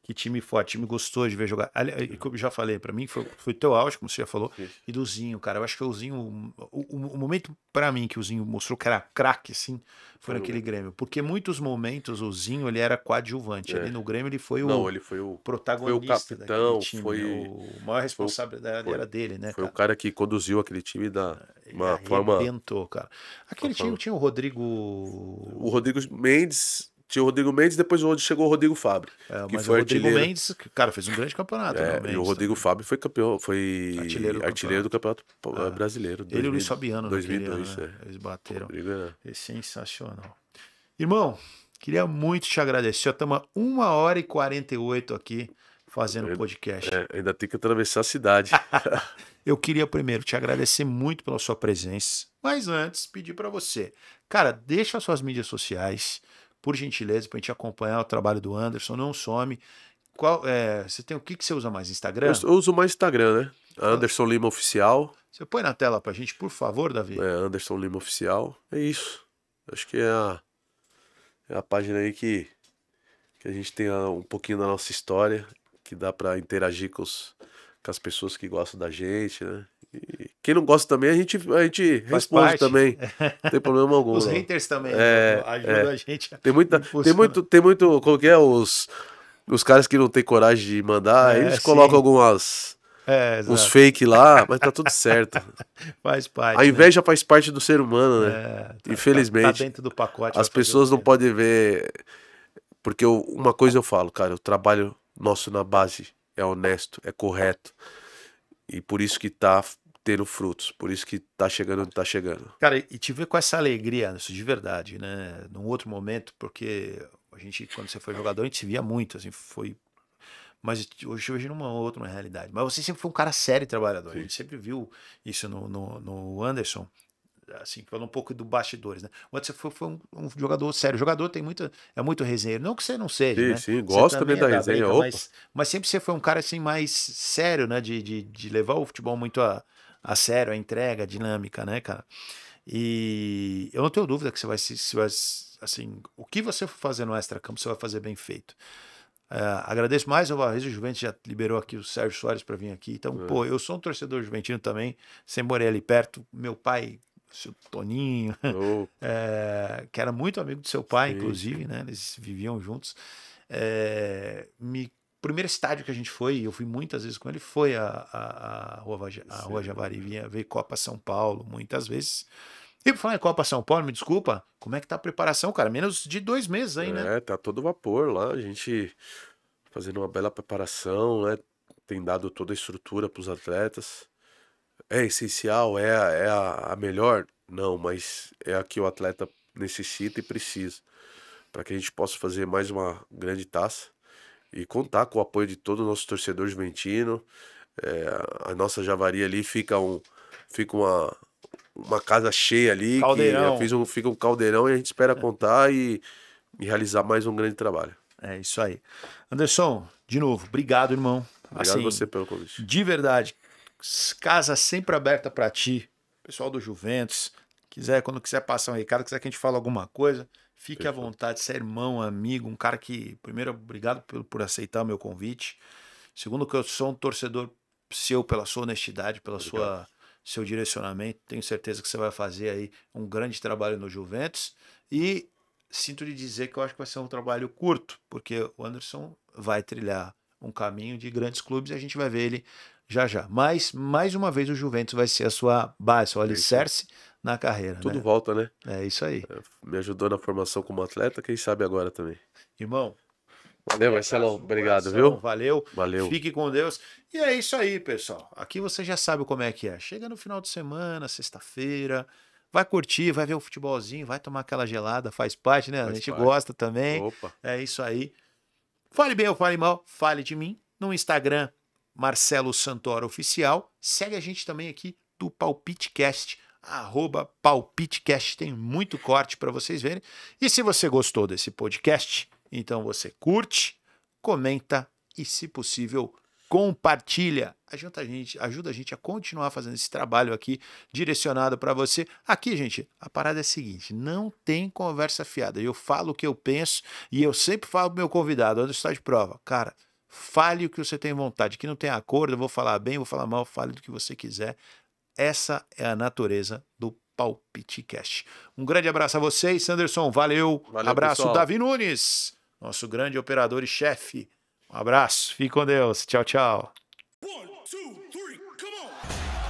Que time forte, time gostoso de ver jogar. Como eu já falei, pra mim foi teu auge, como você já falou, e do Zinho, cara. Eu acho que o Zinho, o momento pra mim que o Zinho mostrou que era craque, assim, foi naquele Grêmio. Porque muitos momentos o Zinho, ele era coadjuvante. Ali no Grêmio ele foi ele foi o protagonista, foi o capitão, time, foi o maior responsabilidade era dele, né, Foi cara? o cara que conduziu aquele time uma ele forma... arrebentou, cara. Aquele time tinha o Rodrigo... O Rodrigo Mendes... Tinha o Rodrigo Mendes, depois chegou o Rodrigo Fábio. Que mas foi o Rodrigo artilheiro. Mendes, cara, fez um grande campeonato. E o Rodrigo Fábio foi campeão, foi artilheiro do Campeonato Brasileiro. Ele e o Luiz Fabiano, 2002, né? Eles bateram. Rodrigo É sensacional. Irmão, queria muito te agradecer. Já estamos 1h48 aqui fazendo podcast. Ainda tem que atravessar a cidade. Eu queria primeiro te agradecer muito pela sua presença, mas antes pedir para você, cara, deixa as suas mídias sociais, por gentileza, para a gente acompanhar o trabalho do Anderson, não some. Você tem o que você usa mais? Instagram? Eu uso mais Instagram, né? Anderson Lima Oficial. Você põe na tela pra gente, por favor, Davi? Anderson Lima Oficial. É isso. Acho que é a página aí que a gente tem um pouquinho da nossa história, que dá para interagir com as pessoas que gostam da gente, né? E quem não gosta também, a gente responde parte. também. Não tem problema algum. Os não. haters também ajudam a gente. Tem muito, como que é, os caras que não tem coragem de mandar, eles colocam algumas... uns fake lá, mas tá tudo certo. Faz parte. A inveja faz parte do ser humano, né? Infelizmente. Tá dentro do pacote. As pessoas não podem ver. Porque uma coisa eu falo, cara, o trabalho nosso na base é honesto, é correto. E por isso que tá tendo frutos, por isso que tá chegando onde tá chegando. Cara, e te ver com essa alegria, isso de verdade, né? Num outro momento, porque a gente, quando você foi jogador, a gente se via muito, assim, foi. Mas hoje numa outra realidade. Mas você sempre foi um cara sério e trabalhador. Sim. A gente sempre viu isso no Anderson. Assim, falando um pouco do bastidores, né? O Anderson foi um jogador sério. O jogador é muito resenheiro. Não que você não seja, né? Sim, gosta também da resenha. Mas sempre você foi um cara assim mais sério, né? De levar o futebol muito a sério, a entrega, a dinâmica, né, cara? E eu não tenho dúvida que você vai assim, o que você for fazer no extracampo, você vai fazer bem feito. Agradeço mais uma vez, o Juventus já liberou aqui o Sérgio Soares para vir aqui. Então, pô, eu sou um torcedor juventino também, sempre morei ali perto. Meu pai, o seu Toninho, que era muito amigo do seu pai, inclusive, né? Eles viviam juntos. Primeiro estádio que a gente foi, eu fui muitas vezes com ele, foi a Rua Javari, veio Copa São Paulo muitas vezes. E por falar em Copa São Paulo, me desculpa, como é que tá a preparação, cara? Menos de 2 meses aí, né? Tá todo vapor lá, a gente fazendo uma bela preparação, né? Tem dado toda a estrutura para os atletas. É essencial, é a melhor? Não, mas é a que o atleta necessita e precisa, para que a gente possa fazer mais uma grande taça e contar com o apoio de todo o nosso torcedor juventino. A nossa Javari ali fica uma casa cheia ali, caldeirão. Fica um caldeirão e a gente espera contar e realizar mais um grande trabalho. É isso aí. Anderson, de novo, obrigado, irmão. Obrigado a você pelo convite. De verdade, casa sempre aberta para ti, pessoal do Juventus. Quando quiser passar um recado, quiser que a gente fale alguma coisa, fique à vontade. Você é irmão, amigo, um cara que, primeiro, obrigado por aceitar o meu convite. Segundo, que eu sou um torcedor seu pela sua honestidade, pela seu direcionamento. Tenho certeza que você vai fazer aí um grande trabalho no Juventus. E sinto lhe dizer que eu acho que vai ser um trabalho curto, porque o Anderson vai trilhar um caminho de grandes clubes e a gente vai ver ele já já. Mas, mais uma vez, o Juventus vai ser a sua base, o alicerce na carreira. Tudo volta, né? É isso aí. Me ajudou na formação como atleta, quem sabe agora também. Irmão, valeu, Marcelo. Obrigado, viu? Valeu. Valeu. Fique com Deus. E é isso aí, pessoal. Aqui você já sabe como é que é. Chega no final de semana, sexta-feira, vai curtir, vai ver o futebolzinho, vai tomar aquela gelada, faz parte, né? A gente gosta também. Opa. É isso aí. Fale bem ou fale mal, fale de mim. No Instagram, Marcelo Santoro Oficial. Segue a gente também aqui do PalpiteCast, @PalpiteCast. Tem muito corte para vocês verem. E se você gostou desse podcast, então você curte, comenta e, se possível, compartilha. Ajuda a gente a continuar fazendo esse trabalho aqui direcionado para você. Aqui, gente, a parada é a seguinte, não tem conversa fiada. Eu falo o que eu penso e eu sempre falo pro meu convidado, onde está de prova. Cara, fale o que você tem vontade. Que não tem acordo, eu vou falar bem, vou falar mal, fale do que você quiser. Essa é a natureza do PalpiteCast. Um grande abraço a vocês, Sanderson, valeu abraço, pessoal. Davi Nunes, nosso grande operador e chefe. Um abraço, fique com Deus, tchau, tchau. 1, 2, 3, come on!